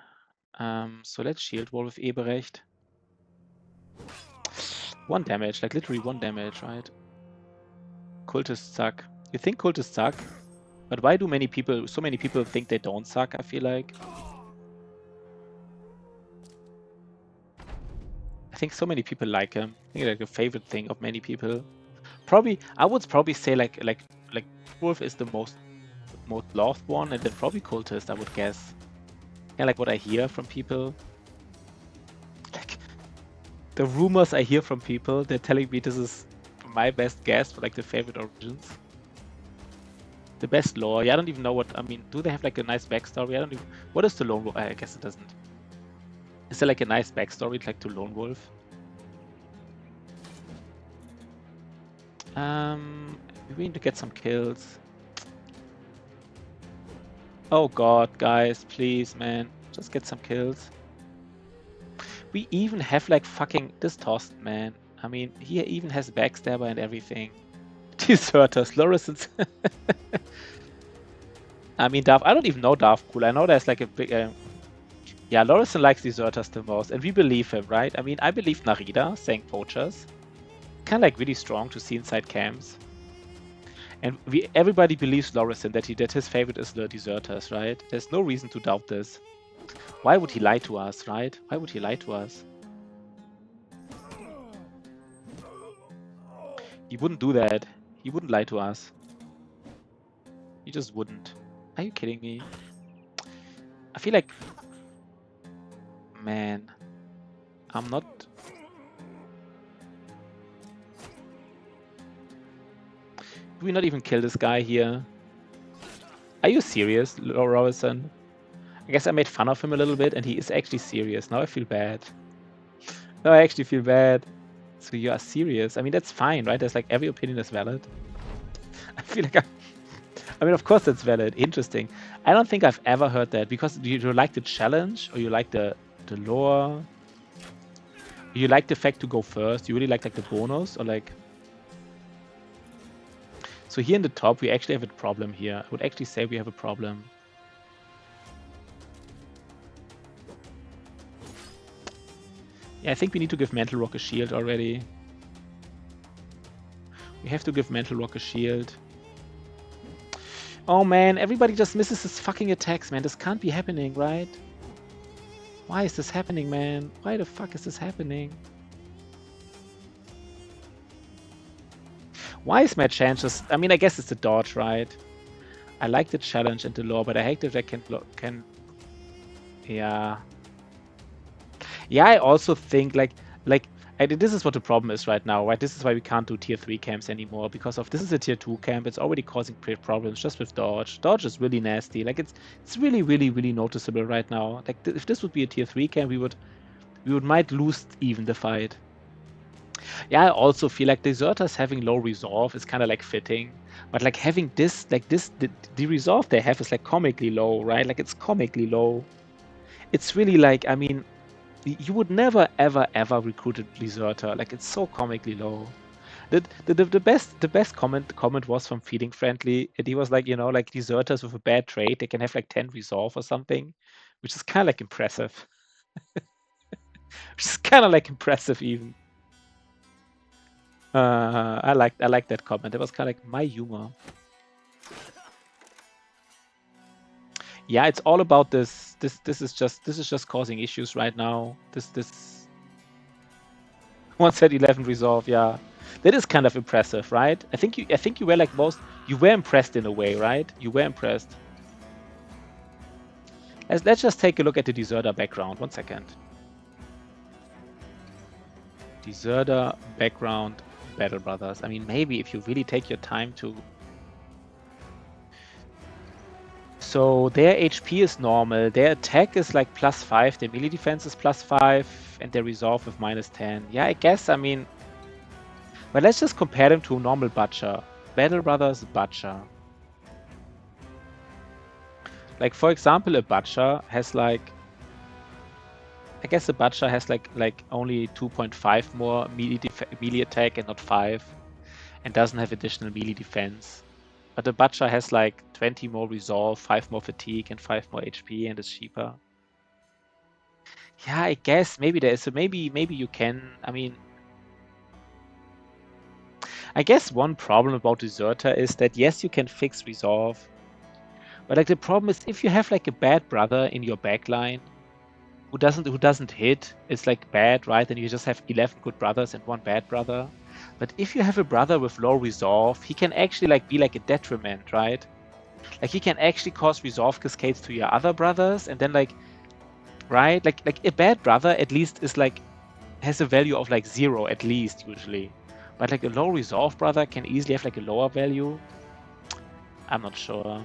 Speaker 1: So let's shield wall with Eberecht. 1 damage, like literally 1 damage, right? Cultists suck. You think cultists suck? But why do so many people think they don't suck, I feel like? I think so many people like him. I think like a favorite thing of many people. Probably, I would probably say like Wolf is the most loved one, and then probably Cultist, I would guess. Yeah, like what I hear from people. Like the rumors I hear from people, they're telling me this is my best guess for like the favorite origins. The best lore. Yeah, I don't even know what. I mean, do they have like a nice backstory? I don't even. What is the Lone Wolf? I guess it doesn't. Is there like a nice backstory like to Lone Wolf? We need to get some kills. Oh god, guys, please, man, just get some kills. We even have like fucking this Torsten, man. I mean, he even has Backstabber and everything. Deserters, Lorison's. I mean, Darth. I don't even know Darth Cool. I know there's like a big. Yeah, Lorison likes Deserters the most, and we believe him, right? I mean, I believe Narida saying poachers. Kind of like really strong to see inside camps. And everybody believes Lorison that his favorite is the Deserters, right? There's no reason to doubt this. Why would he lie to us, right? Why would he lie to us? He wouldn't do that. He wouldn't lie to us. He just wouldn't. Are you kidding me? I feel like... Man. I'm not... Do we not even kill this guy here? Are you serious, Lorison? I guess I made fun of him a little bit, and he is actually serious. Now I feel bad. Now I actually feel bad. So you are serious. I mean, that's fine, right? There's like every opinion is valid. I feel like I mean, of course that's valid. Interesting. I don't think I've ever heard that, because you like the challenge, or you like the lore. You like the fact to go first. You really like the bonus, or like... So here in the top, we actually have a problem here. I would actually say we have a problem. Yeah, I think we need to give Mantle Rock a shield already. We have to give Mantle Rock a shield. Oh man, everybody just misses his fucking attacks, man. This can't be happening, right? Why is this happening, man? Why the fuck is this happening? Why is my chance just... I mean, I guess it's the dodge, right? I like the challenge and the lore, but I hate that I can... Yeah. Yeah, I also think, this is what the problem is right now, right? This is why we can't do tier 3 camps anymore, because of this is a tier 2 camp. It's already causing problems just with dodge. Dodge is really nasty. Like, it's really, really, really noticeable right now. Like, if this would be a tier 3 camp, we might lose even the fight. Yeah, I also feel like Deserters having low resolve is kind of like fitting, but like having this, the resolve they have is like comically low, right? Like, it's comically low. It's really like, I mean, you would never, ever, ever recruit a Deserter. Like, it's so comically low. The best comment was from Feeding Friendly, and he was like, you know, like Deserters with a bad trait, they can have like 10 resolve or something, which is kind of like impressive. Which is kind of like impressive even. I like that comment. It was kind of like my humor. Yeah, it's all about this. This is just causing issues right now. This 1 set 11 resolve. Yeah, that is kind of impressive, right? I think you were like you were impressed in a way, right? You were impressed. Let's just take a look at the deserter background. 1 second. Deserter background Battle Brothers. I mean, maybe if you really take your time to. So their HP is normal, their attack is like +5, their melee defense is +5, and their resolve with -10. Yeah, I guess, I mean, but let's just compare them to a normal Butcher. Battle Brothers Butcher. Like, for example, a Butcher has like, I guess a Butcher has like only 2.5 more melee attack and not 5, and doesn't have additional melee defense. But the Butcher has like 20 more resolve, 5 more fatigue, and 5 more HP, and is cheaper. Yeah, I guess maybe there is. So maybe you can. I mean, I guess one problem about Deserter is that yes, you can fix resolve, but like the problem is if you have like a bad brother in your backline who doesn't hit, it's like bad, right? And you just have 11 good brothers and 1 bad brother. But if you have a brother with low resolve, he can actually like be like a detriment, right? Like he can actually cause resolve cascades to your other brothers, and then like, right? Like a bad brother at least is like has a value of like 0 at least usually. But like a low resolve brother can easily have like a lower value. I'm not sure.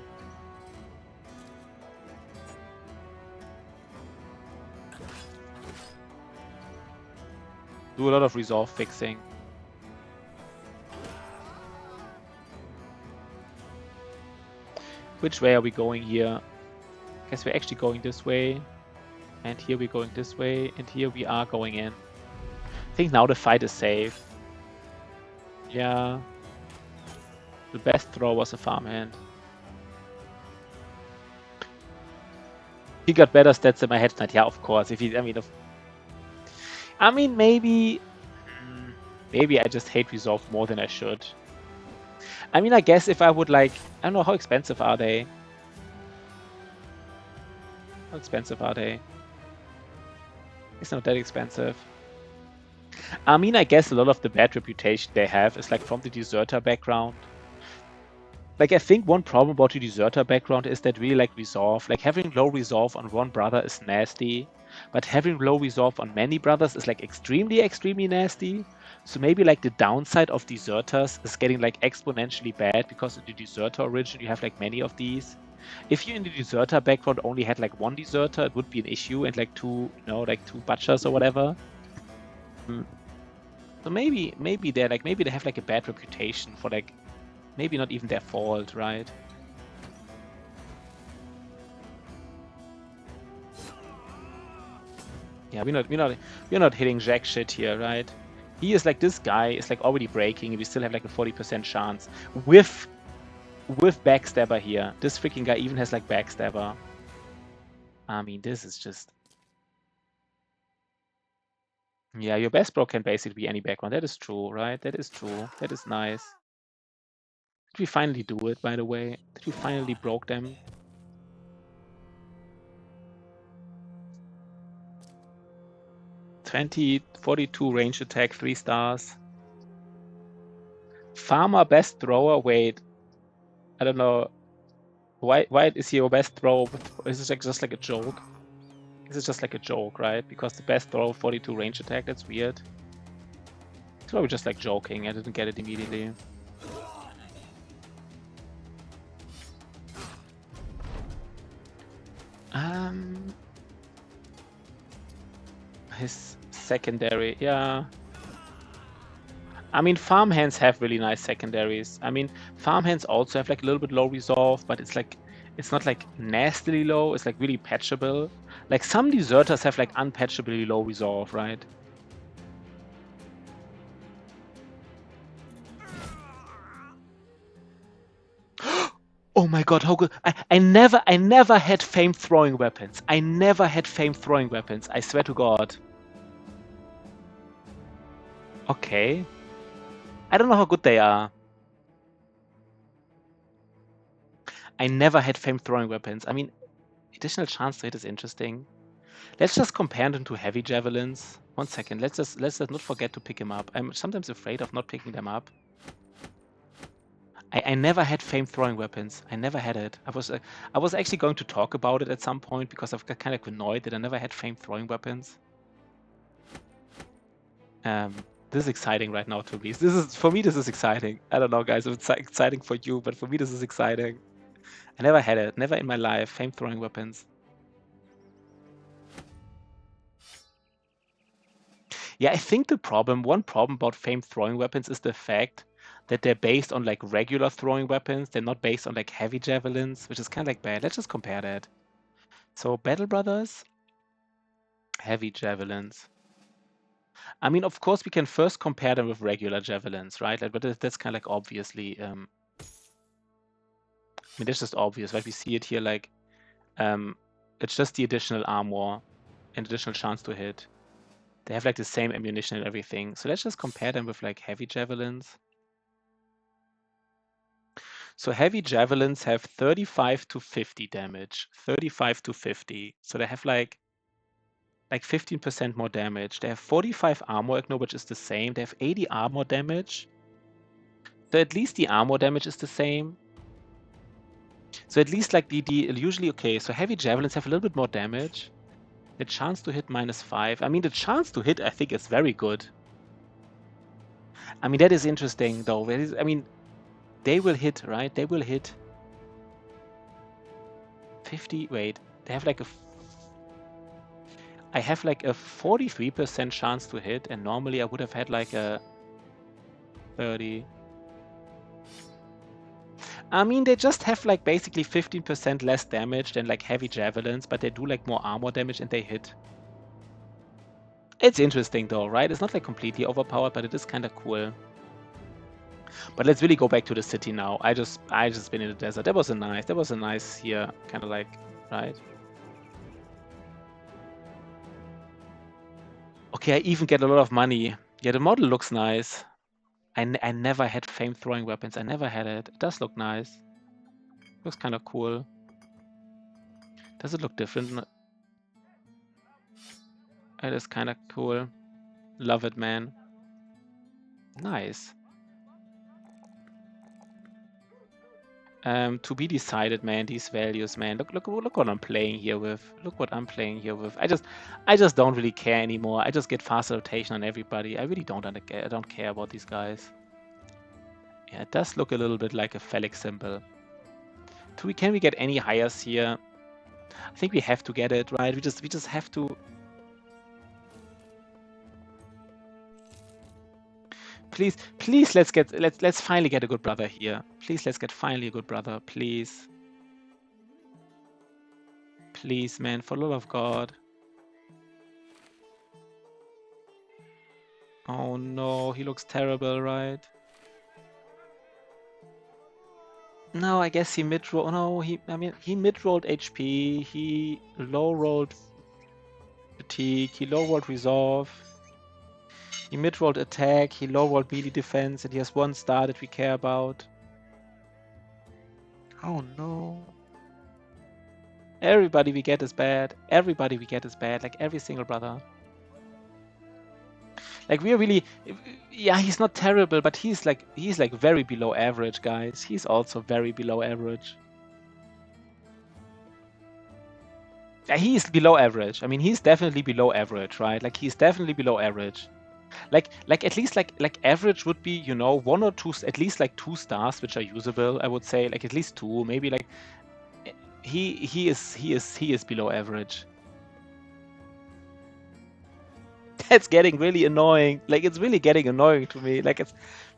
Speaker 1: Do a lot of resolve fixing. Which way are we going here? Guess we're actually going this way. And here we're going this way. And here we are going in. I think now the fight is safe. Yeah. The best throw was a farmhand. He got better stats than my head knight. Yeah, of course. If he, I mean, maybe I just hate resolve more than I should. I mean, I guess if I would like, I don't know, how expensive are they? How expensive are they? It's not that expensive. I mean, I guess a lot of the bad reputation they have is like from the Deserter background. Like, I think one problem about the Deserter background is that really like resolve. Like having low resolve on one brother is nasty, but having low resolve on many brothers is like extremely, extremely nasty. So maybe like the downside of Deserters is getting like exponentially bad because in the Deserter origin you have like many of these. If you in the Deserter background only had like 1 Deserter, it would be an issue, and like 2, like 2 Butchers or whatever. So maybe they have like a bad reputation for like, maybe not even their fault, right? Yeah, we're not hitting jack shit here, right? He is like, this guy is like already breaking, and we still have like a 40% chance with backstabber here. This freaking guy even has like backstabber. I mean, this is just. Yeah, your best bro can basically be any background. That is true, right? That is true. That is nice. Did we finally do it, by the way? Did we finally broke them? 42 range attack, 3 stars. Farmer best thrower. Wait, I don't know. Why is he your best thrower? Is it like just like a joke? Is it just like a joke, right? Because the best thrower 42 range attack. That's weird. It's probably just like joking. I didn't get it immediately. His secondary, yeah. I mean, farmhands have really nice secondaries. I mean, farmhands also have like a little bit low resolve, but it's like, it's not like nastily low. It's like really patchable. Like some deserters have like unpatchably low resolve, right? Oh my god, how good! I never had famed throwing weapons. I never had famed throwing weapons. I swear to God. Okay. I don't know how good they are. I never had famed throwing weapons. I mean, Additional chance to hit is interesting. Let's just compare them to heavy javelins. 1 second. Let's just not forget to pick him up. I'm sometimes afraid of not picking them up. I never had famed throwing weapons. I never had it. I was actually going to talk about it at some point because I've got kind of annoyed that I never had famed throwing weapons. This is exciting right now to me. For me, this is exciting. I don't know, guys, if it's exciting for you, but for me, this is exciting. I never had it. Never in my life. Famed throwing weapons. Yeah, I think one problem about famed throwing weapons is the fact that they're based on like regular throwing weapons. They're not based on like heavy javelins, which is kind of like bad. Let's just compare that. So Battle Brothers, heavy javelins. I mean, of course, we can first compare them with regular javelins, right? Like, but that's kind of like obviously. I mean, that's just obvious, right? We see it here, like, it's just the additional armor and additional chance to hit. They have like the same ammunition and everything. So let's just compare them with like heavy javelins. So heavy javelins have 35 to 50 damage. 35 to 50. So they have like 15% more damage. They have 45 armor ignore, which is the same. They have 80 armor damage. So at least the armor damage is the same. So at least like the usually okay. So heavy javelins have a little bit more damage. The chance to hit -5. I mean, the chance to hit I think is very good. I mean, that is interesting though. I mean, they will hit, right? They will hit 50. Wait, they have like I have like a 43% chance to hit, and normally I would have had like a 30. I mean, they just have like basically 15% less damage than like heavy javelins, but they do like more armor damage and they hit. It's interesting though, right? It's not like completely overpowered, but it is kind of cool. But let's really go back to the city now. I just been in the desert. That was a nice here, kind of like, right? Okay, I even get a lot of money. Yeah, the model looks nice. I never had famed throwing weapons. I never had it. It does look nice. Looks kind of cool. Does it look different? It is kind of cool. Love it, man. Nice. To be decided, man. These values, man. Look what I'm playing here with. Look what I'm playing here with. I just don't really care anymore. I just get fast rotation on everybody. I really I don't care about these guys. Yeah, it does look a little bit like a phallic symbol. Can we get any highers here? I think we have to get it, right? We just have to. Please, let's finally get a good brother here. Please, let's get finally a good brother. Please. Please, man, for the love of God. Oh no, he looks terrible, right? No, I guess he mid-rolled. No, he mid-rolled HP. He low-rolled fatigue. He low-rolled resolve. He mid-rolled attack. He low-rolled melee defense, and he has 1 star that we care about. Oh no. Everybody we get is bad. Everybody we get is bad. Like every single brother. Like we're really, yeah, he's not terrible, but he's like very below average, guys. He's also very below average. Yeah, he's below average. I mean, he's definitely below average, right? Like he's definitely below average. Like at least like average would be, you know, 1 or 2, at least like 2 stars which are usable. I would say like at least 2, maybe like he is below average. That's getting really annoying. Like it's really getting annoying to me. Like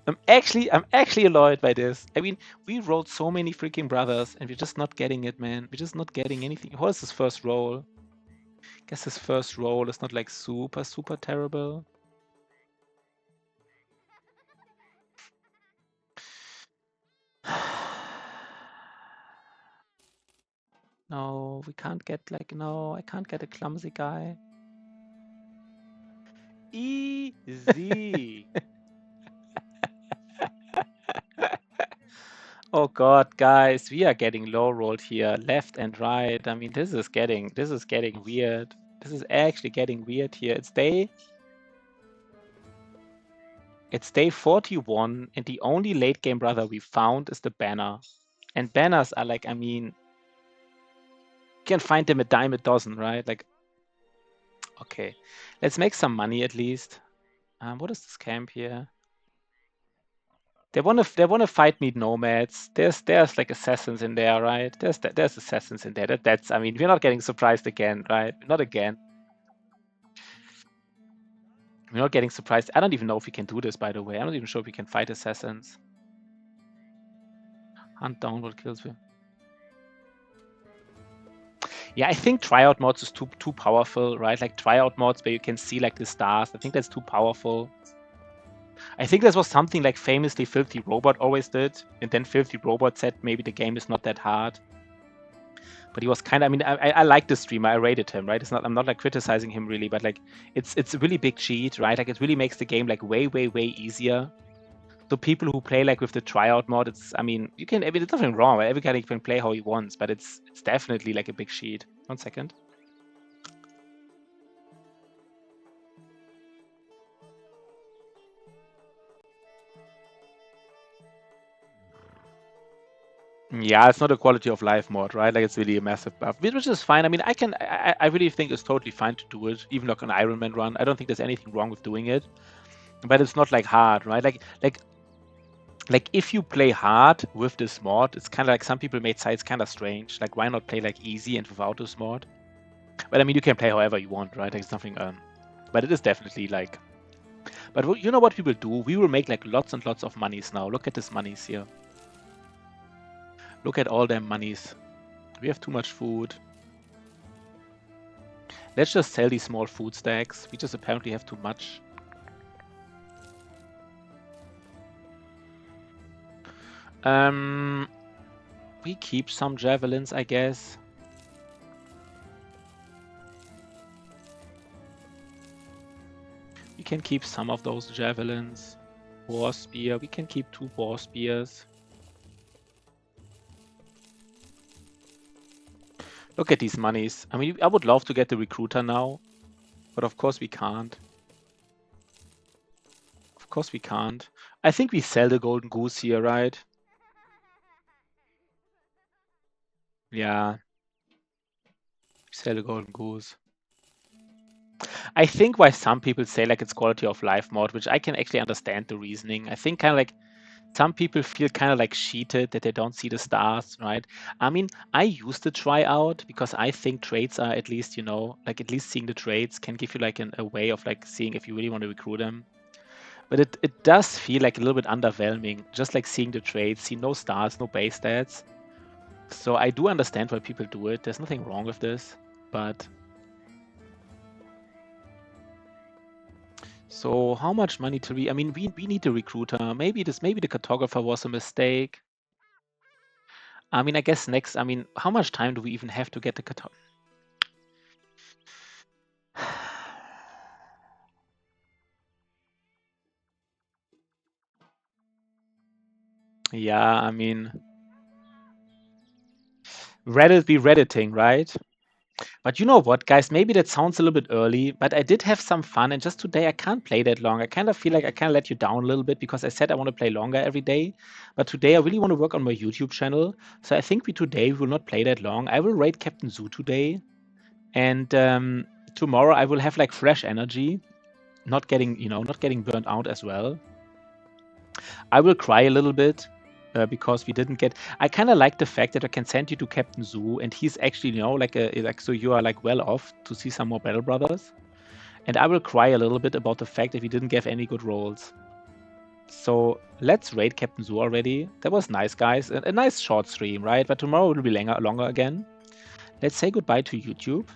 Speaker 1: I'm actually annoyed by this. I mean, we rolled so many freaking brothers and we're just not getting it, man. We're just not getting anything. What is his first roll? Guess his first roll is not like super terrible. No, we can't get like, no, I can't get a clumsy guy.
Speaker 2: Easy.
Speaker 1: Oh God, guys, we are getting low rolled here, left and right. I mean, this is getting weird. This is actually getting weird here. It's day 41, and the only late game brother we found is the banner. And banners are like, I mean, you can find them a dime a dozen, right? Like, okay, let's make some money at least. What is this camp here? They wanna fight me nomads. There's like assassins in there, right? There's assassins in there. That's I mean, we're not getting surprised again, right? Not again. We're not getting surprised. I don't even know if we can do this, by the way. I'm not even sure if we can fight assassins. Hunt down what kills me. Yeah, I think tryout mods is too powerful, right? Like tryout mods where you can see like the stars. I think that's too powerful. I think this was something like famously Filthy Robot always did, and then Filthy Robot said maybe the game is not that hard. But he was kind of, I mean, I like the streamer. I rated him, right? It's not, I'm not like criticizing him really, but like it's a really big cheat, right? Like it really makes the game like way easier. So people who play like with the tryout mod, it's, I mean, you can, I mean, there's nothing wrong, right? Every guy can play how he wants, but it's definitely like a big cheat. 1 second. Yeah, it's not a quality of life mod, right? Like it's really a massive buff, which is fine. I mean, I really think it's totally fine to do it, even like an Ironman run. I don't think there's anything wrong with doing it, but it's not like hard, right? Like if you play hard with this mod, it's kind of like some people made sites kind of strange. Like why not play like easy and without this mod? But I mean, you can play however you want, right? There's nothing. But it is definitely like. But you know what we will do? We will make like lots and lots of monies now. Look at this monies here. Look at all them monies. We have too much food. Let's just sell these small food stacks. We just apparently have too much. We keep some javelins, I guess. We can keep some of those javelins. War spear. We can keep 2 war spears. Look at these monies. I mean, I would love to get the recruiter now, but of course we can't. Of course we can't. I think we sell the golden goose here, right? Yeah. We sell the golden goose. I think why some people say like it's quality of life mod, which I can actually understand the reasoning. I think kind of like some people feel kind of like cheated that they don't see the stars, right? I mean, I used to try out because I think trades are at least, you know, like at least seeing the trades can give you like a way of like seeing if you really want to recruit them. But it does feel like a little bit underwhelming, just like seeing the trades, see no stars, no base stats. So I do understand why people do it. There's nothing wrong with this, but so how much money till we? I mean, we need a recruiter. Maybe the cartographer was a mistake. I mean, I guess next. I mean, how much time do we even have to get the cartographer? Yeah, I mean, Reddit be Redditing, right? But you know what, guys? Maybe that sounds a little bit early, but I did have some fun, and just today I can't play that long. I kind of feel like I kind of let you down a little bit because I said I want to play longer every day, but today I really want to work on my YouTube channel. So I think today we will not play that long. I will raid Captain Zoo today, and tomorrow I will have like fresh energy, not getting burnt out as well. I will cry a little bit. Because we didn't get. I kind of like the fact that I can send you to Captain Zoo, and he's actually, you know, like so you are like well off to see some more Battle Brothers. And I will cry a little bit about the fact that we didn't get any good rolls. So let's raid Captain Zoo already. That was nice, guys. A nice short stream, right? But tomorrow will be longer again. Let's say goodbye to YouTube.